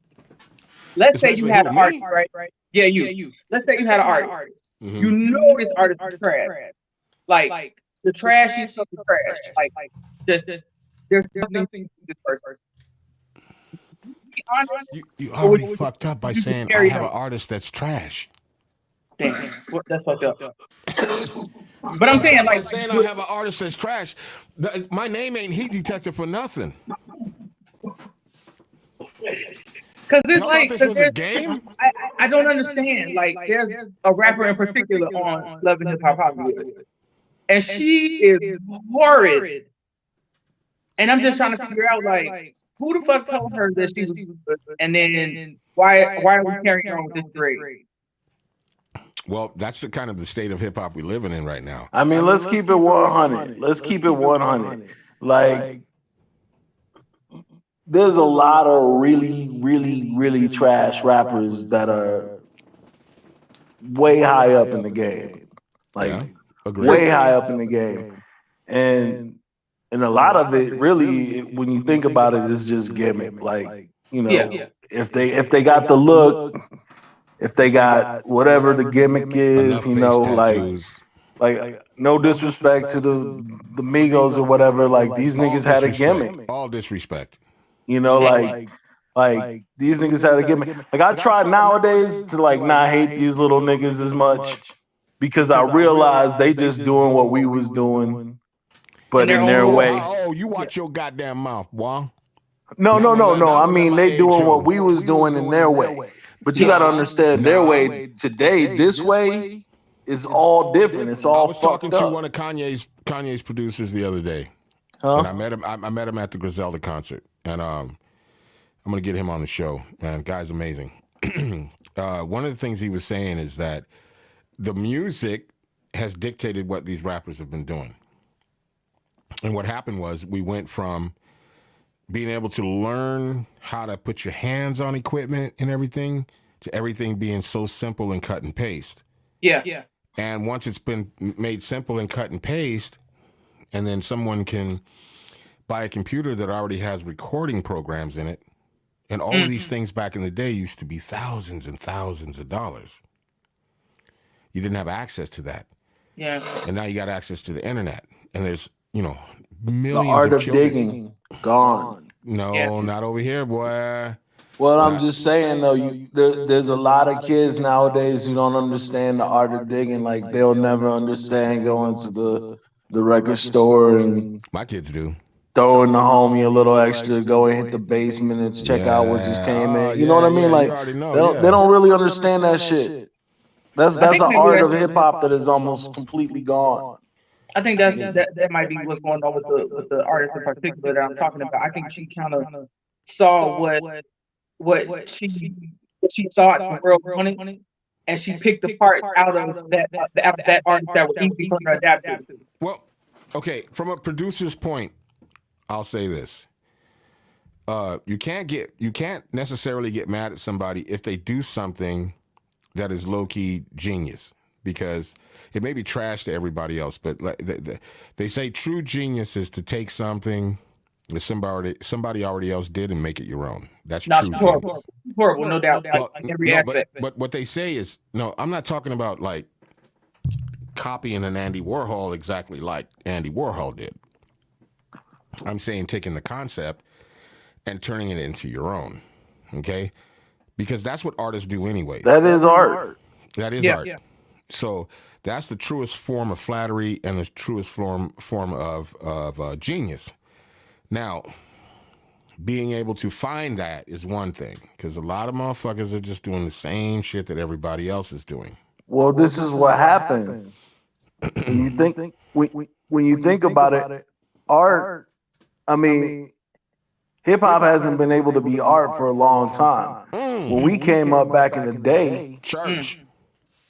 Speaker 4: Let's say you had an artist, right? Yeah, you. Let's say you had an artist. Mm-hmm. You know this artist is trash. Like the trashy stuff is trash. Like just there's nothing to this person. Be honest.
Speaker 2: You already fucked up by saying I have an artist that's trash.
Speaker 4: Damn, that's fucked up. But I'm saying I
Speaker 2: have an artist that's trash. My name ain't Heat Detector for nothing.
Speaker 4: Because it's like
Speaker 2: this was a game.
Speaker 4: I don't understand. Like there's a rapper in particular on Love and Hip Hop Hollywood. and she is horrid. And I'm just trying to figure out like who the fuck told her that she was good, and then why are we carrying on with this grade?
Speaker 2: Well, that's the kind of the state of hip hop we're living in right now.
Speaker 6: I mean, let's keep it 100. Let's keep it 100. Like, there's a lot of really trash rappers that are way high up in the game. Like, way high up in the game. And a lot of it really, when you think about it, is just gimmick. Like, you know, if they got the look, if they got whatever the gimmick is, you know, like no disrespect to the Migos or whatever, like these niggas had a gimmick.
Speaker 2: All disrespect.
Speaker 6: You know, like these niggas had a gimmick. Like I try nowadays to like not hate these little niggas as much because I realize they just doing what we was doing, but in their way.
Speaker 2: Oh, you watch your goddamn mouth, boy.
Speaker 6: No. I mean, they doing what we was doing in their way. But you got to understand their way today, this way is all different. It's all fucked up. I was talking to
Speaker 2: one of Kanye's producers the other day. And I met him at the Griselda concert. And I'm going to get him on the show. Man, guy's amazing. One of the things he was saying is that the music has dictated what these rappers have been doing. And what happened was we went from being able to learn how to put your hands on equipment and everything to everything being so simple and cut and paste.
Speaker 4: Yeah.
Speaker 2: And once it's been made simple and cut and paste, and then someone can buy a computer that already has recording programs in it, and all of these things back in the day used to be thousands and thousands of dollars. You didn't have access to that.
Speaker 4: Yeah.
Speaker 2: And now you got access to the internet. And there's, you know, millions
Speaker 6: the art of
Speaker 2: children.
Speaker 6: digging gone.
Speaker 2: No, not over here, boy.
Speaker 6: Well, I'm just saying though, there's a lot of kids nowadays who don't understand the art of digging. Like they'll never understand going to the record store and
Speaker 2: my kids do.
Speaker 6: Throwing the homie a little extra, go and hit the basement and check out what just came in. You know what I mean? Like they don't really understand that shit. That's an art of hip hop that is almost completely gone.
Speaker 4: I think that might be what's going on with the artist in particular that I'm talking about. I think she kind of saw what she thought the world wanted, and she picked the part out of that artist that was easy for her to adapt to.
Speaker 2: Well, okay, from a producer's point, I'll say this: you can't necessarily get mad at somebody if they do something that is low-key genius, because it may be trash to everybody else, but they say true genius is to take something that somebody already else did and make it your own. That's true genius.
Speaker 4: Horrible, no doubt. Every aspect.
Speaker 2: But what they say is, no, I'm not talking about like copying an Andy Warhol exactly like Andy Warhol did. I'm saying taking the concept and turning it into your own, okay? Because that's what artists do anyway.
Speaker 6: That is art.
Speaker 2: That is art. Yeah. So that's the truest form of flattery and the truest form of genius. Now, being able to find that is one thing, because a lot of motherfuckers are just doing the same shit that everybody else is doing.
Speaker 6: Well, this is what happened. When you think about it, art. I mean, hip hop hasn't been able to be art for a long time. When we came up back in the day,
Speaker 2: church,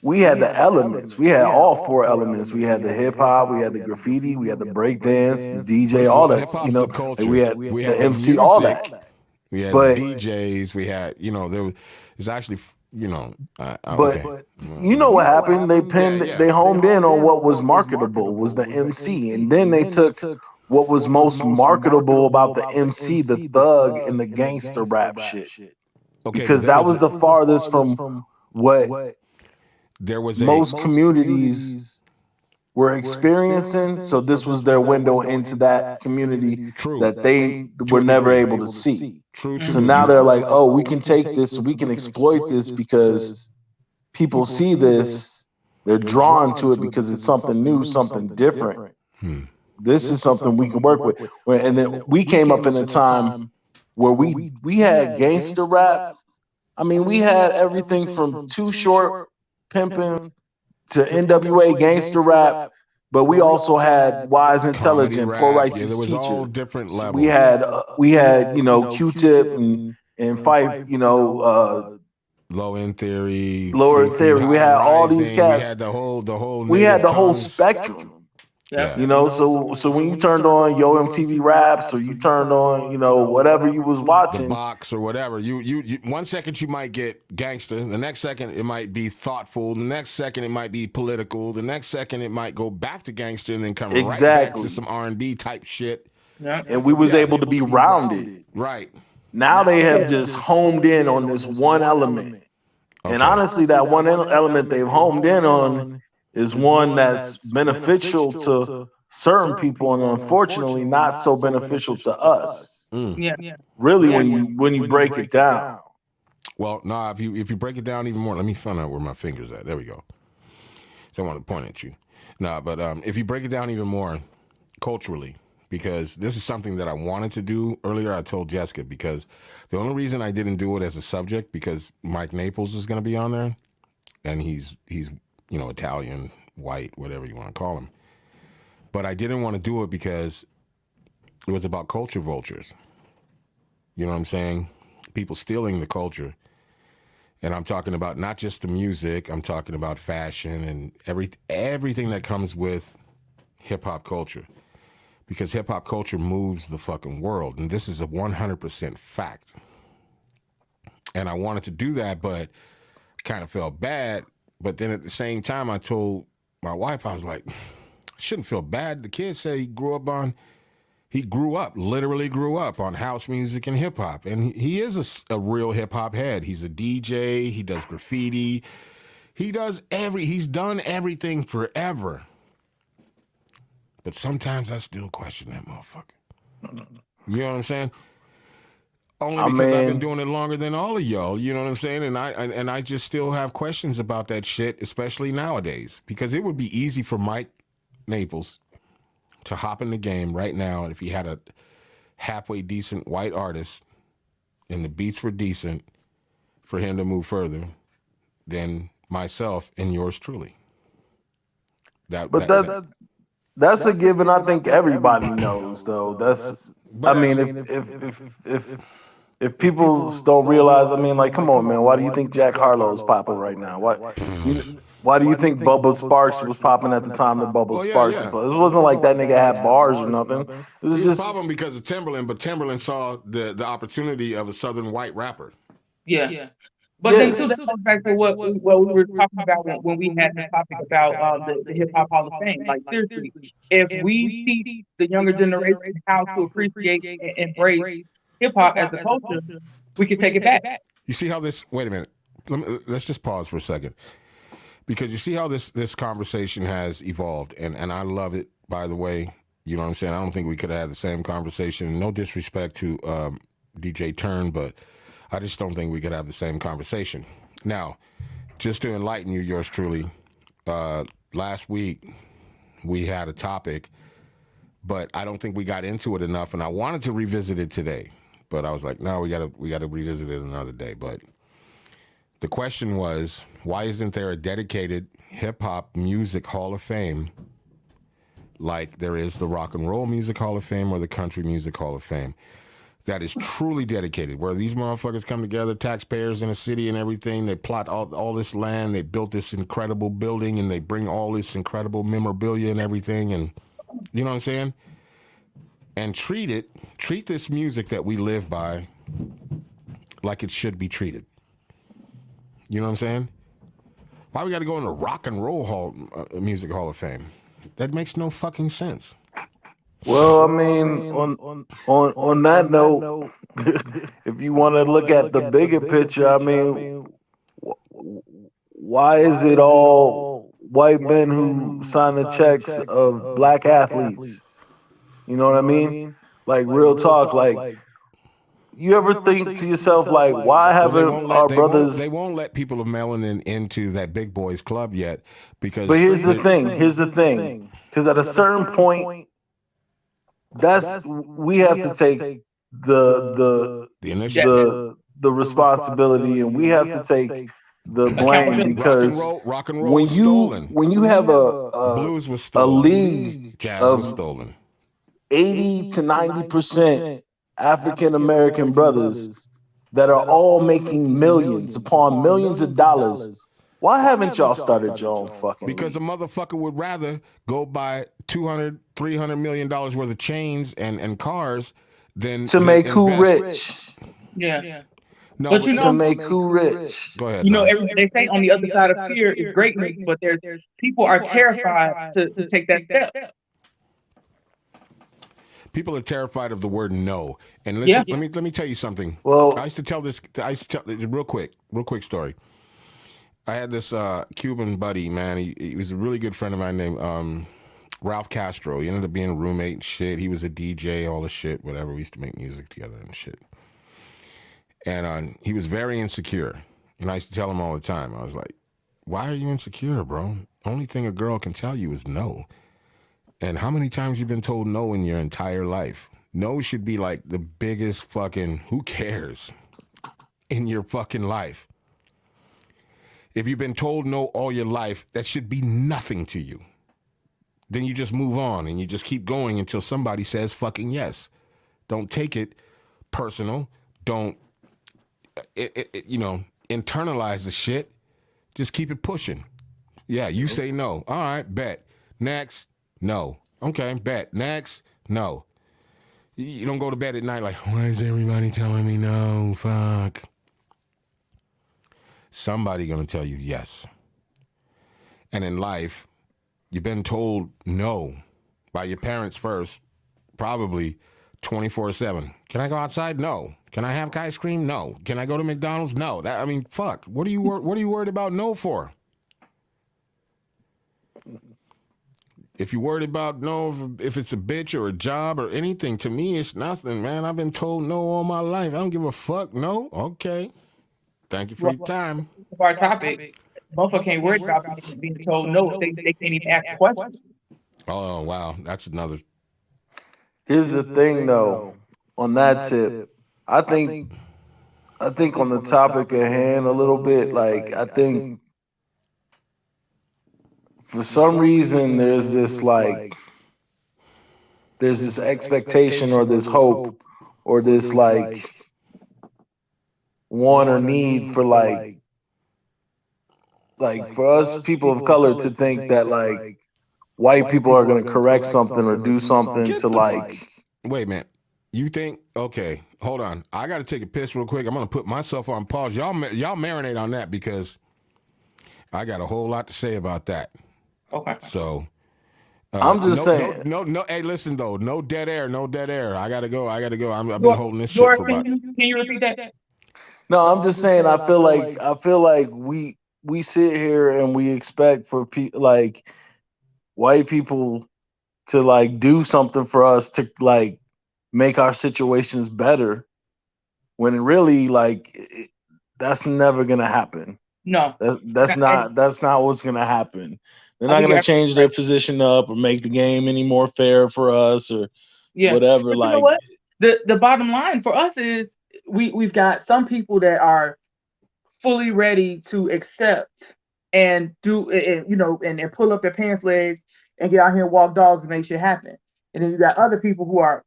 Speaker 6: we had the elements. We had all four elements. We had the hip hop, we had the graffiti, we had the breakdance, the DJ, all that. You know, we had the MC, music, all that.
Speaker 2: We had the DJs. We had, you know, it's actually, you know,
Speaker 6: but you know what happened? They they homed in on what was marketable, was the MC, and then they took what was most marketable about the MC, the thug and the gangster rap shit. Okay, because that was the farthest from what
Speaker 2: there was
Speaker 6: most communities were experiencing. So this was their window into that community that they were never able to see. So now they're like, oh, we can take this, we can exploit this because people see this, they're drawn to it because it's something new, something different. This is something we can work with. And then we came up in a time where we had gangster rap. I mean, we had everything from Too Short pimping to NWA gangster rap but we also had wise, intelligent,
Speaker 2: rap.
Speaker 6: pro
Speaker 2: Yeah,
Speaker 6: righteous
Speaker 2: there was
Speaker 6: teachers.
Speaker 2: all different levels.
Speaker 6: We had Q-Tip and Fife,
Speaker 2: Low End Theory,
Speaker 6: Lower Theory. We had all these cats.
Speaker 2: We had the whole.
Speaker 6: We had the whole spectrum.
Speaker 4: Yeah.
Speaker 6: So when you turned on Yo MTV Raps or you turned on, whatever you was watching,
Speaker 2: the box or whatever, you 1 second you might get gangster, the next second it might be thoughtful, the next second it might be political, the next second it might go back to gangster and then come right back to some R&B type shit.
Speaker 4: Yeah.
Speaker 6: And we was able to be rounded.
Speaker 2: Right.
Speaker 6: Now they have just homed in on this one element. Okay. And honestly, that one element they've homed in on is one that's beneficial to certain people and unfortunately not so beneficial to us.
Speaker 4: Yeah.
Speaker 6: Really, when you break it down.
Speaker 2: Well, no, if you break it down even more, let me find out where my finger's at. There we go. So I want to point at you. No, but if you break it down even more culturally, because this is something that I wanted to do earlier. I told Jessica, because the only reason I didn't do it as a subject, because Mike Naples was going to be on there, and he's Italian, white, whatever you want to call him. But I didn't want to do it because it was about culture vultures. You know what I'm saying? People stealing the culture. And I'm talking about not just the music, I'm talking about fashion and everything that comes with hip-hop culture. Because hip-hop culture moves the fucking world. And this is a 100% fact. And I wanted to do that, but kind of felt bad. But then at the same time, I told my wife, I was like, I shouldn't feel bad. The kid said literally grew up on house music and hip hop. And he is a real hip hop head. He's a DJ. He does graffiti. He's done everything forever. But sometimes I still question that motherfucker. You know what I'm saying? Only because I've been doing it longer than all of y'all, you know what I'm saying? And I just still have questions about that shit, especially nowadays. Because it would be easy for Mike Naples to hop in the game right now if he had a halfway decent white artist and the beats were decent for him to move further than myself and yours truly.
Speaker 6: That's a given. I think everybody knows, though. If people don't realize, come on, man. Why do you think Jack Harlow's popping right now? Why do you think Bubba Sparks was popping at the time that Bubba Sparks was popping? It wasn't like that nigga had bars or nothing. It was just
Speaker 2: popping because of Timberland, but Timberland saw the opportunity of a Southern white rapper.
Speaker 4: Yeah. But then too, that goes back to what we were talking about when we had the topic about the Hip Hop Hall of Fame. Like seriously, if we teach the younger generation how to appreciate and embrace hip hop as a culture, we can take it back.
Speaker 2: You see how this? Wait a minute. Let's just pause for a second, because you see how this conversation has evolved, and I love it. By the way, you know what I'm saying. I don't think we could have had the same conversation. No disrespect to DJ Turn, but I just don't think we could have the same conversation. Now, just to enlighten you, yours truly, last week we had a topic, but I don't think we got into it enough, and I wanted to revisit it today, but I was like, no, we gotta revisit it another day. But the question was, why isn't there a dedicated hip-hop music Hall of Fame like there is the Rock and Roll Music Hall of Fame or the Country Music Hall of Fame? That is truly dedicated, where these motherfuckers come together, taxpayers in a city and everything. They plot all this land. They built this incredible building, and they bring all this incredible memorabilia and everything. And you know what I'm saying? And treat this music that we live by like it should be treated. You know what I'm saying? Why we got to go in the Rock and Roll Music Hall of Fame? That makes no fucking sense.
Speaker 6: Well, on that note, if you want to look at the bigger picture, why is it all white men who sign the checks of black athletes? You know what I mean? Like, real talk, like, you ever think to yourself, like, why haven't our brothers...
Speaker 2: They won't let people of melanin into that big boys club yet, because...
Speaker 6: But here's the thing. Because at a certain point, we have to take the
Speaker 2: initiative,
Speaker 6: the responsibility, and we have to take the blame because
Speaker 2: rock and roll was stolen.
Speaker 6: When you have
Speaker 2: blues was stolen.
Speaker 6: A league
Speaker 2: jazz was stolen.
Speaker 6: 80 to 90% African American brothers that are all making millions upon millions of dollars. Why haven't y'all started your own fucking
Speaker 2: Because
Speaker 6: league?
Speaker 2: a motherfucker would rather go buy $200, $300 million worth of chains and cars than
Speaker 6: make
Speaker 2: invest.
Speaker 6: who rich.
Speaker 4: Yeah.
Speaker 2: No,
Speaker 4: but you know,
Speaker 6: to make who rich.
Speaker 2: Go ahead.
Speaker 4: You know, they say on the other side of fear is greatness, but there's people are terrified to take that step.
Speaker 2: People are terrified of the word no. And listen, let me tell you something.
Speaker 6: Well,
Speaker 2: I used to tell this real quick story. I had this Cuban buddy, man. He was a really good friend of mine named Ralph Castro. He ended up being a roommate and shit. He was a DJ, all the shit, whatever. We used to make music together and shit. And he was very insecure. And I used to tell him all the time. I was like, why are you insecure, bro? Only thing a girl can tell you is no. And how many times you've been told no in your entire life? No should be like the biggest fucking who cares in your fucking life. If you've been told no all your life, that should be nothing to you. Then you just move on and you just keep going until somebody says fucking yes. Don't take it personal. Don't, internalize the shit. Just keep it pushing. Yeah, you say no. All right, bet. Next, no. Okay, bet. Next, no. You don't go to bed at night like, why is everybody telling me no? Fuck. Somebody gonna tell you yes. And in life, you've been told no by your parents first, probably 24/7. Can I go outside? No. Can I have ice cream? No. Can I go to McDonald's? No. Fuck. What are you worried about no for? If you're worried about no, if it's a bitch or a job or anything, to me, it's nothing, man. I've been told no all my life. I don't give a fuck. No? Okay. Thank you for your time.
Speaker 4: Our topic. Motherfucker can't worry about being told no. They can't even ask questions.
Speaker 2: Oh, wow. That's another.
Speaker 6: Here's the thing, though. On that tip, I think on the topic at hand a little bit, like, I think for some reason there's this expectation or this hope or this like want or need for like for us people of color to think that like white people are going to correct something or do something to like.
Speaker 2: Wait a minute. You think, okay, hold on. I got to take a piss real quick. I'm going to put myself on pause. Y'all marinate on that because I got a whole lot to say about that.
Speaker 4: Okay.
Speaker 2: So
Speaker 6: I'm just saying.
Speaker 2: No. Hey, listen though. No dead air. I gotta go. I've been holding this shit for about.
Speaker 4: Can you repeat that?
Speaker 6: No, I'm just saying. I feel like we sit here and we expect for like white people to like do something for us to like make our situations better, when really like that's never gonna happen.
Speaker 4: No,
Speaker 6: that's not what's gonna happen. They're not going to change their position up or make the game any more fair for us or whatever.
Speaker 4: But
Speaker 6: like,
Speaker 4: you know what? The bottom line for us is we've got some people that are fully ready to accept and do, and pull up their pants legs and get out here and walk dogs and make shit happen. And then you got other people who are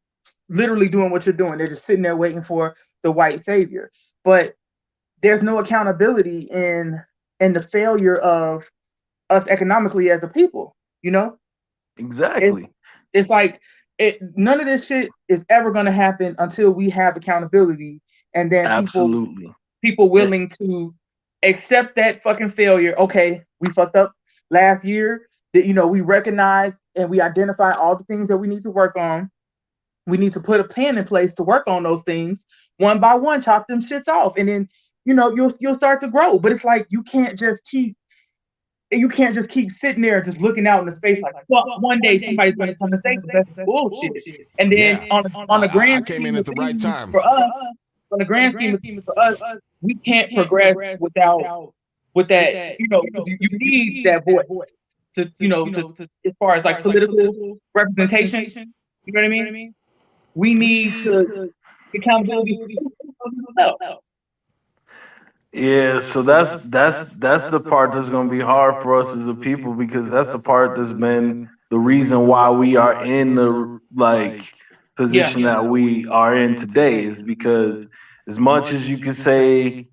Speaker 4: literally doing what you're doing. They're just sitting there waiting for the white savior. But there's no accountability in the failure of us economically as a people,
Speaker 6: Exactly.
Speaker 4: It's like none of this shit is ever going to happen until we have accountability, and then people willing to accept that fucking failure. Okay, we fucked up last year. That we recognize and we identify all the things that we need to work on. We need to put a plan in place to work on those things one by one, chop them shits off, and then you'll start to grow. But it's like you can't just keep sitting there just looking out in the space like, well, one day somebody's going to come and say that's bullshit. And then on the grand
Speaker 2: I came in at the right time.
Speaker 4: For us, on the grand scheme of things for us, we can't progress with that. You need that voice to as far as like political representation. You know what I mean? We need to accountability.
Speaker 6: Yeah, so that's the part that's gonna be hard for us as a people because that's the part that's been the reason why we are in the like
Speaker 4: Yeah.
Speaker 6: position that we are in today is because as much as you can say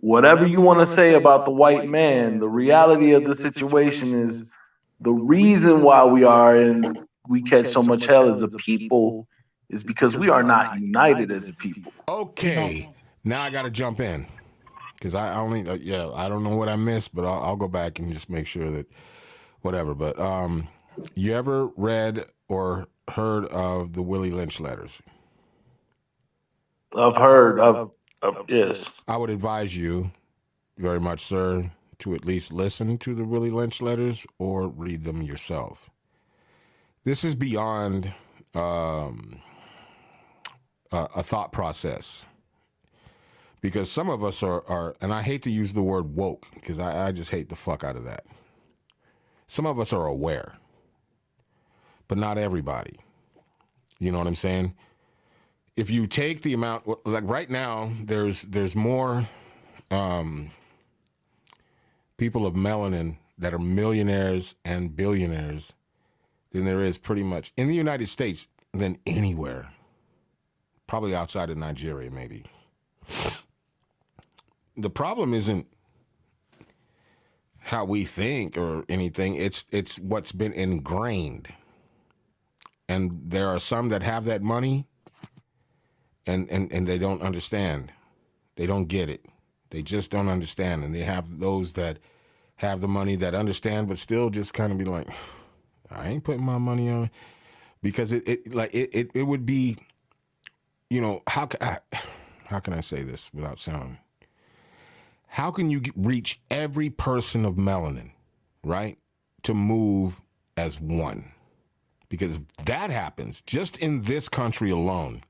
Speaker 6: whatever you want to say about the white man, the reality of the situation is the reason why we catch so much hell as a people is because we are not united as a people.
Speaker 2: Okay, now I got to jump in because I only I don't know what I missed, but I'll go back and just make sure that whatever. But you ever read or heard of the Willie Lynch letters?
Speaker 6: I've heard of yes.
Speaker 2: I would advise you very much, sir, to at least listen to the Willie Lynch letters or read them yourself. This is beyond a thought process. Because some of us are, and I hate to use the word woke, because I just hate the fuck out of that. Some of us are aware, but not everybody. You know what I'm saying? If you take the amount, like right now, there's more people of melanin that are millionaires and billionaires than there is pretty much in the United States than anywhere. Probably outside of Nigeria, maybe. The problem isn't how we think or anything. It's what's been ingrained. And there are some that have that money and they don't understand. They don't get it. They just don't understand. And they have those that have the money that understand but still just kind of be like, I ain't putting my money on it. Because it would be, you know, how can I say this without sounding... How can you reach every person of melanin, right, to move as one? Because if that happens, just in this country alone,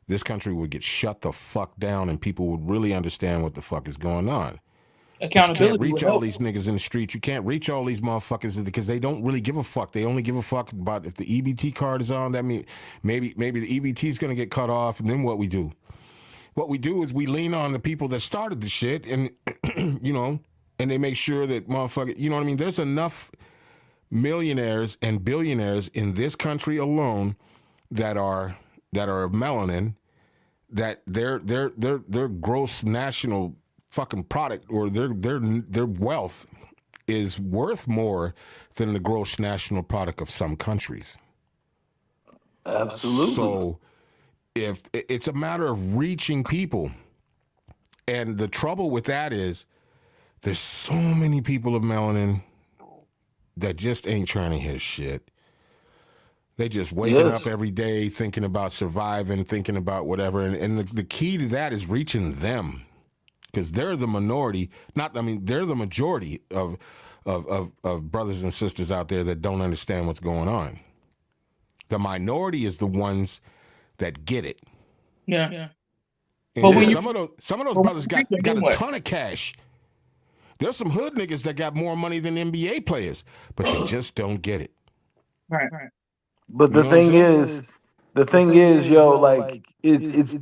Speaker 2: this country would get shut the fuck down and people would really understand what the fuck is going on.
Speaker 4: Accountability.
Speaker 2: You can't reach all these niggas in the street. You can't reach all these motherfuckers because they don't really give a fuck. They only give a fuck about if the EBT card is on. That means maybe the EBT is going to get cut off, and then what we do? What we do is we lean on the people that started the shit and, you know, and they make sure that motherfucker, you know what I mean? There's enough millionaires and billionaires in this country alone that are melanin that their gross national fucking product or their wealth is worth more than the gross national product of some countries.
Speaker 6: Absolutely.
Speaker 2: So if it's a matter of reaching people, and the trouble with that is there's so many people of melanin that just ain't trying to hear shit. They just waking up every day thinking about surviving, thinking about whatever, and the key to that is reaching them, because they're the minority. They're the majority of brothers and sisters out there that don't understand what's going on. The minority is the ones that get it.
Speaker 4: Yeah.
Speaker 2: But some of those brothers got a ton of cash. There's some hood niggas that got more money than NBA players, but they just don't get it.
Speaker 4: Right.
Speaker 6: But the thing is, yo, like it's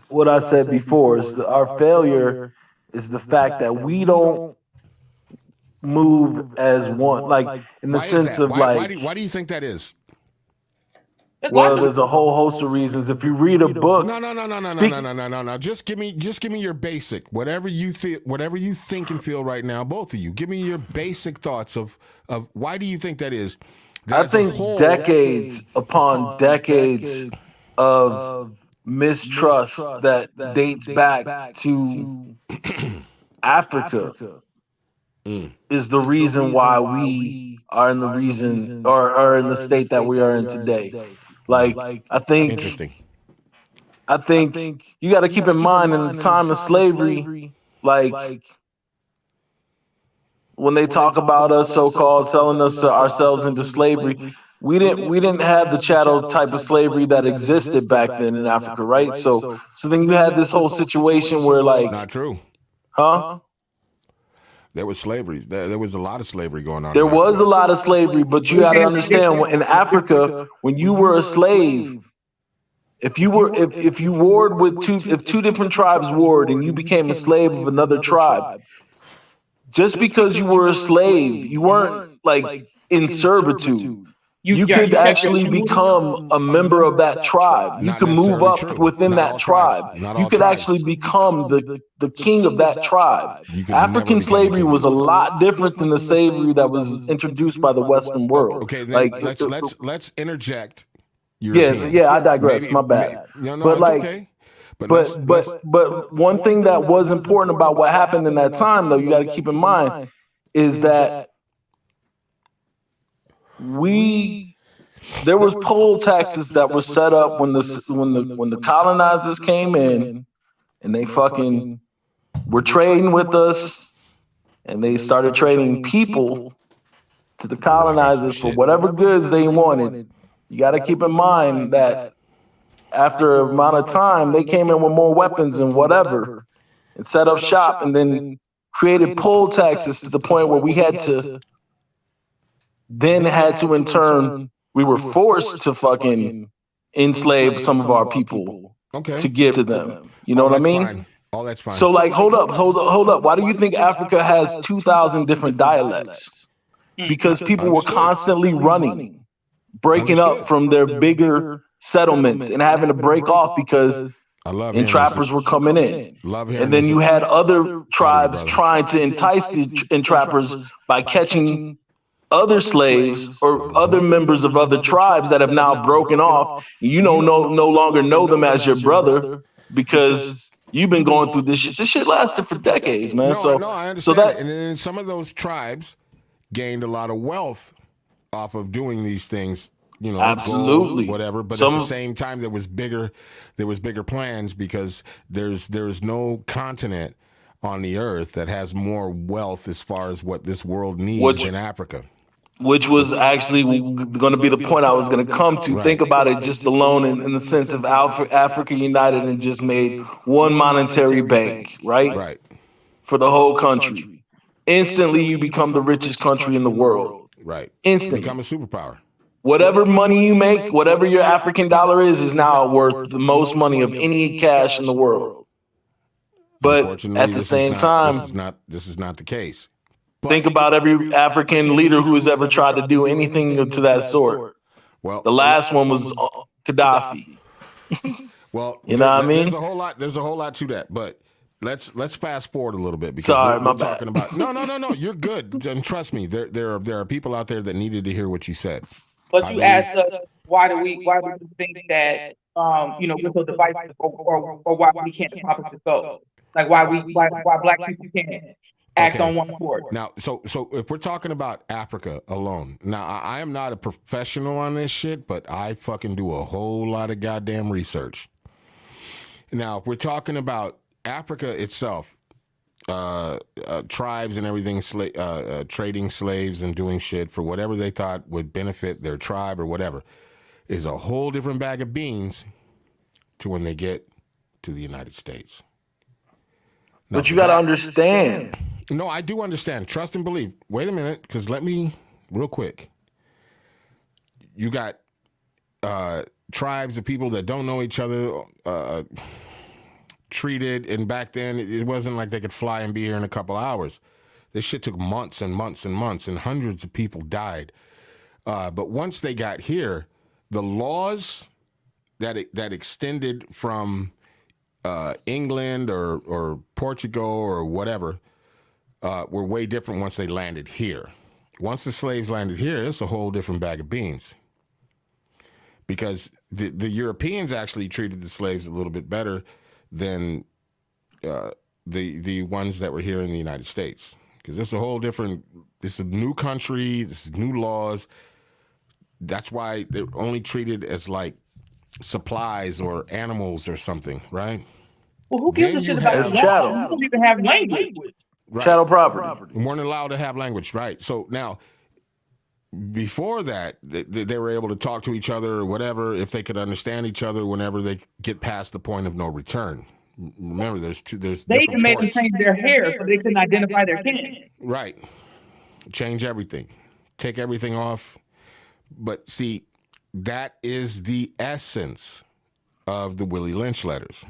Speaker 6: what I said before. Our failure is the fact that we don't move as one, like in the sense of like.
Speaker 2: Why do you think that is?
Speaker 6: Well, there's a whole host of reasons. If you read a book,
Speaker 2: no. Just give me your basic, whatever you think and feel right now. Both of you, give me your basic thoughts of why do you think that is?
Speaker 6: I think decades upon decades of mistrust that dates back to Africa is the reason why we are in the reason or are in the state that we are in today. Like, I think you got to keep in mind in the time of slavery, like when they talk about us, so-called selling us ourselves into slavery, we didn't have the chattel type of slavery that existed back then in Africa, right? So then you had this whole situation where, like,
Speaker 2: not true,
Speaker 6: huh?
Speaker 2: There was slavery. There was a lot of slavery going on.
Speaker 6: There was a lot of slavery, but you got to understand, in Africa, when you were a slave, if you warred with two different tribes warred and you became a slave of another tribe, just because you were a slave, you weren't like in servitude. You could actually become a member of that tribe. You could move up within that tribe. You could actually become the king of that tribe. African slavery was a lot different than the slavery that was introduced by the Western world.
Speaker 2: Okay, then
Speaker 6: like
Speaker 2: let's interject.
Speaker 6: Yeah, I digress. My bad.
Speaker 2: But like, okay.
Speaker 6: But one thing that was important about what happened in that time, though, you got to keep in mind, is that there was poll taxes that were set up when the colonizers came in, and they fucking were trading with us, and they started trading people to the colonizers for whatever goods they wanted. You got to keep in mind that after an amount of time, they came in with more weapons and whatever, and set up shop, and then created poll taxes to the point where we had to in turn, we were forced to fucking enslave some of our people to give to them. You know what I mean?
Speaker 2: Fine. Oh, that's fine.
Speaker 6: So like, hold up. Why do you think Africa has 2,000 different dialects? Because people were constantly running, breaking up from their bigger settlements and having to break off because entrappers were coming in. And then you had other tribes trying to entice the entrappers by catching other slaves or other members of other tribes that have now broken off. You no longer know them as your brother because you've been going through this shit. This shit lasted for decades, man.
Speaker 2: No, I understand. So that, and then some of those tribes gained a lot of wealth off of doing these things. You know,
Speaker 6: absolutely,
Speaker 2: gold, whatever. But at the same time, there was bigger plans because there's no continent on the earth that has more wealth as far as what this world needs than Africa.
Speaker 6: Which was actually going to be the point I was going to come to. Right. Think about it just alone in the sense of Africa united and just made one monetary bank, right?
Speaker 2: Right.
Speaker 6: For the whole country. Instantly, you become the richest country in the world.
Speaker 2: Right.
Speaker 6: Instantly.
Speaker 2: Become a superpower.
Speaker 6: Whatever money you make, whatever your African dollar is now worth the most money of any cash in the world. But at the same time,
Speaker 2: this is not the case.
Speaker 6: Think about every African leader who has ever tried to do anything to that sort.
Speaker 2: Well,
Speaker 6: the last one was Gaddafi.
Speaker 2: Well,
Speaker 6: you know what I mean?
Speaker 2: There's a whole lot to that, but let's fast forward a little bit because
Speaker 6: we're
Speaker 2: talking about no, you're good. And trust me, there are people out there that needed to hear what you said.
Speaker 4: But you asked us why do we think that we're so divisive or why we can't stop the vote? Like why black people can't act on one accord.
Speaker 2: Now, so if we're talking about Africa alone, now I am not a professional on this shit, but I fucking do a whole lot of goddamn research. Now, if we're talking about Africa itself, tribes and everything, trading slaves and doing shit for whatever they thought would benefit their tribe or whatever, is a whole different bag of beans to when they get to the United States. Now,
Speaker 6: but you got to understand.
Speaker 2: No, I do understand. Trust and believe. Wait a minute, because let me, real quick. You got tribes of people that don't know each other treated, and back then it wasn't like they could fly and be here in a couple hours. This shit took months and months and months, and hundreds of people died. But once they got here, the laws that extended from England or Portugal or whatever were way different once they landed here. Once the slaves landed here, it's a whole different bag of beans. Because the Europeans actually treated the slaves a little bit better than the ones that were here in the United States. Because it's a whole different, it's a new country, this is new laws. That's why they're only treated as like supplies or animals or something, right?
Speaker 4: Well, who gives a shit about
Speaker 6: chattel?
Speaker 4: You don't even have language.
Speaker 6: Right. Chattel property.
Speaker 2: We weren't allowed to have language, right? So now, before that, they were able to talk to each other or whatever, if they could understand each other whenever they get past the point of no return. Remember,
Speaker 4: they even made them change their hair so they couldn't identify their kin.
Speaker 2: Right. Change everything. Take everything off. But see, that is the essence of the Willie Lynch letters.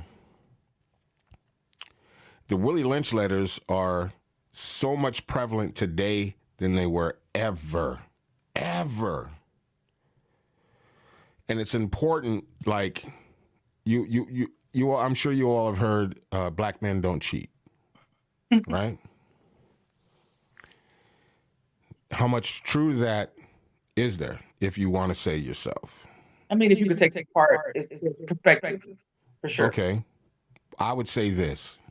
Speaker 2: The Willie Lynch letters are so much prevalent today than they were ever. And it's important, like, you I'm sure you all have heard black men don't cheat, right? How much true to that is there, if you want to say yourself?
Speaker 4: I mean, if you could take it apart, it's perspective, for sure.
Speaker 2: Okay. I would say this,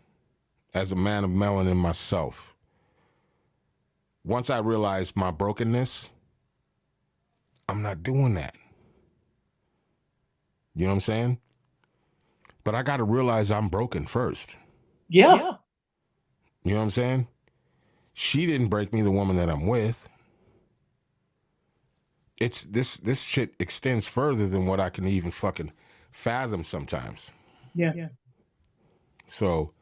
Speaker 2: as a man of melanin myself, once I realized my brokenness, I'm not doing that. You know what I'm saying? But I got to realize I'm broken first.
Speaker 4: Yeah.
Speaker 2: You know what I'm saying? She didn't break me, the woman that I'm with. It's this shit extends further than what I can even fucking fathom sometimes.
Speaker 4: Yeah.
Speaker 2: So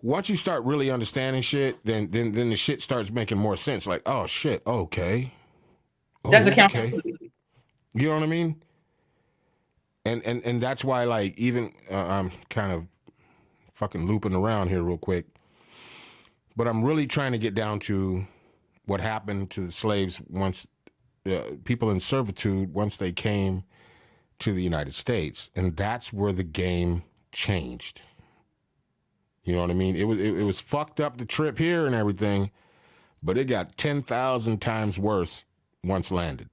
Speaker 2: once you start really understanding shit, then the shit starts making more sense. Like, oh shit, okay.
Speaker 4: That's accountability.
Speaker 2: You know what I mean? And that's why, like, even I'm kind of fucking looping around here real quick, but I'm really trying to get down to what happened to the slaves once, people in servitude, once they came to the United States, and that's where the game changed. You know what I mean? It was fucked up, the trip here and everything, but it got 10,000 times worse once landed.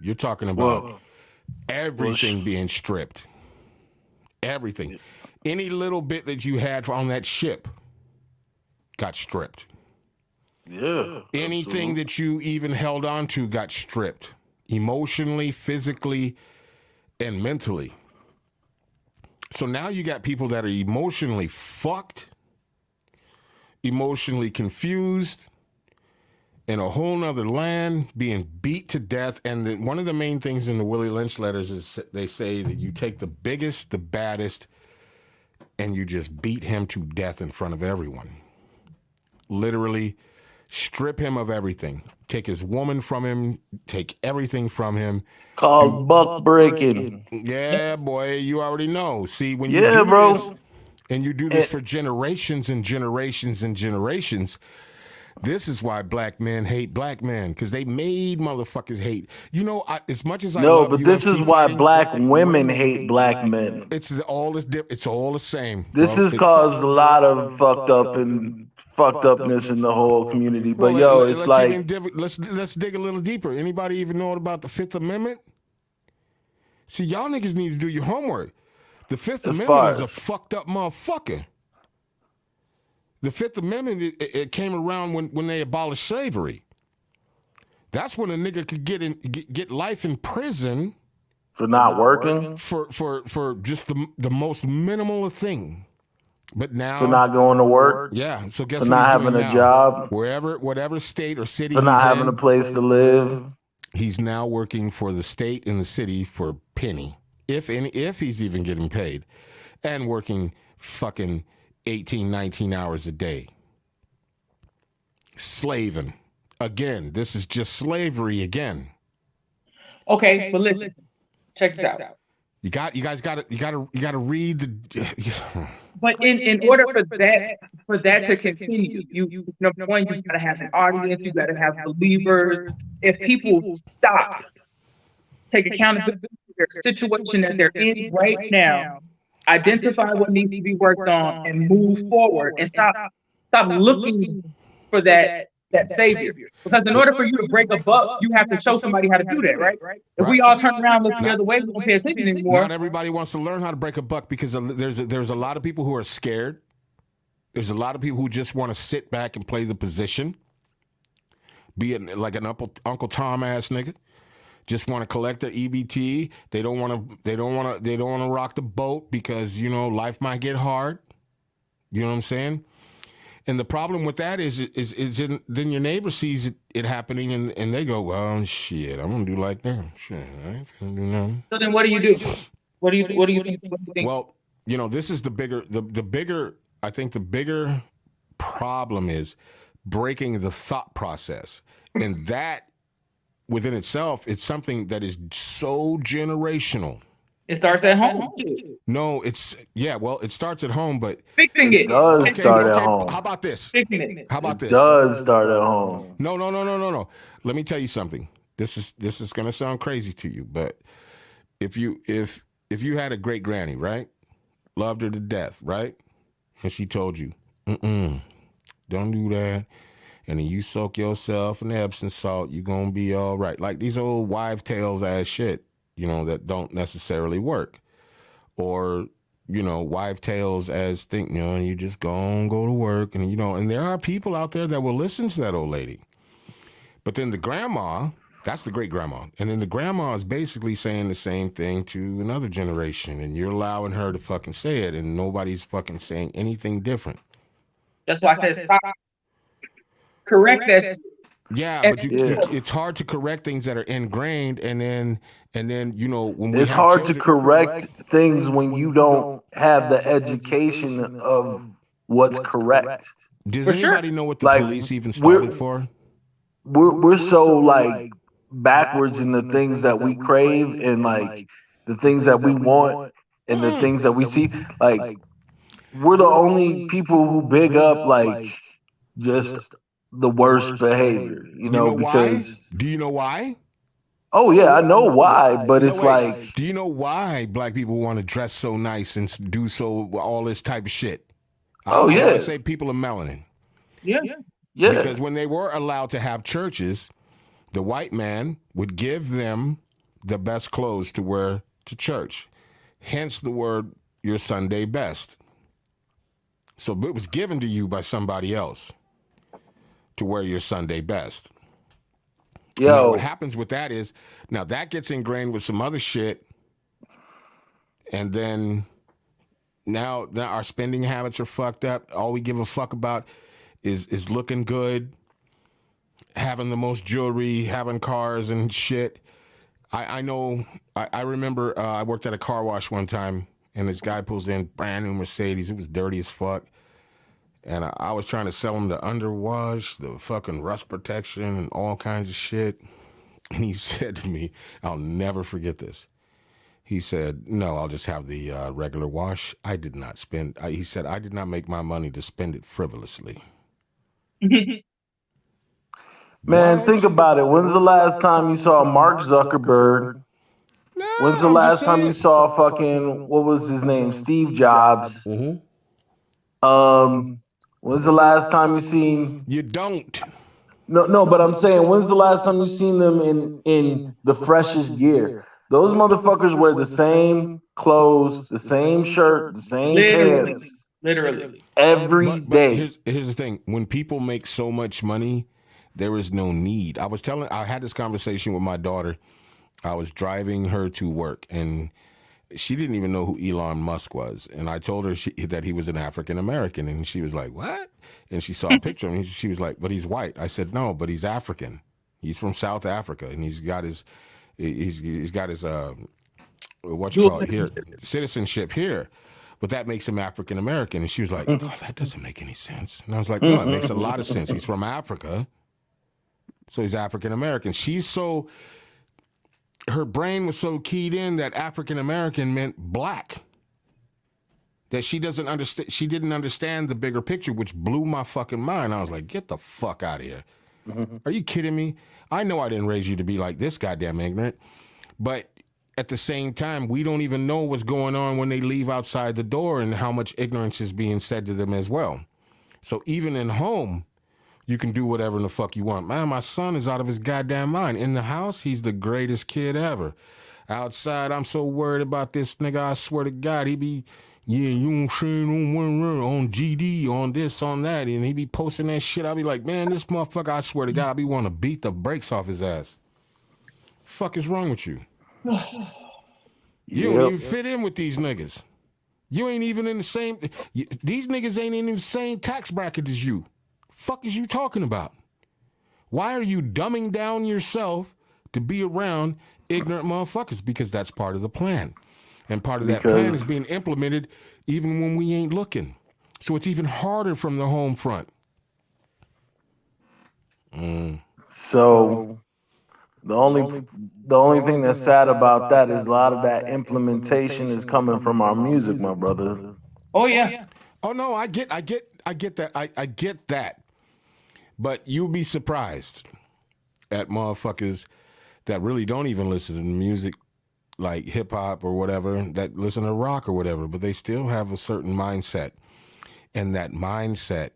Speaker 2: You're talking about everything being stripped. Everything. Any little bit that you had on that ship got stripped.
Speaker 6: Yeah.
Speaker 2: Anything that you even held on to got stripped. Emotionally, physically, and mentally. So now you got people that are emotionally fucked, emotionally confused, in a whole nother land, being beat to death. And one of the main things in the Willie Lynch letters is they say that you take the biggest, the baddest, and you just beat him to death in front of everyone. Literally strip him of everything. Take his woman from him, take everything from him.
Speaker 6: Called buck breaking.
Speaker 2: Yeah, boy, you already know. See, when you do this, and you do this for generations and generations and generations, this is why black men hate black men, because they made motherfuckers hate. You know, as much as I love
Speaker 6: but
Speaker 2: UFC
Speaker 6: this is why
Speaker 2: fighting,
Speaker 6: black women hate black men.
Speaker 2: It's all the same.
Speaker 6: This has caused a lot of fucked upness in the whole community. But it's like,
Speaker 2: let's dig a little deeper. Anybody even know about the Fifth Amendment? See, y'all niggas need to do your homework. The Fifth Amendment is a fucked up motherfucker. The Fifth Amendment, it came around when they abolished slavery. That's when a nigga could get life in prison
Speaker 6: for not working,
Speaker 2: for just the most minimal thing. But now,
Speaker 6: for not going to work,
Speaker 2: yeah. So guess
Speaker 6: for
Speaker 2: what
Speaker 6: not
Speaker 2: he's
Speaker 6: having
Speaker 2: doing
Speaker 6: a
Speaker 2: now?
Speaker 6: job,
Speaker 2: whatever state or city,
Speaker 6: for not having a place to live.
Speaker 2: He's now working for the state and the city for a penny, if he's even getting paid, and working fucking 18, 19 hours a day. Slaving. Again, this is just slavery again.
Speaker 4: Okay, but listen, check this out.
Speaker 2: You guys got to read the.
Speaker 4: But in order for that to continue, you number one, you got to have an audience. You got to have believers. If people stop, take accountability for their situation that they're in right now, identify what needs to be worked on, and move forward, and stop looking for that savior. Because in order for you to break a buck, you have to show somebody how to do that, right? If we all turn around looking the other way, we don't pay attention anymore.
Speaker 2: Not everybody wants to learn how to break a buck, because there's a lot of people who are scared. There's a lot of people who just want to sit back and play the position, be it like an Uncle Tom ass nigga. Just want to collect their EBT. They don't want to rock the boat because, life might get hard. You know what I'm saying? And the problem with that is then your neighbor sees it happening and they go, well, shit, I'm gonna do like them. Shit, I ain't gonna do nothing.
Speaker 4: So then what do you do? What do you think?
Speaker 2: Well, this is the bigger I think the bigger problem is breaking the thought process. And that within itself, it's something that is so generational.
Speaker 4: It starts at home too.
Speaker 2: No, well, it starts at home, but
Speaker 4: fixing it
Speaker 6: does start at home.
Speaker 2: How about this?
Speaker 4: Fixing it.
Speaker 2: How about this?
Speaker 6: Does start at home.
Speaker 2: No. Let me tell you something. This is gonna sound crazy to you, but if you had a great granny, right? Loved her to death, right? And she told you, don't do that. And then you soak yourself in Epsom salt, you're gonna be all right. Like these old wives' tales ass shit, that don't necessarily work. Or, wives' tales as think, you just go to work and and there are people out there that will listen to that old lady. But then the grandma, that's the great grandma. And then the grandma is basically saying the same thing to another generation, and you're allowing her to fucking say it, and nobody's fucking saying anything different.
Speaker 4: That's why I said stop. Correct that.
Speaker 2: Yeah, but it's hard to correct things that are ingrained, and then when
Speaker 6: it's hard to correct things when you don't have the education of what's correct.
Speaker 2: Does anybody know what the police even started for?
Speaker 6: We're so like backwards in the things that we crave and like the things that we want and the things that we see. Like we're the only people who big up like just the worst behavior, because
Speaker 2: why? Do you know why?
Speaker 6: Oh yeah, I know why, but it's like,
Speaker 2: do you know why black people want to dress so nice and do so all this type of shit? I want to say people of melanin.
Speaker 4: Yeah.
Speaker 2: Because when they were allowed to have churches, the white man would give them the best clothes to wear to church. Hence the word your Sunday best. So it was given to you by somebody else to wear your Sunday best. Now, what happens with that is, now that gets ingrained with some other shit, and then now our spending habits are fucked up. All we give a fuck about is looking good, having the most jewelry, having cars and shit. I know, I remember I worked at a car wash one time, and this guy pulls in brand new Mercedes. It was dirty as fuck. And I was trying to sell him the underwash, the fucking rust protection, and all kinds of shit. And he said to me, I'll never forget this. He said, no, I'll just have the regular wash. I did not spend, he said, I did not make my money to spend it frivolously.
Speaker 6: Man, think about it. When's the last time you saw Mark Zuckerberg? When's the last time you saw fucking, what was his name? Steve Jobs. When's the last time you seen?
Speaker 2: You don't.
Speaker 6: No, but I'm saying, when's the last time you seen them in the freshest gear? Those motherfuckers wear the same clothes, the same shirt, the same pants.
Speaker 4: Literally.
Speaker 6: Every day.
Speaker 2: Here's the thing. When people make so much money, there is no need. I had this conversation with my daughter. I was driving her to work, and she didn't even know who Elon Musk was. And I told her that he was an African American, and she was like, what? And she saw a picture of him. She was like, but he's white. I said, no, but he's African. He's from South Africa, and he's got his what you call it here, citizenship here. But that makes him African American. And she was like, oh, that doesn't make any sense. And I was like, no, it makes a lot of sense. He's from Africa, so he's African American. Her brain was so keyed in that African American meant black, that she didn't understand the bigger picture, which blew my fucking mind. I was like, get the fuck out of here. Are you kidding me? I know I didn't raise you to be like this goddamn ignorant, but at the same time, we don't even know what's going on when they leave outside the door and how much ignorance is being said to them as well. So even in home, you can do whatever in the fuck you want. Man, my son is out of his goddamn mind. In the house, he's the greatest kid ever. Outside, I'm so worried about this nigga, I swear to God, he be, yeah, you don't say on GD, on this, on that, and he be posting that shit. I'll be like, man, this motherfucker, I swear to God, I be wanting to beat the brakes off his ass. Fuck is wrong with you? You don't even fit in with these niggas. You ain't even in the same, these niggas ain't in the same tax bracket as you. Fuck is you talking about? Why are you dumbing down yourself to be around ignorant motherfuckers? Because that's part of the plan. And part of that plan is being implemented even when we ain't looking. So it's even harder from the home front.
Speaker 6: So The only thing that's sad about that is a lot of that implementation is coming from our music, my brother.
Speaker 4: Oh yeah.
Speaker 2: Oh no, I get that. I get that. But you'll be surprised at motherfuckers that really don't even listen to music like hip hop or whatever, that listen to rock or whatever, but they still have a certain mindset. And that mindset,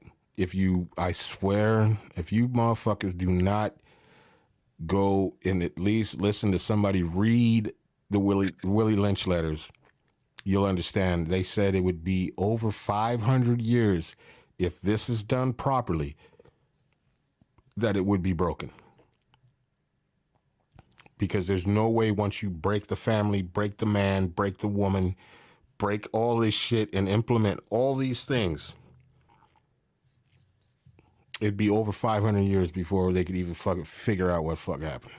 Speaker 2: I swear, if you motherfuckers do not go and at least listen to somebody read the Willie Lynch letters, you'll understand. They said it would be over 500 years if this is done properly, that it would be broken. Because there's no way once you break the family, break the man, break the woman, break all this shit and implement all these things, it'd be over 500 years before they could even fucking figure out what fuck happened.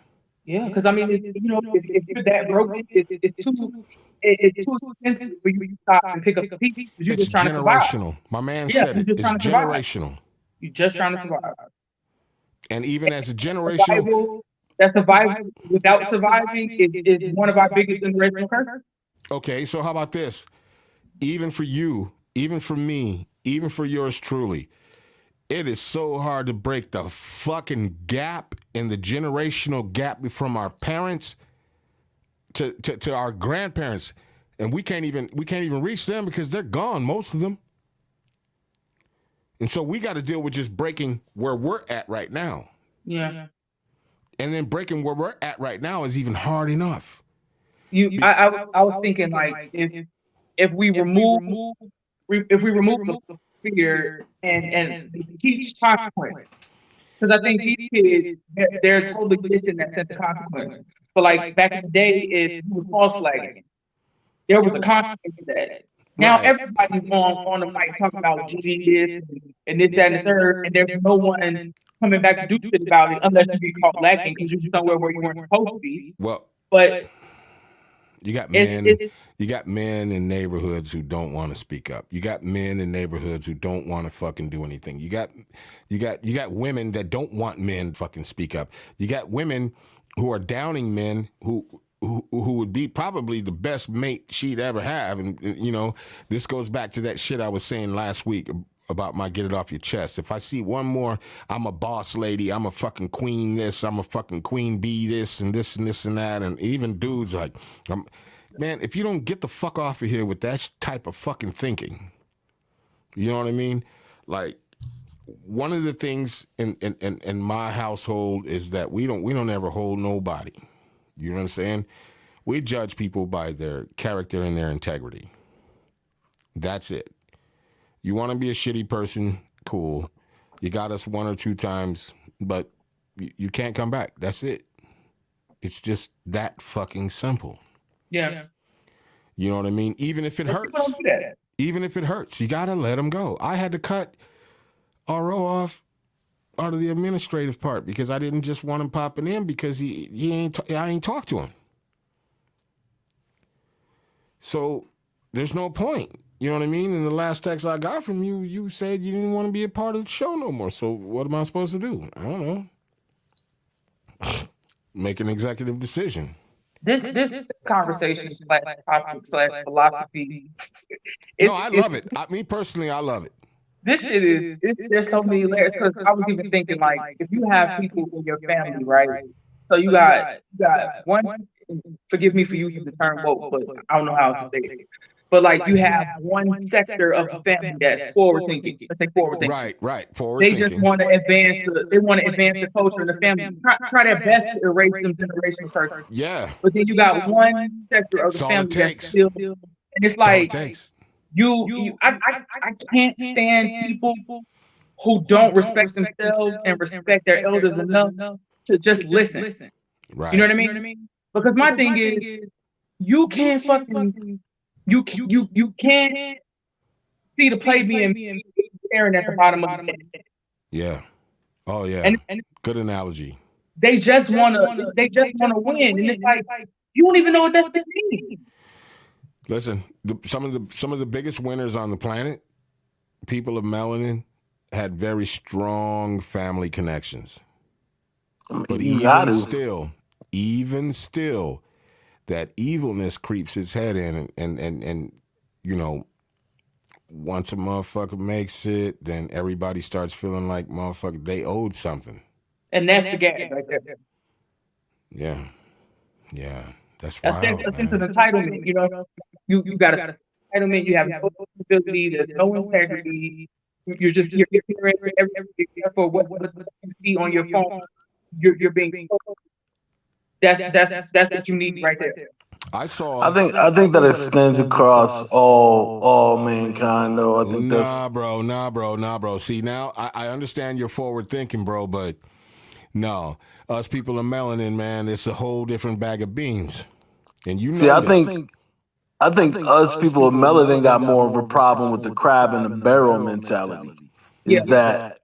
Speaker 4: Yeah, because I mean, if you're that broken, it's too expensive for you to stop and pick up the pieces. You're
Speaker 2: It's
Speaker 4: just trying
Speaker 2: generational.
Speaker 4: to survive.
Speaker 2: My man said it. It's generational.
Speaker 4: You're just trying to survive.
Speaker 2: And even as a generational,
Speaker 4: survival without surviving is one of our biggest generational curses.
Speaker 2: Okay, so how about this? Even for you, even for me, even for yours truly, it is so hard to break the fucking gap in the generational gap from our parents to our grandparents, and we can't even reach them because they're gone, most of them. And so we got to deal with just breaking where we're at right now.
Speaker 4: Yeah.
Speaker 2: And then breaking where we're at right now is even hard enough.
Speaker 4: I was thinking like if we remove the fear and teach consequence, because I think these kids they're totally missing that sense of consequence. But like back in the day, if it was false flagging, there was a consequence to that. Now everybody's on the mic talking about genius and this, that, and the third, and there's no one coming back to do shit about it unless you get caught lacking because you're somewhere where you weren't supposed to be.
Speaker 2: Well,
Speaker 4: but
Speaker 2: you got men in neighborhoods who don't want to speak up. You got men in neighborhoods who don't want to fucking do anything. You got women that don't want men to fucking speak up. You got women who are downing men who would be probably the best mate she'd ever have. And, you know, this goes back to that shit I was saying last week about my get it off your chest. If I see one more, I'm a boss lady, I'm a fucking queen this, I'm a fucking queen bee this and this and this and that. And even dudes like, man, if you don't get the fuck off of here with that type of fucking thinking, you know what I mean? Like, one of the things in my household is that we don't ever hold nobody. You know what I'm saying? We judge people by their character and their integrity. That's it. You want to be a shitty person, cool. You got us one or two times, but you can't come back. That's it. It's just that fucking simple.
Speaker 4: Yeah.
Speaker 2: You know what I mean? Even if it hurts. Even if it hurts, you got to let them go. I had to cut RO off out of the administrative part because I didn't just want him popping in because I ain't talked to him. So there's no point. You know what I mean? In the last text I got from you, you said you didn't want to be a part of the show no more. So what am I supposed to do? I don't know. Make an executive decision.
Speaker 4: This conversation / philosophy.
Speaker 2: No, I love it. Me personally, I love it.
Speaker 4: This shit is, there's so many layers. Because I was even thinking, like, if you have people in your family, right? So you got one, forgive me for using the term woke, but I don't know how else to say it. But like you have one sector of the family that's forward thinking. Let's say forward thinking.
Speaker 2: Right. Forward
Speaker 4: they
Speaker 2: thinking.
Speaker 4: Just want to advance. They want to advance the culture in the family. Try their best to erase them generational curses.
Speaker 2: Yeah.
Speaker 4: But then you got one sector of the family that's still, and it's like I can't stand people who don't respect themselves and respect their elders enough to just listen.
Speaker 2: Right.
Speaker 4: You know what I mean? Because my thing is, you can't fucking. You can't see the play being staring at the bottom of the net.
Speaker 2: Yeah. Oh yeah. And good analogy.
Speaker 4: They just wanna win, and it's like you don't even know what that means.
Speaker 2: Listen, some of the biggest winners on the planet, people of melanin, had very strong family connections. But even still, that evilness creeps its head in, and you know, once a motherfucker makes it, then everybody starts feeling like motherfucker they owed something.
Speaker 4: And that's the gap right there.
Speaker 2: Yeah. Yeah. That's wild,
Speaker 4: That's an entitlement, you know. You got an entitlement, you have no ability, there's no integrity. You're hearing everything except for what you see on your phone. You're being that's what you need right there.
Speaker 6: I think that extends across all mankind, though. I think
Speaker 2: nah, bro. See, now I understand your forward thinking, bro, but no, us people of melanin, man, it's a whole different bag of beans, and you know.
Speaker 6: I think us people of melanin got more of a problem with the crab in the barrel mentality. Is that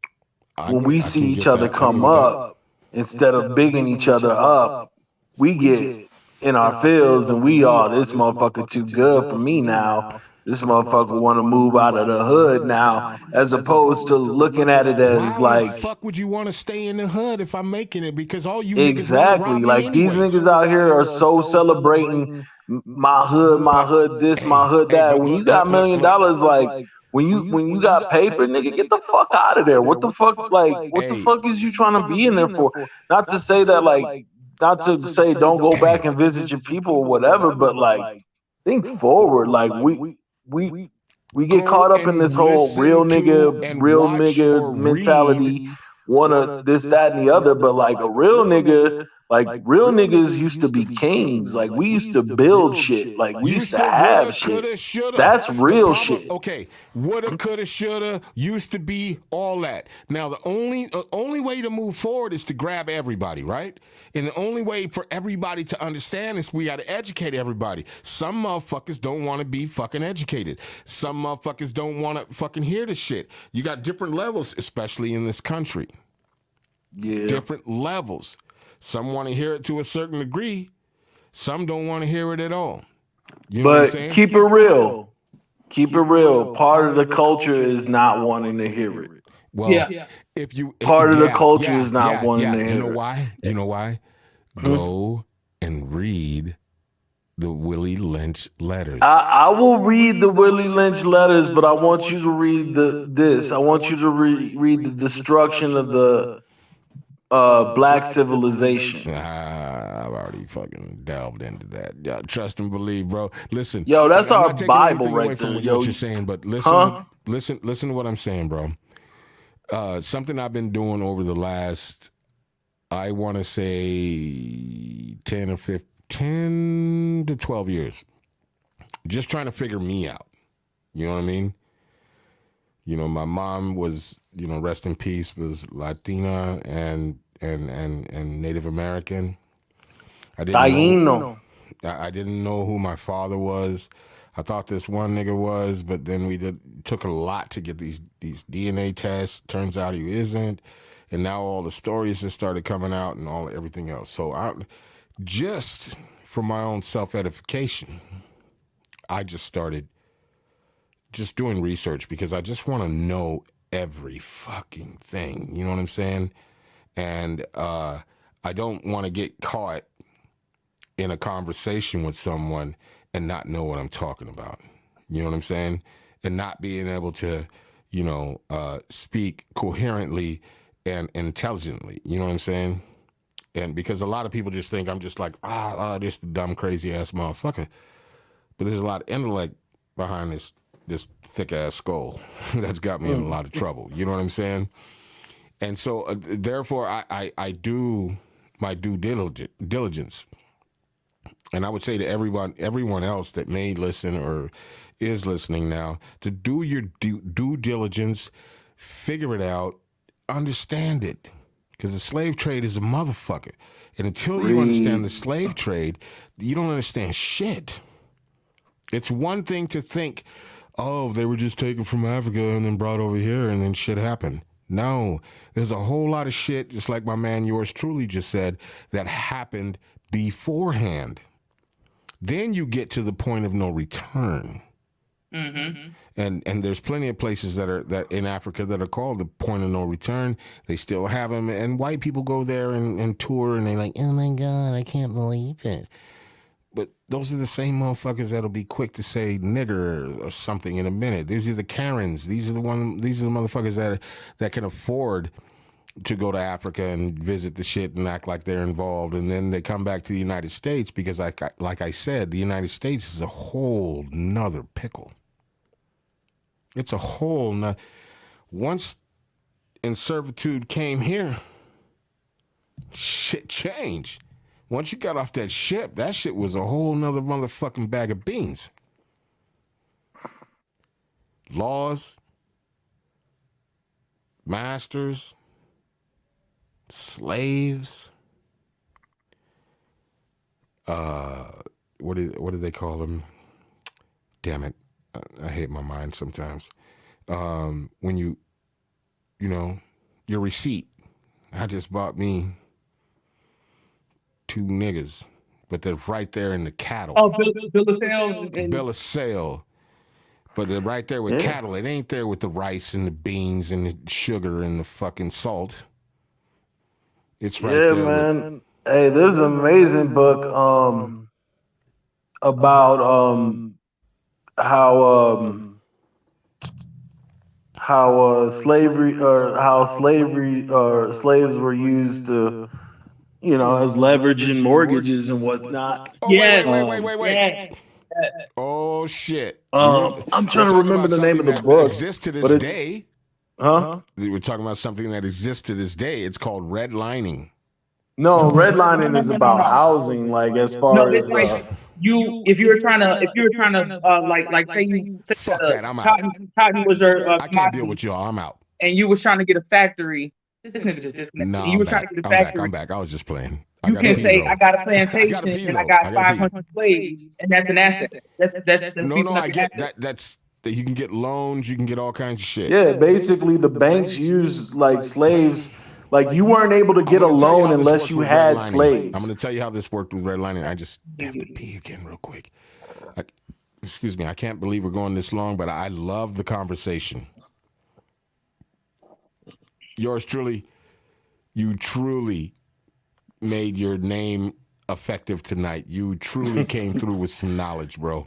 Speaker 6: when we see each other come up, instead of bigging each other up, we get in our fields and this motherfucker too good for me now. This motherfucker want to move out of the hood now, as opposed to looking at it as
Speaker 2: why the fuck would you want to stay in the hood if I'm making it? Because all you
Speaker 6: exactly, like these niggas out here are so celebrating my hood this, my hood that. When you got $1 million, like when you got paper, nigga, get the fuck out of there. What the fuck, like what the fuck is you trying to be in there for? Not to say that not to say don't go back and visit your people or whatever, but like think forward. Like we get caught up in this whole real nigga mentality. Wanna this, that, and the other, but like a real nigga, like real niggas used to be kings. Like we used to build shit. Like we used to have shit. That's real shit.
Speaker 2: Okay, woulda, coulda, shoulda, used to be all that. Now the only way to move forward is to grab everybody, right? And the only way for everybody to understand is we got to educate everybody. Some motherfuckers don't want to be fucking educated. Some motherfuckers don't want to fucking hear the shit. You got different levels, especially in this country.
Speaker 6: Yeah.
Speaker 2: Different levels. Some want to hear it to a certain degree. Some don't want to hear it at all. You know what I'm saying?
Speaker 6: Keep it real. Keep it real. Part of the culture is not wanting to hear it.
Speaker 2: Well, if you
Speaker 6: part of the culture is not wanting to hear it.
Speaker 2: You know why? You know why? Go and read the Willie Lynch letters.
Speaker 6: I will read the Willie Lynch letters, but I want you to read this. I want you to read the destruction of the black civilization.
Speaker 2: I've already fucking delved into that. Yeah, trust and believe, bro. Listen,
Speaker 6: yo, that's
Speaker 2: I'm
Speaker 6: our
Speaker 2: not taking
Speaker 6: Bible
Speaker 2: anything
Speaker 6: right
Speaker 2: away from
Speaker 6: there,
Speaker 2: what you're saying, but listen to what I'm saying, bro. Something I've been doing over the last, I want to say 10 to 12 years, just trying to figure me out. You know what I mean? You know, my mom was, you know, rest in peace, was Latina and Native American. I didn't know who my father was. I thought this one nigga was, but then took a lot to get these DNA tests. Turns out he isn't. And now all the stories just started coming out and everything else. So just for my own self-edification, I just started just doing research because I just want to know every fucking thing. You know what I'm saying? And I don't want to get caught in a conversation with someone and not know what I'm talking about. You know what I'm saying? And not being able to, you know, speak coherently and intelligently. You know what I'm saying? And because a lot of people just think I'm just like, this dumb, crazy ass motherfucker. But there's a lot of intellect behind this thick ass skull that's got me in a lot of trouble. You know what I'm saying? And so, therefore, I do my due diligence. And I would say to everyone else that may listen or is listening now, to do your due diligence, figure it out, understand it. Because the slave trade is a motherfucker. And until you understand the slave trade, you don't understand shit. It's one thing to think, oh, they were just taken from Africa and then brought over here and then shit happened. No, there's a whole lot of shit, just like my man yours truly just said, that happened beforehand. Then you get to the point of no return. And there's plenty of places that in Africa that are called the point of no return. They still have them, and white people go there and tour, and they're like, oh my God, I can't believe it. But those are the same motherfuckers that'll be quick to say nigger or something in a minute. These are the Karens. These are the motherfuckers that can afford to go to Africa and visit the shit and act like they're involved, and then they come back to the United States because, like I said, the United States is a whole nother pickle. It's a whole nother. Once in servitude came here, shit changed. Once you got off that ship, that shit was a whole nother motherfucking bag of beans. Laws, masters, slaves. What do they call them? Damn it, I hate my mind sometimes. When you know, your receipt. I just bought me 2 niggas, but they're right there in the cattle.
Speaker 4: Oh, bill of sale.
Speaker 2: Bill of sale. But they're right there with cattle. It ain't there with the rice and the beans and the sugar and the fucking salt. It's right there.
Speaker 6: Yeah, man. Hey, there's an amazing book about how slaves were used to, you know, as leverage in mortgages and whatnot.
Speaker 2: Oh, wait. Yeah. Oh shit!
Speaker 6: I'm trying to remember the name of the book.
Speaker 2: Exists to this day.
Speaker 6: Huh?
Speaker 2: We're talking about something that exists to this day. It's called redlining.
Speaker 6: No, redlining is about housing. Like as far as
Speaker 4: like if you were trying to like say you said
Speaker 2: fuck that, I'm out.
Speaker 4: Cotton was your
Speaker 2: I can't deal with y'all. I'm out.
Speaker 4: And you was trying to get a factory. This nigga just disconnected.
Speaker 2: No,
Speaker 4: you were trying to get a factory.
Speaker 2: I'm back. I was just playing.
Speaker 4: You can say I got a plantation and I got 500 slaves, and that's an asset. That's
Speaker 2: no, I get that. That's that you can get loans, you can get all kinds of shit.
Speaker 6: Yeah, basically the banks use like slaves. Like you weren't able to get a loan unless you had slaves.
Speaker 2: I'm going to tell you how this worked with redlining. I just have to pee again real quick. Excuse me. I can't believe we're going this long, but I love the conversation. Yours truly, you truly made your name effective tonight. You truly came through with some knowledge, bro.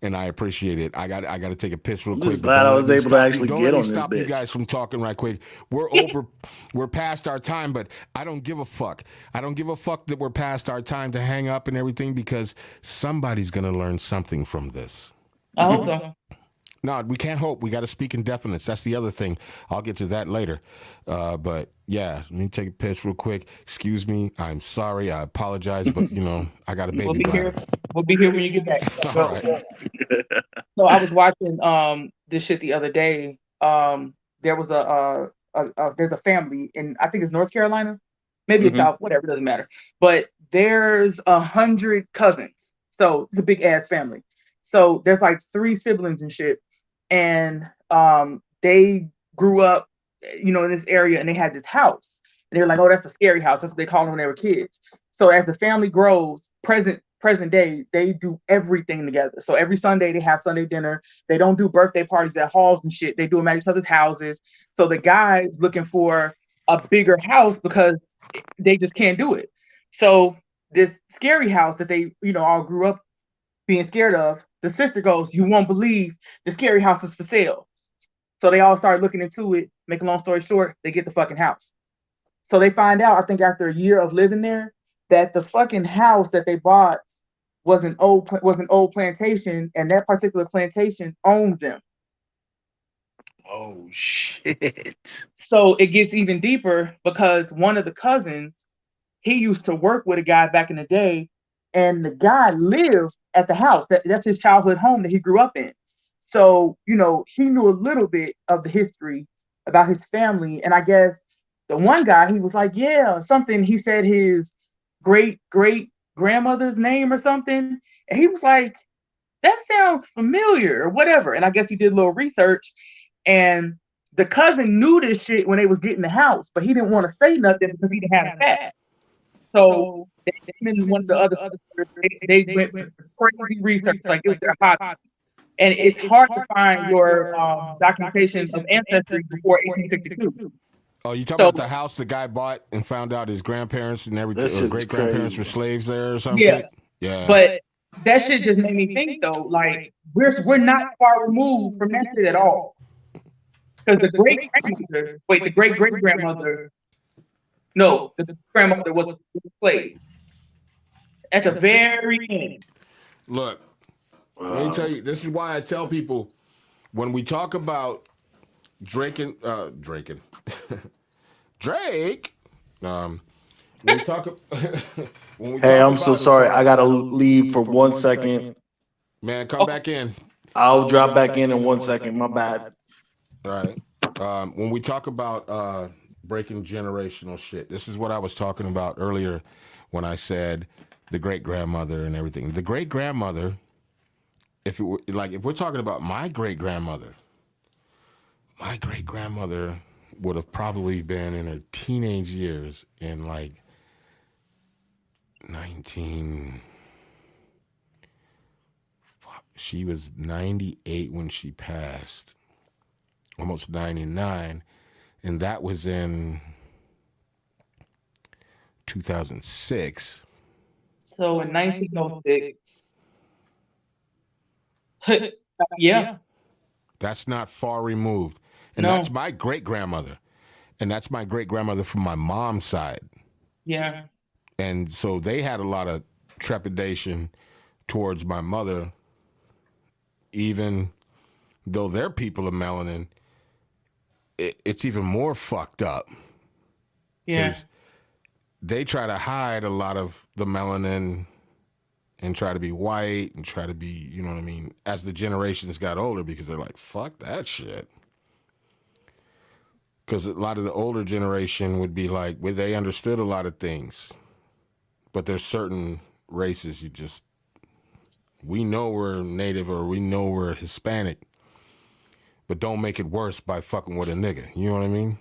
Speaker 2: And I appreciate it. I got to take a piss real quick.
Speaker 6: Glad I was able to actually get on this bitch. Don't let me stop
Speaker 2: you guys from talking right quick. We're past our time, but I don't give a fuck. I don't give a fuck that we're past our time to hang up and everything because somebody's gonna learn something from this.
Speaker 4: I hope so.
Speaker 2: No, we can't hope. We got to speak in definites. That's the other thing. I'll get to that later. But yeah, let me take a piss real quick. Excuse me. I'm sorry. I apologize, but you know, I got a baby bladder.
Speaker 4: We'll be here when you get back.
Speaker 2: All right.
Speaker 4: So I was watching this shit the other day. There was there's a family in, I think it's North Carolina, maybe it's South, whatever, doesn't matter. But there's 100 cousins. So it's a big ass family. So there's like 3 siblings and shit. And they grew up, you know, in this area, and they had this house. And they were like, oh, that's a scary house. That's what they called them when they were kids. So as the family grows, present day, they do everything together. So every Sunday they have Sunday dinner. They don't do birthday parties at halls and shit. They do them at each other's houses. So the guy's looking for a bigger house because they just can't do it. So this scary house that they, you know, all grew up being scared of, the sister goes, you won't believe the scary house is for sale. So they all start looking into it. Make a long story short, they get the fucking house. So they find out, I think after a year of living there, that the fucking house that they bought was an old plantation, and that particular plantation owned them.
Speaker 6: Oh shit.
Speaker 4: So it gets even deeper because one of the cousins, he used to work with a guy back in the day, and the guy lived at the house. That's his childhood home that he grew up in. So, you know, he knew a little bit of the history about his family. And I guess the one guy, he was like, yeah, something. He said his great grandmother's name or something. And he was like, that sounds familiar or whatever. And I guess he did a little research. And the cousin knew this shit when they was getting the house, but he didn't want to say nothing because he didn't have a cat. So they and one of the other they went crazy research, like it was their hobby. And it's hard to find your documentation of ancestry before 1862.
Speaker 2: Oh, you talking about the house the guy bought and found out his grandparents and everything, or great grandparents were slaves there or some shit? Yeah.
Speaker 4: But that shit just made me think though, like we're not far removed from that shit at all. Because the great great grandmother, no, the grandmother was a slave. At the very end.
Speaker 2: Look, let me tell you, this is why I tell people when we talk about Drake, when we talk
Speaker 6: hey, I'm so sorry. I gotta leave for 1 second.
Speaker 2: Man, come back in.
Speaker 6: I'll drop back in 1 second. My bad.
Speaker 2: All right. When we talk about breaking generational shit, this is what I was talking about earlier when I said the great grandmother and everything. The great grandmother, if we're talking about my great grandmother would have probably been in her teenage years in like 19. She was 98 when she passed, almost 99, and that was in 2006.
Speaker 4: So in 1906, yeah.
Speaker 2: That's not far removed. And that's my great grandmother. And that's my great grandmother from my mom's side.
Speaker 4: Yeah.
Speaker 2: And so they had a lot of trepidation towards my mother, even though they're people of melanin. It's even more fucked up.
Speaker 4: Yeah.
Speaker 2: They try to hide a lot of the melanin and try to be white and try to be, you know what I mean, as the generations got older, because they're like, fuck that shit. Because a lot of the older generation would be like, well, they understood a lot of things, but there's certain races we know we're native or we know we're Hispanic, but don't make it worse by fucking with a nigga. You know what I mean?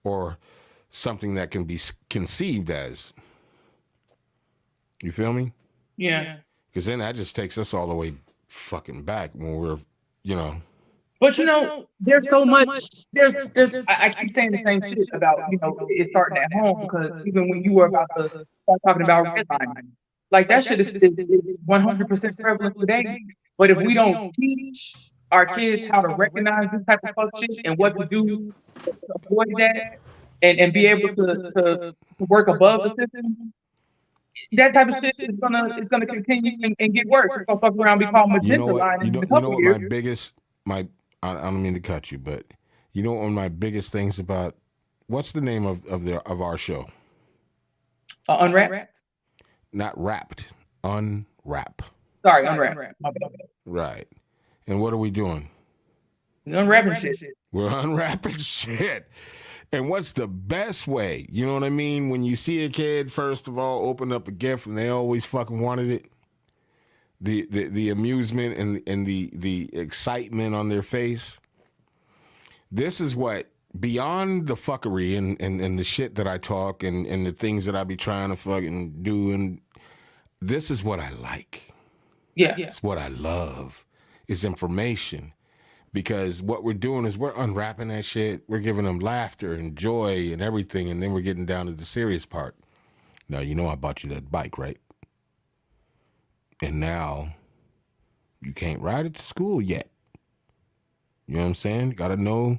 Speaker 2: Or something that can be conceived as. You feel me?
Speaker 4: Yeah.
Speaker 2: Because then that just takes us all the way fucking back when we're, you know.
Speaker 4: But you know, there's so much. I keep saying the same shit about, you know, it starting at home, because even when you were about to start talking about redlining, like that shit is 100% prevalent today. But if we don't teach our kids how to recognize this type of fuck shit and what to do to avoid that, and be able to work above the system, that type of shit is gonna continue and get worse. It's gonna fuck around, be called magenta.
Speaker 2: You know what my biggest I don't mean to cut you, but you know one of my biggest things about, what's the name of our show?
Speaker 4: Unwrapped?
Speaker 2: Not wrapped. Unwrap.
Speaker 4: Sorry, unwrapped.
Speaker 2: Right. And what are we doing?
Speaker 4: We're unwrapping shit.
Speaker 2: We're unwrapping shit. And what's the best way? You know what I mean? When you see a kid, first of all, open up a gift and they always fucking wanted it. The amusement and the excitement on their face. This is what, beyond the fuckery and the shit that I talk and the things that I be trying to fucking do, and this is what I like.
Speaker 4: Yeah.
Speaker 2: It's what I love, is information. Because what we're doing is we're unwrapping that shit. We're giving them laughter and joy and everything, and then we're getting down to the serious part. Now, you know I bought you that bike, right? And now you can't ride it to school yet. You know what I'm saying? Got to know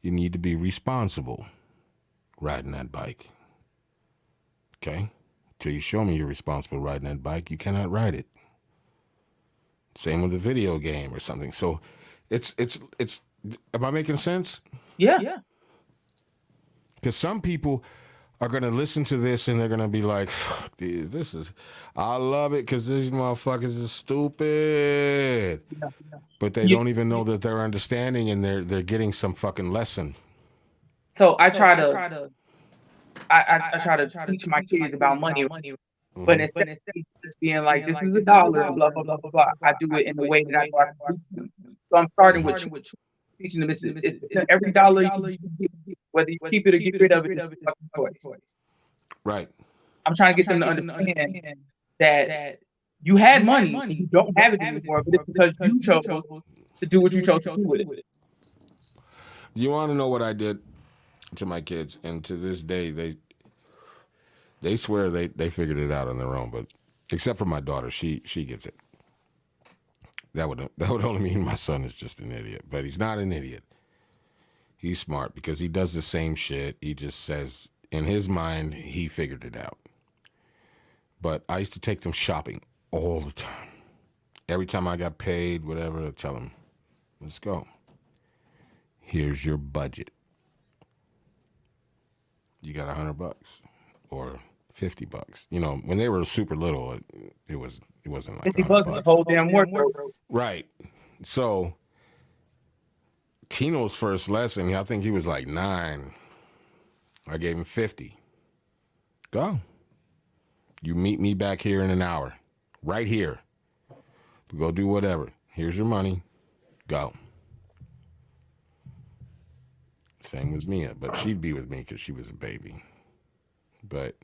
Speaker 2: you need to be responsible riding that bike. Okay? Till you show me you're responsible riding that bike, you cannot ride it. Same with a video game or something. So it's am I making sense?
Speaker 4: Yeah.
Speaker 2: Because some people are going to listen to this and they're going to be like, fuck this, I love it because these motherfuckers is stupid. Yeah. But they don't even know that they're understanding and they're getting some fucking lesson.
Speaker 4: So I try to teach my kids about money. Mm-hmm. But instead of just being like, this is $1, blah, blah, blah, blah, blah, I do it in the way that I can teach them. So I'm starting with teaching them it's every dollar you get, whether you keep it or get rid of it, it's a choice.
Speaker 2: Right.
Speaker 4: I'm trying to get them to understand that You had money and you don't have it anymore, but it's because you chose to do what you chose to do with it.
Speaker 2: You want to know what I did to my kids? And to this day, they swear they figured it out on their own, but except for my daughter, she gets it. That would only mean my son is just an idiot, but he's not an idiot. He's smart because he does the same shit. He just says in his mind he figured it out. But I used to take them shopping all the time. Every time I got paid, whatever, I'd tell them, let's go. Here's your budget. You got $100 or $50. You know, when they were super little, it wasn't like $50
Speaker 4: the whole damn work.
Speaker 2: Right. So Tino's first lesson, I think he was like 9. I gave him 50. Go. You meet me back here in an hour. Right here. We go do whatever. Here's your money. Go. Same with Mia, but she'd be with me because she was a baby. But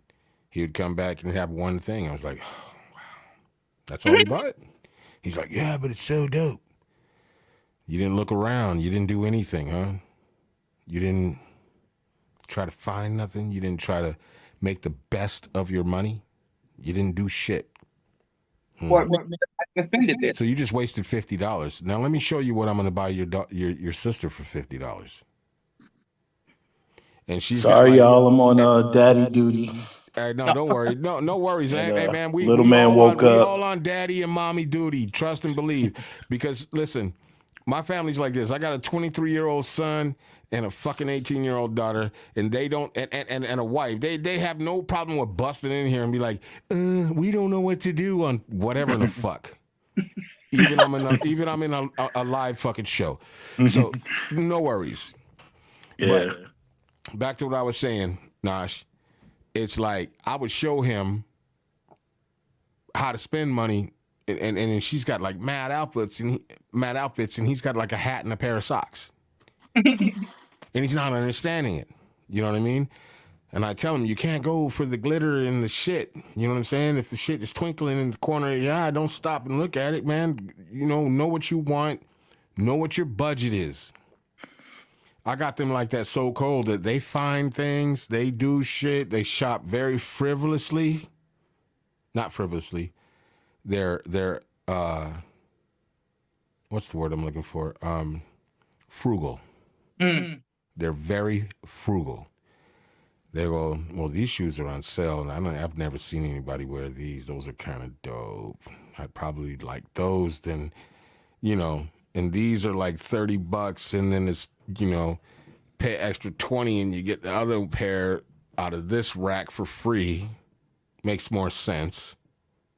Speaker 2: he would come back and have one thing. I was like, oh, wow. That's all he bought? He's like, yeah, but it's so dope. You didn't look around. You didn't do anything, huh? You didn't try to find nothing. You didn't try to make the best of your money. You didn't do shit. So you just wasted $50. Now let me show you what I'm going to buy your sister for $50. And she's
Speaker 6: sorry, y'all. I'm on daddy duty.
Speaker 2: No, don't worry. No worries. Hey, man, we all on daddy and mommy duty. Trust and believe. Because listen, my family's like this. I got a 23-year-old son and a fucking 18-year-old daughter, and they don't, and a wife. They have no problem with busting in here and be like, we don't know what to do on whatever the fuck. Even I'm in a live fucking show. So no worries.
Speaker 3: Yeah.
Speaker 2: But back to what I was saying, Nash. It's like I would show him how to spend money, and she's got like mad outfits, and he's got like a hat and a pair of socks, and he's not understanding it. You know what I mean? And I tell him, you can't go for the glitter and the shit. You know what I'm saying? If the shit is twinkling in the corner of your eye, don't stop and look at it, man. You know what you want, know what your budget is. I got them like that so cold that they find things, they do shit, they shop very frivolously. Not frivolously. They're what's the word I'm looking for? Frugal. They're very frugal. They go, well, these shoes are on sale, and I've never seen anybody wear these. Those are kind of dope. I'd probably like those. Then, and these are like $30, and then it's, pay extra $20 and you get the other pair out of this rack for free. Makes more sense.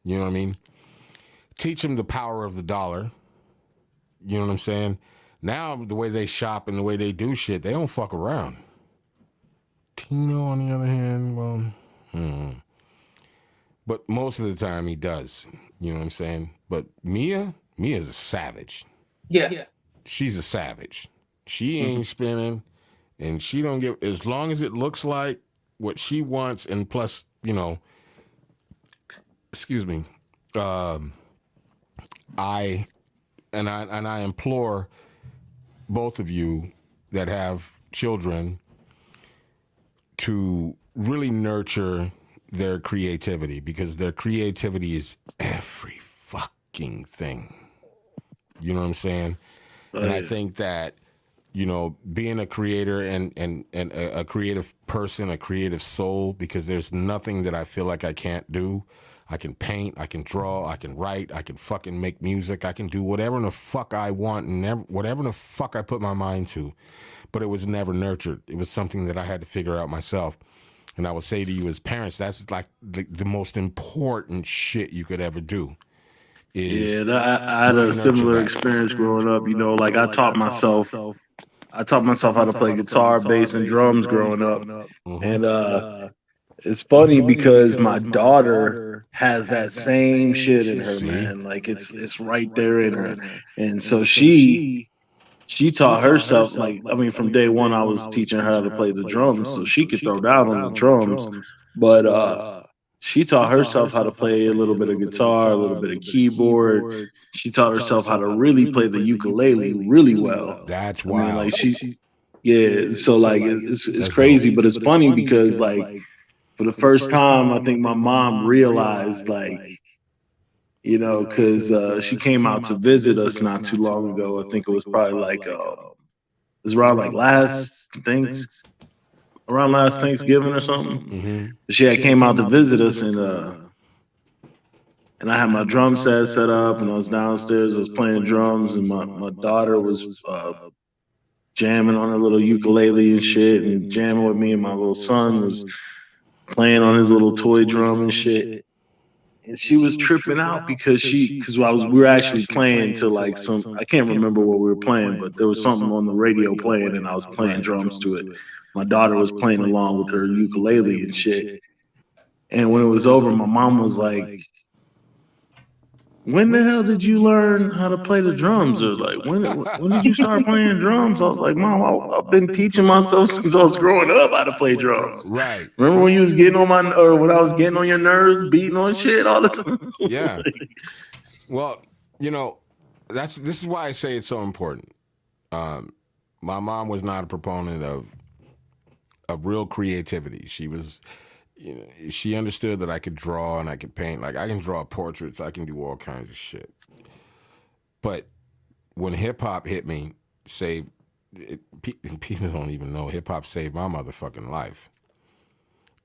Speaker 2: You know what I mean? Teach them the power of the dollar. You know what I'm saying? Now, the way they shop and the way they do shit, they don't fuck around. Tino, on the other hand, well, but most of the time he does. You know what I'm saying? But Mia's a savage.
Speaker 4: Yeah.
Speaker 2: She's a savage. She ain't spinning, and she don't give, as long as it looks like what she wants, and plus, excuse me, I implore both of you that have children to really nurture their creativity, because their creativity is every fucking thing. You know what I'm saying? And I think that, being a creator and a creative person, a creative soul, because there's nothing that I feel like I can't do. I can paint, I can draw, I can write, I can fucking make music, I can do whatever in the fuck I want and whatever in the fuck I put my mind to. But it was never nurtured. It was something that I had to figure out myself. And I would say to you as parents, that's like the most important shit you could ever do.
Speaker 6: I had a similar experience growing up. Like I taught myself how to play guitar, bass, and drums growing up. And it's funny because my daughter has that same shit in her, man. Like it's right there in her. And so she taught herself, from day one I was teaching her how to play the drums so she could throw down on the drums. But she taught herself how to play a little bit of guitar, a little bit of keyboard. She taught herself how to really play the ukulele really well.
Speaker 2: That's
Speaker 6: I mean,
Speaker 2: wild.
Speaker 6: like yeah. So like it's crazy, but it's funny because like for the first time, I think my mom realized like, you know, because she came out to visit us not too long ago. I think it was probably like it was around like around last Thanksgiving or something.
Speaker 2: Mm-hmm.
Speaker 6: She had came out to visit us, and I had my drum set up, and I was downstairs. I was playing drums, and my daughter was jamming on her little ukulele and shit, and jamming with me. And my little son was playing on his little toy drum and shit. And she was tripping out because we were actually playing to like I can't remember what we were playing, but there was something on the radio playing, and I was playing drums to it. My daughter was playing along with her ukulele and shit. And when it was over, my mom was like, "When the hell did you learn how to play the drums?" Or like, when did you start playing drums? I was like, "Mom, I've been teaching myself since I was growing up how to play drums."
Speaker 2: Right.
Speaker 6: Remember when you was getting on when I was getting on your nerves, beating on shit all the time?
Speaker 2: Yeah. Well, you know, this is why I say it's so important. My mom was not a proponent of real creativity. She was, you know, she understood that I could draw and I could paint. Like I can draw portraits, I can do all kinds of shit. But when hip hop hit me, people don't even know hip hop saved my motherfucking life.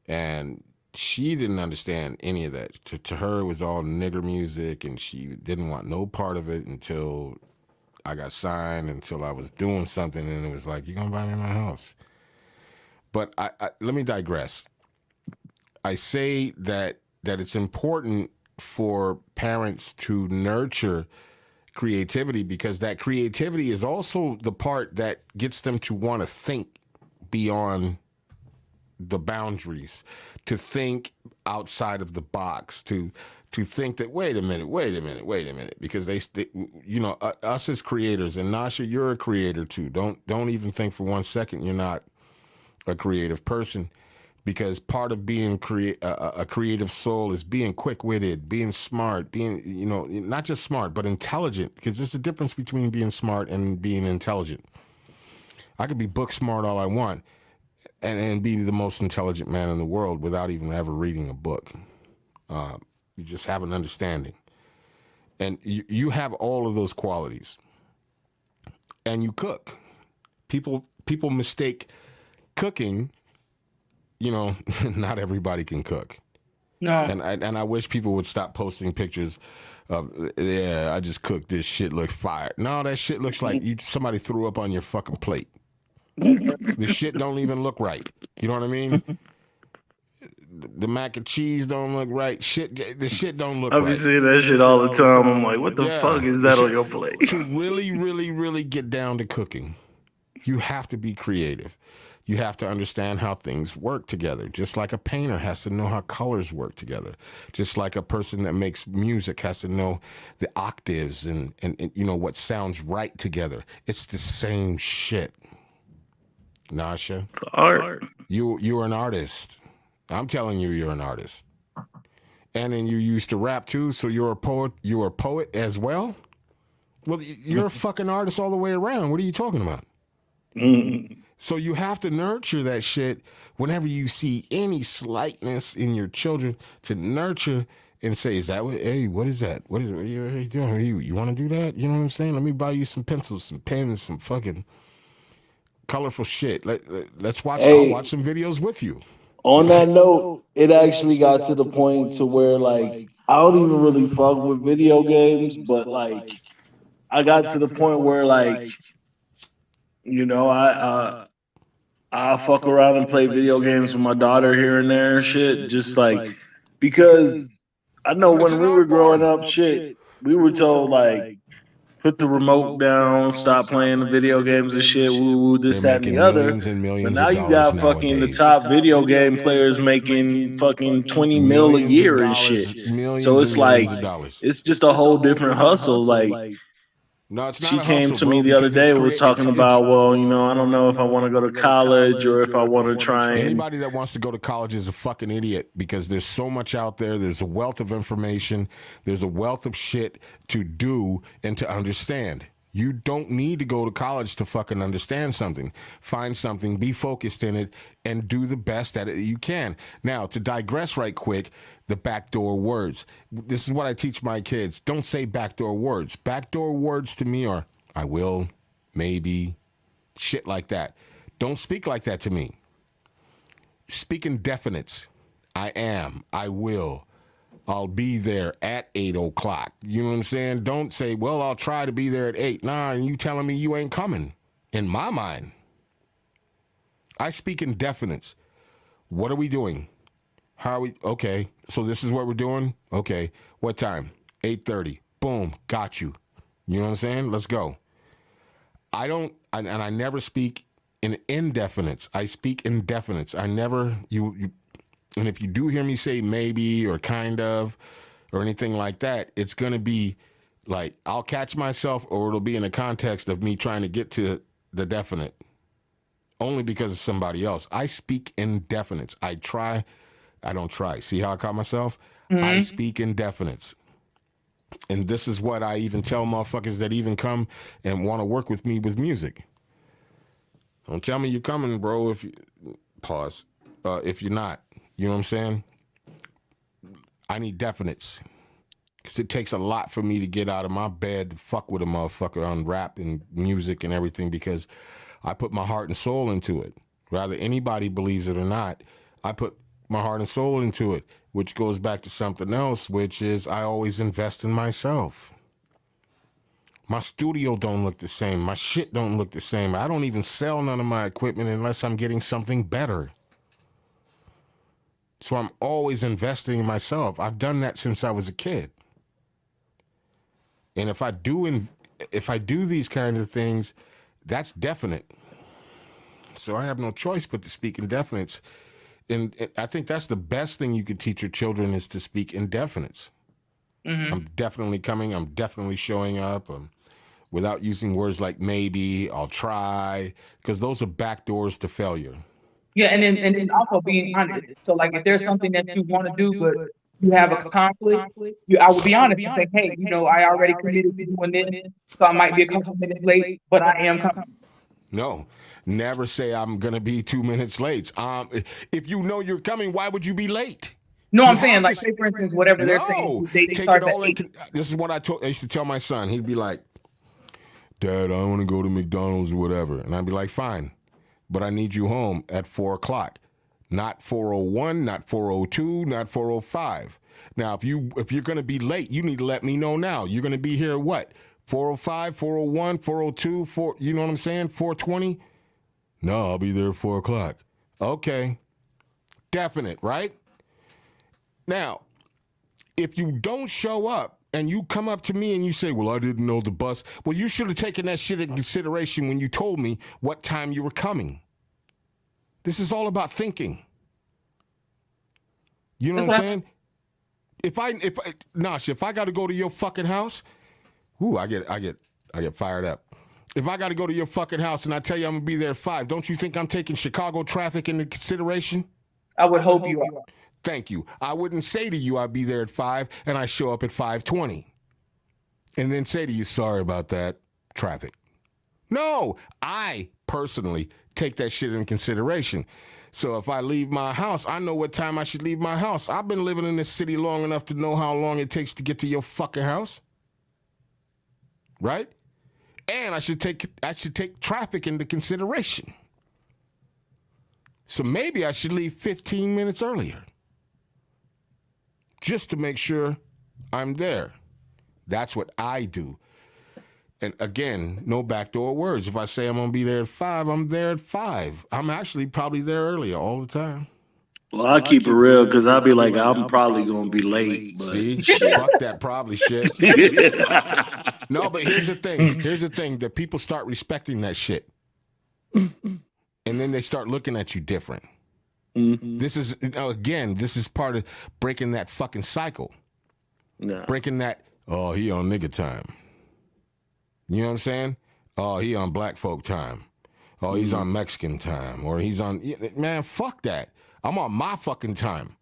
Speaker 2: And she didn't understand any of that. To her, it was all nigger music, and she didn't want no part of it until I got signed, until I was doing something, and it was like, "You're gonna buy me my house." But let me digress. I say that it's important for parents to nurture creativity because that creativity is also the part that gets them to want to think beyond the boundaries, to think outside of the box, to think that wait a minute, because they you know, us as creators, and Nasha, you're a creator too. Don't even think for 1 second you're not a creative person, because part of being a creative soul is being quick-witted, being smart, being, you know, not just smart but intelligent, because there's a difference between being smart and being intelligent. I could be book smart all I want and be the most intelligent man in the world without even ever reading a book. You just have an understanding. And you have all of those qualities. And you cook. People mistake cooking, you know, not everybody can cook.
Speaker 4: No.
Speaker 2: And I wish people would stop posting pictures of, yeah, I just cooked this shit, looks fire. No, that shit looks like somebody threw up on your fucking plate. The shit don't even look right. You know what I mean? The mac and cheese don't look right. The shit don't look right.
Speaker 6: I be seeing that shit all the time. I'm like, what the fuck is that on your plate?
Speaker 2: To really, really, really get down to cooking, you have to be creative. You have to understand how things work together. Just like a painter has to know how colors work together. Just like a person that makes music has to know the octaves and you know, what sounds right together. It's the same shit. Nasha,
Speaker 6: It's art.
Speaker 2: You're an artist. I'm telling you, you're an artist. And then you used to rap too, so you're a poet. You're a poet as well. Well, you're a fucking artist all the way around. What are you talking about? So you have to nurture that shit whenever you see any slightness in your children, to nurture and say, is that what, hey, what is that? What is it? What are you doing? You want to do that? You know what I'm saying? Let me buy you some pencils, some pens, some fucking colorful shit. Let's watch. I'll watch some videos with you.
Speaker 6: On that note, it actually got to the point to where, like, I don't even really fuck with video games, but like, I got to the point where, like, you know, I fuck around and play video games with my daughter here and there and shit, just like, because I know when we were growing up, shit, we were told like, put the remote down, stop playing the video games and shit, woo, this, that, and the other. But now you got fucking the top video game players making fucking 20 mil a year and shit. So it's like, it's just a whole different hustle. Like,
Speaker 2: No, it's not
Speaker 3: She
Speaker 2: a
Speaker 3: came
Speaker 2: hustle,
Speaker 3: to
Speaker 2: bro,
Speaker 3: me the other
Speaker 2: because it's
Speaker 3: day and was talking about, well, you know, I don't know if I want to go to college or if I want to try and.
Speaker 2: Anybody that wants to go to college is a fucking idiot, because there's so much out there. There's a wealth of information. There's a wealth of shit to do and to understand. You don't need to go to college to fucking understand something. Find something, be focused in it, and do the best at it you can. Now, to digress right quick, the backdoor words. This is what I teach my kids. Don't say backdoor words. Backdoor words to me are, I will, maybe, shit like that. Don't speak like that to me. Speak in definites. I am, I will. I'll be there at 8 o'clock. You know what I'm saying? Don't say, well, I'll try to be there at 8. Nah, and you telling me you ain't coming. In my mind, I speak in definites. What are we doing? How are we? Okay, so this is what we're doing? Okay, what time? 8:30. Boom, got you. You know what I'm saying? Let's go. I never speak in indefinites. I speak in definites. I never, and if you do hear me say maybe or kind of or anything like that, it's going to be like I'll catch myself, or it'll be in the context of me trying to get to the definite only because of somebody else. I speak in definites. I don't try. See how I caught myself? Mm-hmm. I speak in definites. And this is what I even tell motherfuckers that even come and want to work with me with music. Don't tell me you're coming, bro, if you're not. You know what I'm saying? I need definites. Because it takes a lot for me to get out of my bed to fuck with a motherfucker on rap and music and everything, because I put my heart and soul into it. Whether anybody believes it or not, I put my heart and soul into it, which goes back to something else, which is I always invest in myself. My studio don't look the same. My shit don't look the same. I don't even sell none of my equipment unless I'm getting something better. So I'm always investing in myself. I've done that since I was a kid. And if I do these kind of things, that's definite. So I have no choice but to speak in definites. And I think that's the best thing you could teach your children, is to speak in definites. Mm-hmm. I'm definitely coming. I'm definitely showing up. Without using words like maybe, I'll try, because those are back doors to failure.
Speaker 4: Yeah, and then also being honest. So, like, if there's something that you want to do, but you have a conflict, I would be honest and say, hey, you know, I already committed to doing this, so I might be a couple minutes late, but I am coming.
Speaker 2: No, never say I'm going to be 2 minutes late. If you know you're coming, why would you be late?
Speaker 4: No, I'm saying, like, say, for instance, whatever they're saying, they start at 8.
Speaker 2: This is what I used to tell my son. He'd be like, Dad, I want to go to McDonald's or whatever. And I'd be like, fine, but I need you home at 4 o'clock. Not 4:01, not 4:02, not 4:05. Now, if you're going to be late, you need to let me know now. You're going to be here at what? 4:05, 4:01, 4:02, 4. You know what I'm saying? 4:20. No, I'll be there at 4 o'clock. Okay, definite, right? Now, if you don't show up and you come up to me and you say, well, I didn't know the bus. Well, you should have taken that shit in consideration when you told me what time you were coming. This is all about thinking. You know what I'm saying? If I got to go to your fucking house, I get fired up. If I got to go to your fucking house and I tell you I'm going to be there at 5, don't you think I'm taking Chicago traffic into consideration?
Speaker 4: I would hope you are.
Speaker 2: Thank you. I wouldn't say to you I'd be there at 5 and I show up at 5:20 and then say to you, sorry about that, traffic. No, I personally take that shit in consideration. So if I leave my house, I know what time I should leave my house. I've been living in this city long enough to know how long it takes to get to your fucking house. Right? And I should take traffic into consideration. So maybe I should leave 15 minutes earlier, just to make sure I'm there. That's what I do. And again, no backdoor words. If I say I'm going to be there at 5, I'm there at 5. I'm actually probably there earlier all the time.
Speaker 3: Well, I keep it real, because I'll be like, I'm probably going to be late. But
Speaker 2: see, fuck that probably shit. No, but here's the thing, that people start respecting that shit. And then they start looking at you different. Mm-hmm. This is part of breaking that fucking cycle. Breaking that, he on nigga time. You know what I'm saying? Oh, he on black folk time. Oh, he's on Mexican time. Or he's on... Man, fuck that. I'm on my fucking time.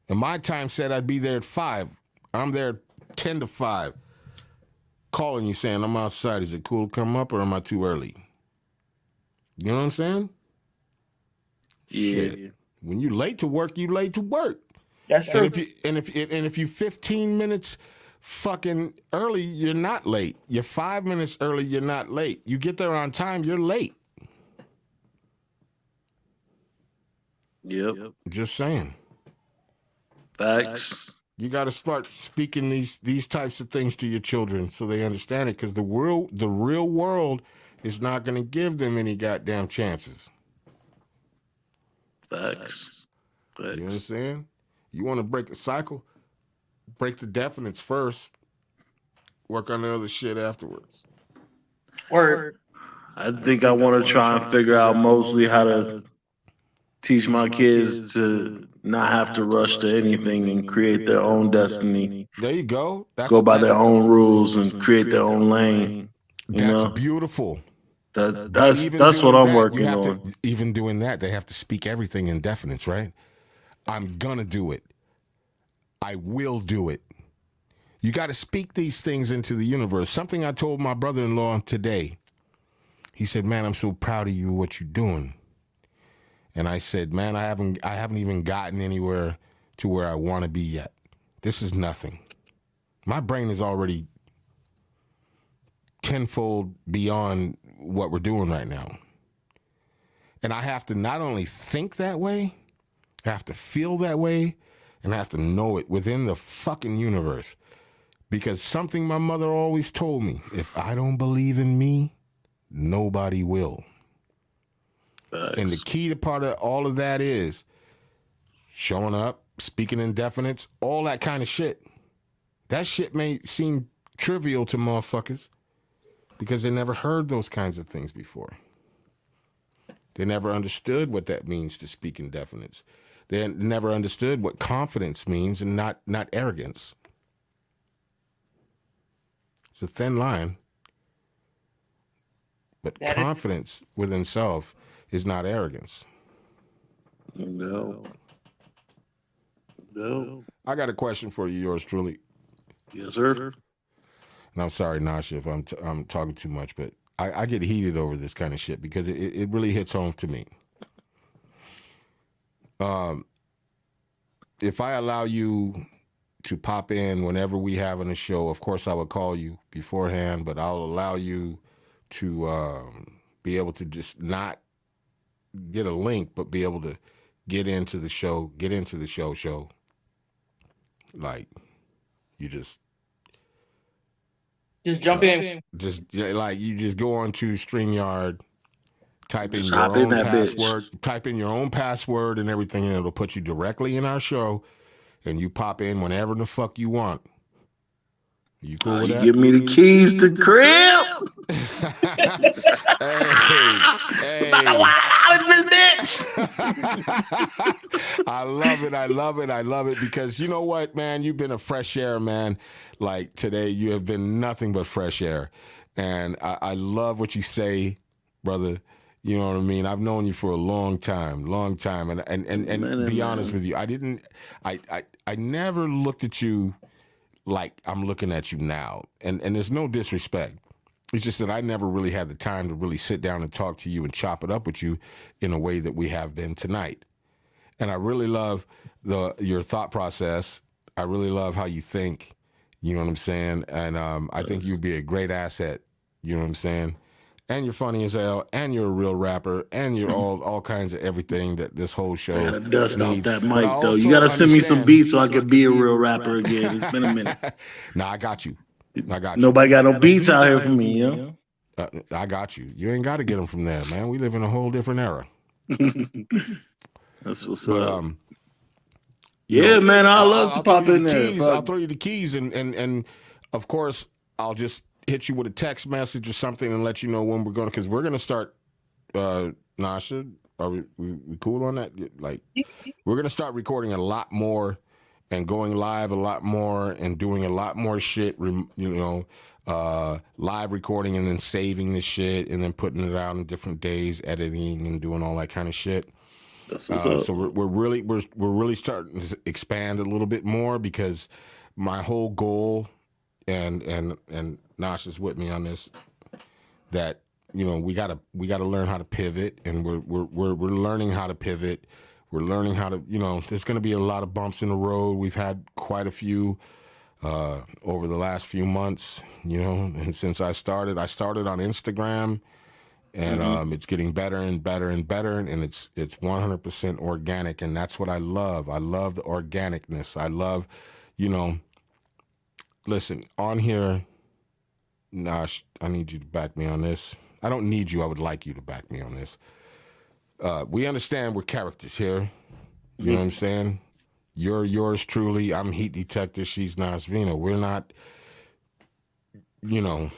Speaker 2: And my time said I'd be there at 5. I'm there 10 to 5. Calling you saying, I'm outside. Is it cool to come up or am I too early? You know what I'm saying?
Speaker 3: Yeah.
Speaker 2: Shit. When you late to work, you late to work.
Speaker 4: That's true.
Speaker 2: And if you 15 minutes fucking early, you're not late. You're 5 minutes early, you're not late. You get there on time, you're late.
Speaker 3: Yep.
Speaker 2: Just saying.
Speaker 3: Facts.
Speaker 2: You got to start speaking these types of things to your children so they understand it, because the real world is not going to give them any goddamn chances.
Speaker 3: Facts.
Speaker 2: You know what I'm saying? You want to break a cycle? Break the definites first. Work on the other shit afterwards.
Speaker 4: Word.
Speaker 3: I think I want to try and figure out mostly how to teach my kids to not have to rush to anything and create their own destiny.
Speaker 2: There you go.
Speaker 3: Go by their own rules and create their own lane.
Speaker 2: That's beautiful.
Speaker 3: That's what I'm working on.
Speaker 2: Even doing that, they have to speak everything in definites, right? I'm gonna do it. I will do it. You got to speak these things into the universe. Something I told my brother-in-law today. He said, "Man, I'm so proud of you, what you're doing." And I said, "Man, I haven't even gotten anywhere to where I want to be yet. This is nothing. My brain is already tenfold beyond what we're doing right now. And I have to not only think that way, I have to feel that way, and I have to know it within the fucking universe. Because something my mother always told me, if I don't believe in me, nobody will." Nice. And the key to part of all of that is showing up, speaking in definites, all that kind of shit. That shit may seem trivial to motherfuckers because they never heard those kinds of things before. They never understood what that means to speak in definites. They never understood what confidence means and not arrogance. It's a thin line. But confidence within self is not arrogance.
Speaker 3: No.
Speaker 2: I got a question for you, yours truly.
Speaker 3: Yes, sir.
Speaker 2: And I'm sorry, Nasha, if I'm talking too much, but I get heated over this kind of shit because it really hits home to me. If I allow you to pop in whenever we have on a show, of course I would call you beforehand, but I'll allow you to be able to just not get a link, but be able to get into the show. Like, you just
Speaker 4: jump in.
Speaker 2: Just like you just go on to StreamYard, type in your own password, type in your own password and everything, and it'll put you directly in our show, and you pop in whenever the fuck you want. You cool with that?
Speaker 3: Give me the keys to crib.
Speaker 2: Hey. I love it because you know what, man? You've been a fresh air, man. Like today, you have been nothing but fresh air. And I love what you say, brother. You know what I mean? I've known you for a long time. And be honest with you, I never looked at you like I'm looking at you now. And there's no disrespect. It's just that I never really had the time to really sit down and talk to you and chop it up with you in a way that we have been tonight. And I really love your thought process. I really love how you think. You know what I'm saying? And I think you'd be a great asset. You know what I'm saying? And you're funny as hell, and you're a real rapper, and you're all kinds of everything that this whole show
Speaker 3: I gotta dust off
Speaker 2: needs.
Speaker 3: that mic, though. You gotta send me some beats so I can be a real rapper again. It's been a minute.
Speaker 2: Nah, I got you.
Speaker 3: Nobody got no beats out here for me, you know?
Speaker 2: I got you. You ain't got to get them from there, man. We live in a whole different era.
Speaker 3: That's what's up. Yeah, man, I'll love to pop in there.
Speaker 2: I'll throw you the keys, and of course, I'll just hit you with a text message or something and let you know when we're going, because we're going to start, Nasha, are we cool on that? Like, we're going to start recording a lot more and going live a lot more and doing a lot more shit, you know, live recording and then saving the shit and then putting it out on different days, editing and doing all that kind of shit.
Speaker 3: That's what's up.
Speaker 2: So we're really starting to expand a little bit more, because my whole goal, and Nash is with me on this, that we gotta learn how to pivot, and we're learning how to pivot. We're learning how to, there's going to be a lot of bumps in the road. We've had quite a few over the last few months, and since I started on Instagram, and it's getting better and better and better, and it's 100% organic, and that's what I love. I love the organicness. I love, listen, on here, Nash, I need you to back me on this. I don't need you. I would like you to back me on this. We understand we're characters here. You know what I'm saying? You're yours truly. I'm Heat Detector. She's NASHVINO. We're not, there's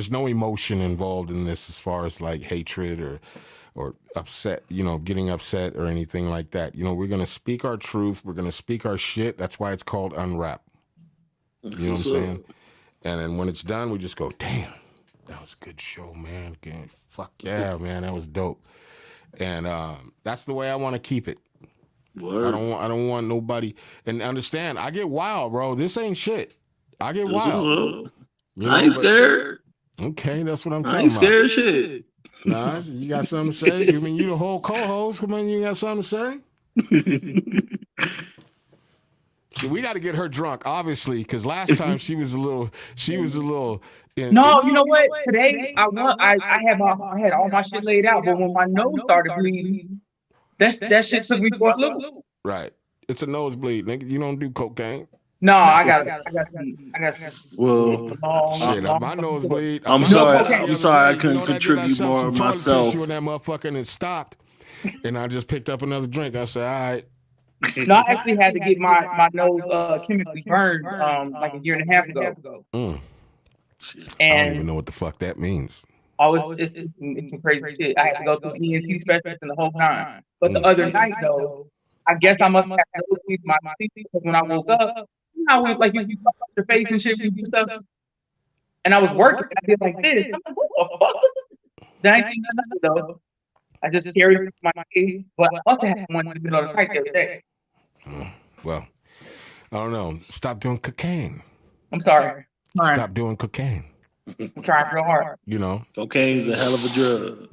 Speaker 2: no emotion involved in this as far as like hatred or upset, getting upset or anything like that. We're going to speak our truth. We're going to speak our shit. That's why it's called Unwrap. You know what I'm saying? And then when it's done, we just go, damn, that was a good show, man. Fuck yeah, man, that was dope. And that's the way I want to keep it. Word. I don't want nobody. And understand, I get wild, bro. This ain't shit. I get wild.
Speaker 3: I ain't scared.
Speaker 2: Okay, that's what I'm talking about.
Speaker 3: I ain't scared shit.
Speaker 2: Nah, you got something to say? You mean you the whole co-host? Come on, you got something to say? See, we got to get her drunk, obviously, because last time she was a little.
Speaker 4: No, you know what? Today I had all my shit laid out, but when my nose started bleeding, that shit took me for a loop.
Speaker 2: Right, it's a nosebleed, nigga. You don't do cocaine.
Speaker 4: No, I got.
Speaker 3: Well,
Speaker 2: shit, my nosebleed.
Speaker 3: I'm sorry I couldn't contribute more myself.
Speaker 2: Tissue in that motherfucker, and it stopped, and I just picked up another drink. I said, all right.
Speaker 4: No, I actually had to get my nose chemically burned like a year and a half ago.
Speaker 2: And I don't even know what the fuck that means.
Speaker 4: Oh, it's some crazy shit. I had to go through ENT specialist and the whole time. But the other night though, I guess I must have nosebleed my teeth, because when I woke up, I went like you fuck up your face and shit and do stuff. And I was working. I did like this. I'm like, what the fuck? Then I ain't nothing though. I just carried my face, but I must have had one in the middle of the night the other day.
Speaker 2: Well, I don't know. Stop doing cocaine.
Speaker 4: I'm sorry.
Speaker 2: Stop doing cocaine.
Speaker 4: I'm trying real hard.
Speaker 3: Cocaine's a hell of a drug.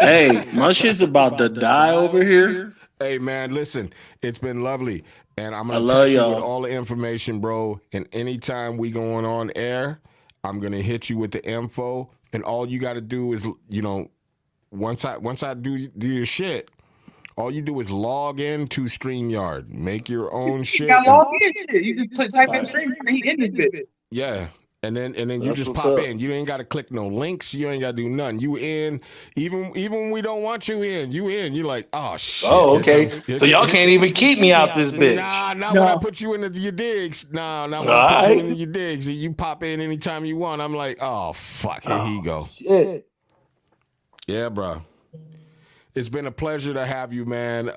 Speaker 3: Hey, my shit's about to die over here.
Speaker 2: Hey, man, listen. It's been lovely. And I'm going to text you with all the information, bro. And anytime we going on air, I'm going to hit you with the info. And all you got to do is, once I do your shit, all you do is log into StreamYard, make your own shit.
Speaker 4: You just type in StreamYard and he in this bit.
Speaker 2: Yeah, and then you just pop in. You ain't got to click no links. You ain't got to do nothing. You in, even when we don't want you in. You in. You like, oh shit.
Speaker 3: Oh, okay. So y'all can't even keep me out this bitch.
Speaker 2: Nah, not when I put you into your digs. Nah, not when I put you into your digs. You pop in anytime you want. I'm like, oh fuck, here he go.
Speaker 3: Shit.
Speaker 2: Yeah, bro. It's been a pleasure to have you, man.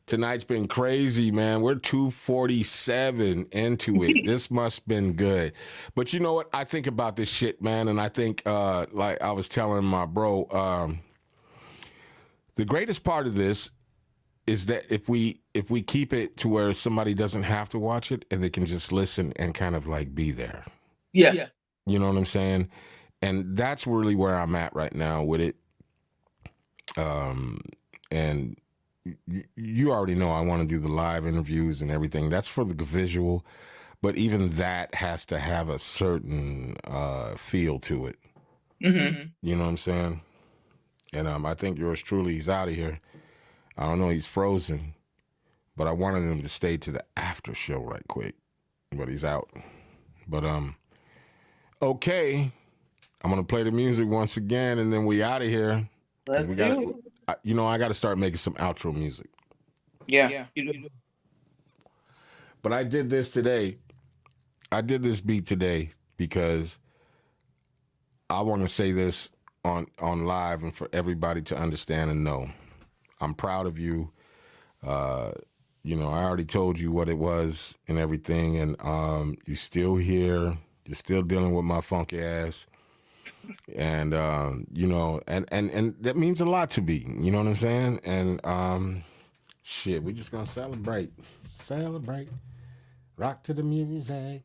Speaker 2: Tonight's been crazy, man. We're 2:47 into it. This must have been good. But you know what? I think about this shit, man, and I think, like I was telling my bro, the greatest part of this is that if we keep it to where somebody doesn't have to watch it and they can just listen and kind of like be there.
Speaker 4: Yeah.
Speaker 2: You know what I'm saying? And that's really where I'm at right now with it. And you already know I want to do the live interviews and everything. That's for the visual, but even that has to have a certain feel to it.
Speaker 4: Mm-hmm.
Speaker 2: You know what I'm saying? And I think yours truly, he's out of here. I don't know, he's frozen, but I wanted him to stay to the after show right quick, but he's out. But okay, I'm gonna play the music once again, and then we out of here.
Speaker 4: Let's do it.
Speaker 2: I got to start making some outro music.
Speaker 4: Yeah, you do.
Speaker 2: But I did this today. I did this beat today because I want to say this on live and for everybody to understand and know. I'm proud of you. you know, I already told you what it was and everything, and you're still here. You're still dealing with my funky ass. And you know, and that means a lot to me. You know what I'm saying? And shit, we just gonna celebrate, rock to the music.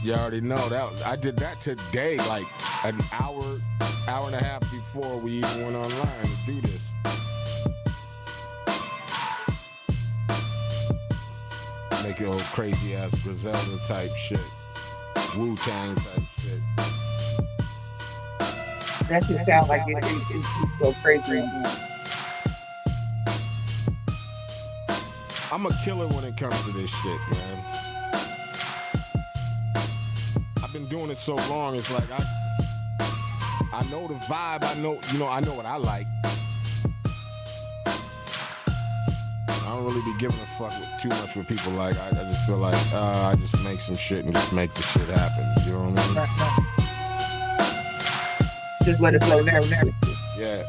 Speaker 2: You already know that I did that today, like an hour and a half before we even went online to do this. Make it old crazy ass Griselda type shit, Wu-Tang type shit.
Speaker 4: That just sounds like it's so crazy.
Speaker 2: I'm a killer when it comes to this shit, man. I've been doing it so long, it's like I know the vibe, I know what I like. I don't really be giving a fuck with too much what people like. I just feel like I just make some shit and just make the shit happen. You know what I
Speaker 4: mean? Just let it flow now.
Speaker 2: Yeah.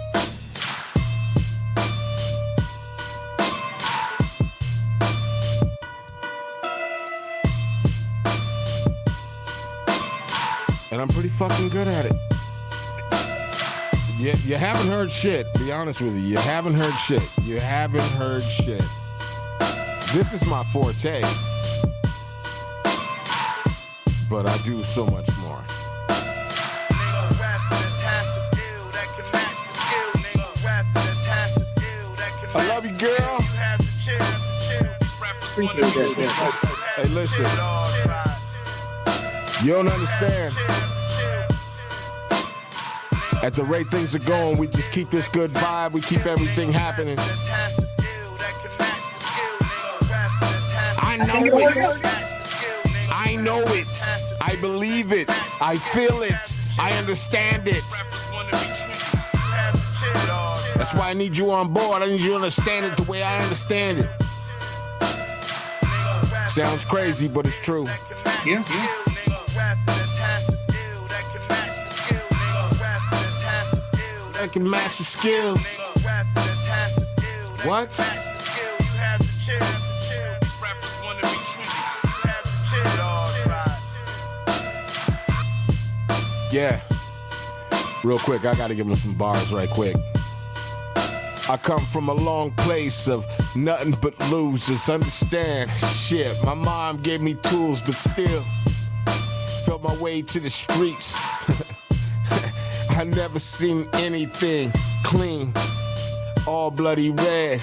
Speaker 2: And I'm pretty fucking good at it. You haven't heard shit, be honest with you. You haven't heard shit. This is my forte. But I do so much more. I love you, girl. Hey, listen. You don't understand. At the rate things are going, we just keep this good vibe. We keep everything happening. I know it. I believe it. I feel it. I understand it. That's why I need you on board. I need you to understand it the way I understand it. Sounds crazy, but it's true.
Speaker 4: Yeah.
Speaker 2: I can match the skills. What? Yeah. Real quick, I gotta give him some bars right quick. I come from a long place of nothing but losers. Understand? Shit, my mom gave me tools, but still felt my way to the streets. I never seen anything clean, all bloody red.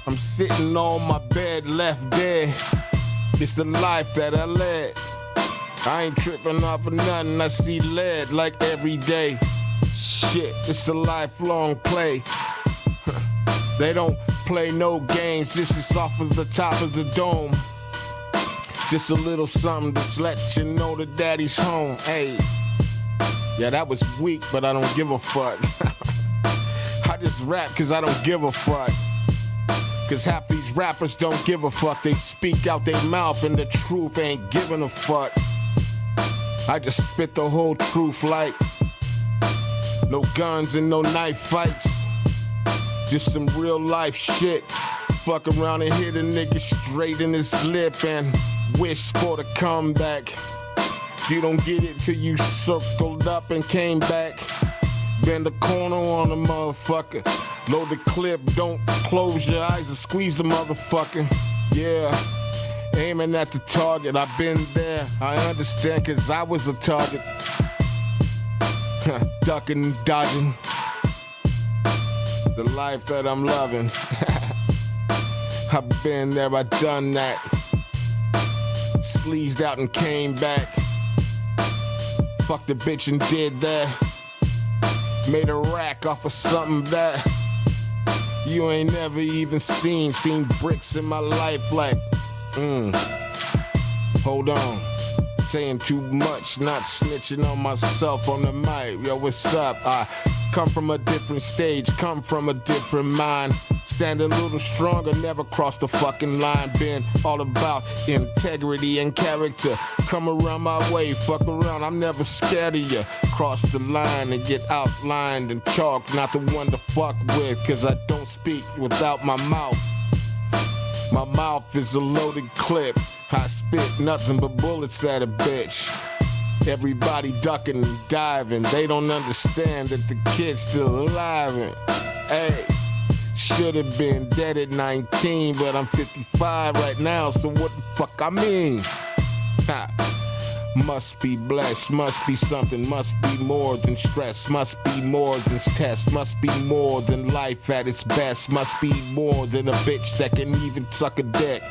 Speaker 2: I'm sitting on my bed, left dead. It's the life that I led. I ain't tripping off of nothing, I see lead like every day. Shit, it's a lifelong play. They don't play no games, this is off of the top of the dome. Just a little something to let you know that daddy's home, hey. Yeah, that was weak, but I don't give a fuck. I just rap cause I don't give a fuck. Cause half these rappers don't give a fuck. They speak out their mouth and the truth ain't giving a fuck. I just spit the whole truth like no guns and no knife fights. Just some real life shit. Fuck around and hit a nigga straight in his lip and wish for the comeback. You don't get it till you circled up and came back. Bend the corner on the motherfucker. Load the clip, don't close your eyes and squeeze the motherfucker. Yeah, aiming at the target, I've been there. I understand cause I was a target. Ducking and dodging. The life that I'm loving. I've been there, I done that. Sleezed out and came back. Fucked the bitch and did that. Made a rack off of something that you ain't never even seen. Seen bricks in my life like, hold on. Saying too much, not snitching on myself on the mic. Yo, what's up? I Come from a different stage, come from a different mind. Stand a little stronger, never cross the fucking line. Been all about integrity and character. Come around my way, fuck around, I'm never scared of you. Cross the line and get outlined and chalked. Not the one to fuck with, cause I don't speak without my mouth. My mouth is a loaded clip. I spit nothing but bullets at a bitch. Everybody ducking and diving. They don't understand that the kid's still alive. And, hey, should have been dead at 19, but I'm 55 right now, so what the fuck I mean? Ha. Must be blessed, must be something, must be more than stress, must be more than test, must be more than life at its best, must be more than a bitch that can even suck a dick.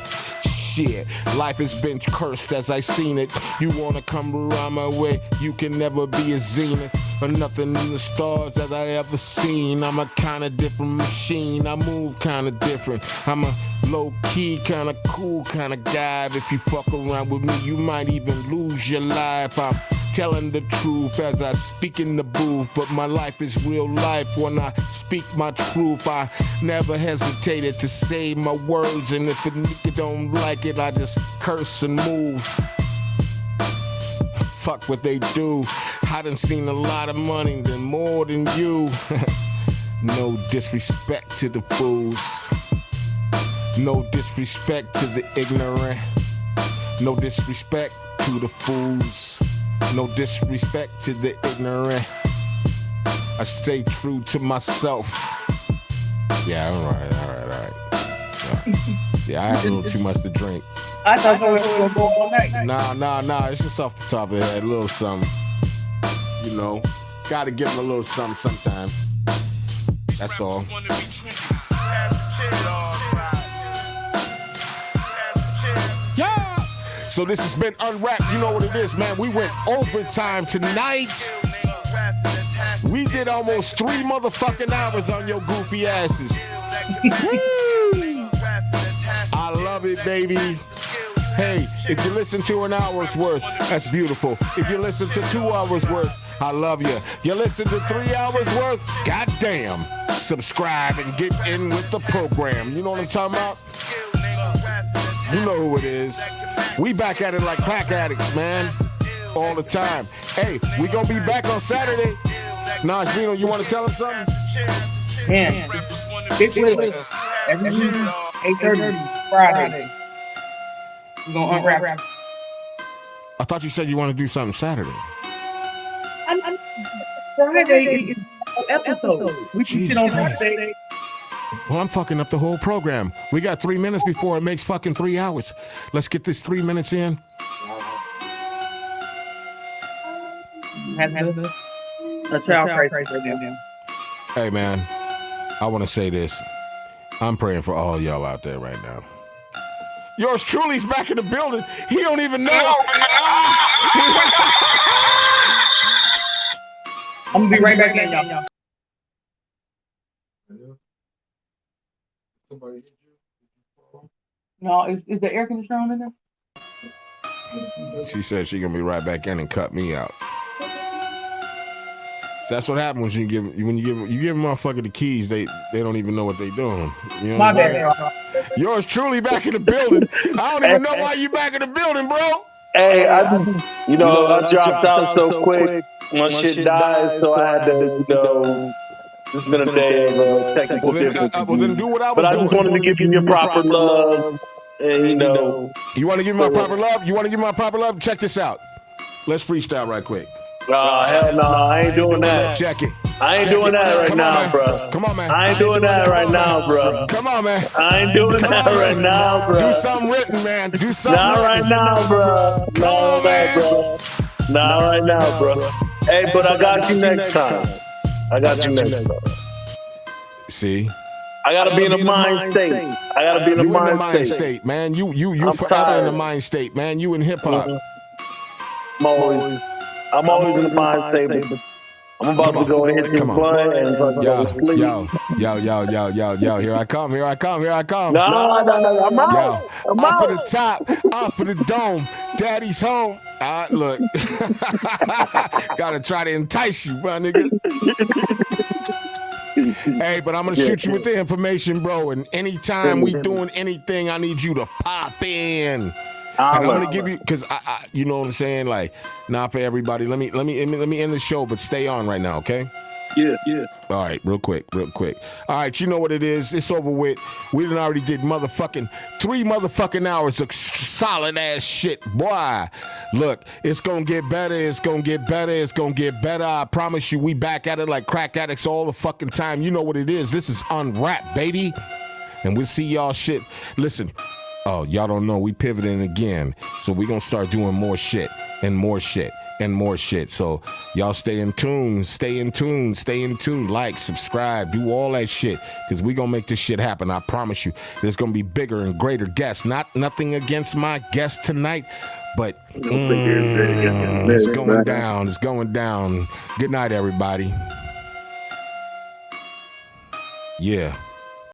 Speaker 2: Shit, life has been cursed as I seen it. You wanna come around my way, you can never be a zenith or nothing in the stars that I ever seen. I'm a kinda different machine, I move kinda different. I'm a low-key, kinda cool kinda guy. If you fuck around with me, you might even lose your life. I'm telling the truth as I speak in the booth, but my life is real life when I speak my truth. I never hesitated to say my words, and if a nigga don't like it, I just curse and move. Fuck what they do. I done seen a lot of money, than more than you. No disrespect to the fools. No disrespect to the ignorant. No disrespect to the fools. No disrespect to the ignorant. I stay true to myself. Yeah, all right. Yeah, I had a little too much to drink.
Speaker 4: I thought we were going to go all night.
Speaker 2: Nah. It's just off the top of the head, a little something. You know, gotta give them a little something sometimes. That's all. Yeah. So this has been Unwrapped. You know what it is, man. We went overtime tonight. We did almost 3 motherfucking hours on your goofy asses. Woo! I love it, baby. Hey, if you listen to an hour's worth, that's beautiful. If you listen to 2 hours worth, I love you. You listen to 3 hours worth, goddamn. Subscribe and get in with the program. You know what I'm talking about? You know who it is. We back at it like crack addicts, man. All the time. Hey, we gonna be back on Saturday. NASHVINO, you wanna tell him something?
Speaker 4: Man, stick with us. Every week, 8:30, Friday. We're gonna unwrap.
Speaker 2: I thought you said you want to do something Saturday.
Speaker 4: Friday is an episode. We can sit on Friday.
Speaker 2: Well, I'm fucking up the whole program. We got 3 minutes before it makes fucking 3 hours. Let's get this 3 minutes in.
Speaker 4: A child crisis right now.
Speaker 2: Hey, man, I want to say this. I'm praying for all y'all out there right now. Yours truly's back in the building. He don't even know.
Speaker 4: I'm gonna be right back in, y'all. No, is the air conditioner on in there?
Speaker 2: She said she gonna be right back in and cut me out. So that's what happens when you give a motherfucker the keys. They don't even know what they doing. You know
Speaker 4: My bad.
Speaker 2: Yours truly back in the building. I don't even know why you back in the building, bro.
Speaker 3: Hey, I just, I dropped out so quick. My shit died, so I had to, it's been a day of technical difficulties.
Speaker 2: Well, then do what I was
Speaker 3: doing. But I just wanted to give you your proper love. And,
Speaker 2: You want to give me my proper love? You want to give me my proper love? Check this out. Let's freestyle right quick.
Speaker 3: Hell no, I ain't doing that.
Speaker 2: Check it.
Speaker 3: I ain't doing that right now, bro.
Speaker 2: Come on, man.
Speaker 3: I ain't doing that right now, bro.
Speaker 2: Come on, man.
Speaker 3: I ain't doing that right now, bro.
Speaker 2: Do something written, man. Do something
Speaker 3: Not right now, bro.
Speaker 2: No, man.
Speaker 3: Bro. Not right now, bro. Hey, but I got you next time.
Speaker 2: See?
Speaker 3: I gotta be in a mind state. I gotta be in a mind
Speaker 2: state, man. You forever in the mind state, man. You in hip hop.
Speaker 3: I'm always in the mind state. I'm about to go and hit this blunt and go to sleep.
Speaker 2: Yo. Here I come.
Speaker 3: No, I'm out.
Speaker 2: Up for the top, up for the dome. Daddy's home. Look, gotta try to entice you, bro, nigga. Hey, but I'm gonna shoot you with the information, bro. And anytime we doing anything, I need you to pop in. And I'm gonna give you, cause I, you know what I'm saying, like, not for everybody. Let me end the show, but stay on right now, okay?
Speaker 3: Yeah.
Speaker 2: All right, real quick. All right, you know what it is. It's over with. We done already did 3 motherfucking hours of solid ass shit. Boy, look, it's gonna get better. I promise you, we back at it like crack addicts all the fucking time. You know what it is. This is Unwrapped, baby. And we'll see y'all shit. Listen, oh, y'all don't know, we pivoting again. So we gonna start doing more shit and more shit. So y'all stay in tune, like, subscribe, do all that shit, because we gonna make this shit happen. I promise you, there's gonna be bigger and greater guests. Nothing against my guest tonight, but it's going down. Good night, everybody. Yeah.